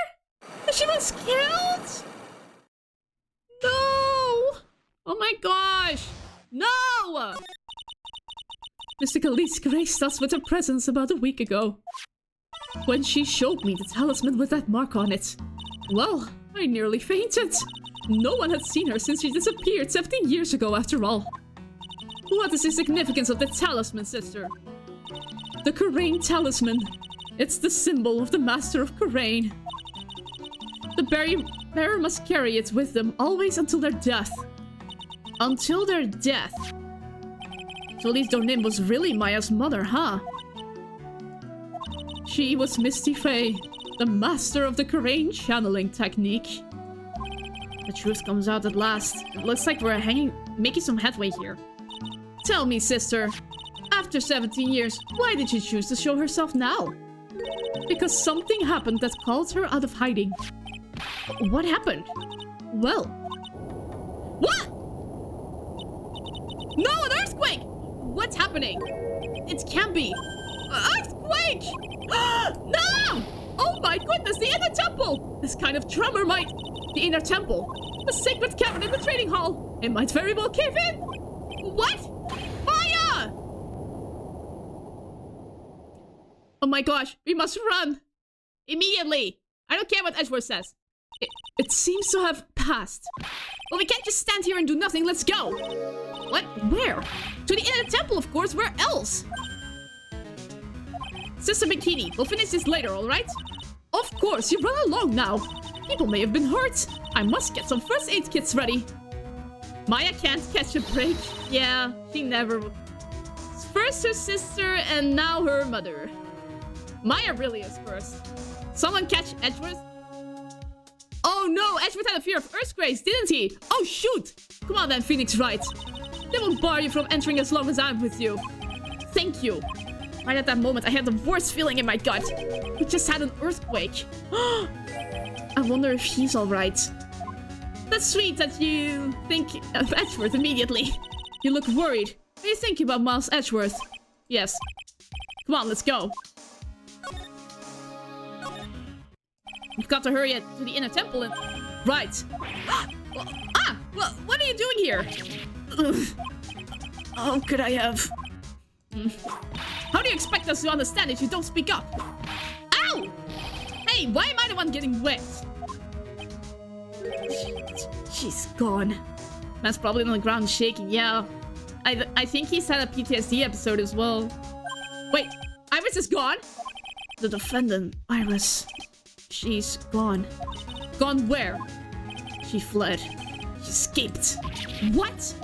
And she was killed? No! Oh my gosh! No! Mystic Elise graced us with her presence about a week ago. When she showed me the talisman with that mark on it, well, I nearly fainted. No one had seen her since she disappeared 17 years ago after all. What is the significance of the talisman, sister? The Kurain talisman. It's the symbol of the Master of Kurain. The bearer must carry it with them always until their death. Until their death. So Elise Dornim was really Maya's mother, huh? She was Misty Faye, the master of the Kurain channeling technique. The truth comes out at last. It looks like we're making some headway here. Tell me, sister, after 17 years, why did she choose to show herself now? Because something happened that called her out of hiding. What happened? Well... What? No, an earthquake! What's happening? It can't be. Earthquake! No! Oh my goodness, the inner temple! This kind of tremor might... The inner temple. The sacred cavern in the trading hall. It might very well cave in. What? Fire! Oh my gosh, we must run. Immediately. I don't care what Edgeworth says. It seems to have passed. Well, we can't just stand here and do nothing. Let's go. What? Where? To the inner temple, of course. Where else? Sister Bikini, we'll finish this later, alright? Of course, you run along now. People may have been hurt. I must get some first aid kits ready. Maya can't catch a break. Yeah, she never... First her sister, and now her mother. Maya really is first. Someone catch Edgeworth? Oh no, Edgeworth had a fear of earthquakes, didn't he? Oh shoot! Come on then, Phoenix Wright. They won't bar you from entering as long as I'm with you. Thank you. Right at that moment, I had the worst feeling in my gut. We just had an earthquake. I wonder if he's alright. That's sweet that you think of Edgeworth immediately. You look worried. What are you thinking about Miles Edgeworth? Yes. Come on, let's go. We've got to hurry to the inner temple and... Right. Well, what are you doing here? Oh, could I have... How do you expect us to understand if you don't speak up? Ow! Hey, why am I the one getting wet? She's gone. Man's probably on the ground shaking, yeah. I think he's had a PTSD episode as well. Wait, Iris is gone? The defendant, Iris. She's gone. Gone where? She fled. She escaped. What?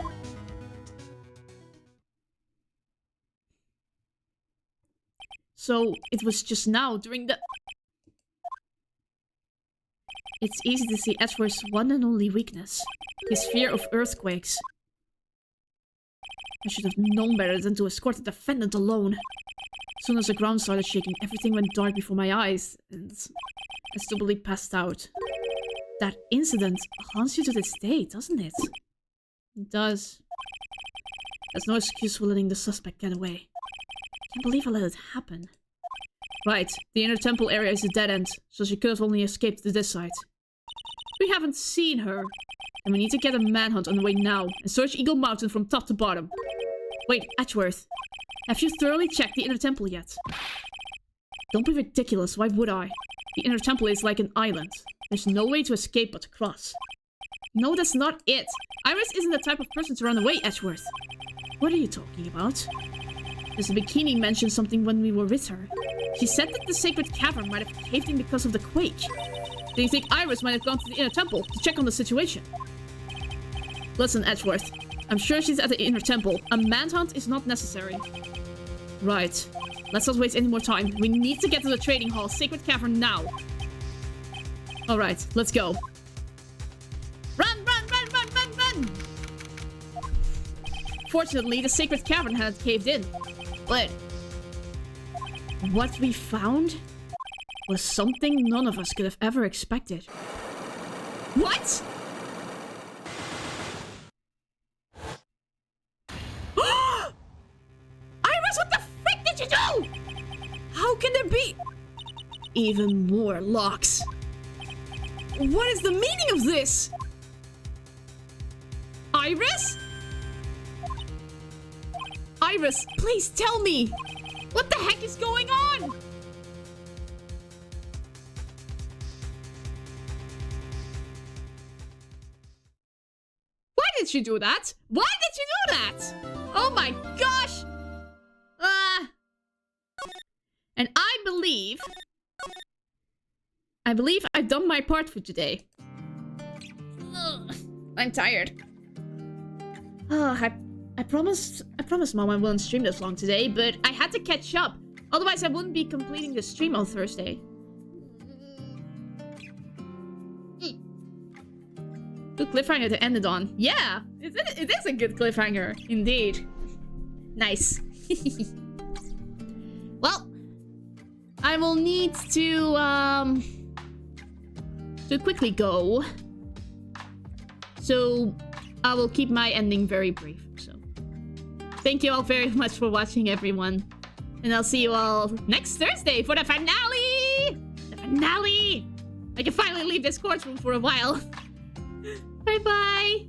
So, it was just now, during the... It's easy to see Edgeworth's one and only weakness. His fear of earthquakes. I should have known better than to escort the defendant alone. As soon as the ground started shaking, everything went dark before my eyes, and I stupidly passed out. That incident haunts you to this day, doesn't it? It does. There's no excuse for letting the suspect get away. Can't believe I let it happen. Right, the inner temple area is a dead end, so she could have only escaped to this side. We haven't seen her, and we need to get a manhunt underway now and search Eagle Mountain from top to bottom. Wait, Edgeworth, have you thoroughly checked the inner temple yet? Don't be ridiculous, why would I? The inner temple is like an island. There's no way to escape but to cross. No, that's not it. Iris isn't the type of person to run away, Edgeworth. What are you talking about? Miss Bikini mentioned something when we were with her. She said that the sacred cavern might have caved in because of the quake. Do you think Iris might have gone to the inner temple to check on the situation? Listen, Edgeworth. I'm sure she's at the inner temple. A manhunt is not necessary. Right. Let's not waste any more time. We need to get to the trading hall, sacred cavern now. Alright, let's go. Run, run, run, run, run, run! Fortunately, the sacred cavern had caved in. But what we found was something none of us could have ever expected. What? Iris, what the frick did you do? How can there be even more locks? What is the meaning of this? Iris? Iris, please tell me! What the heck is going on? Why did she do that? Why did she do that? Oh my gosh! And I believe I've done my part for today. Ugh, I'm tired. I promised Mom I wouldn't stream this long today, but I had to catch up. Otherwise, I wouldn't be completing the stream on Thursday. Good cliffhanger to end it on. Yeah, it is a good cliffhanger, indeed. Nice. Well, I will need to quickly go. So I will keep my ending very brief. So thank you all very much for watching, everyone. And I'll see you all next Thursday for the finale! The finale! I can finally leave this courtroom for a while. Bye-bye!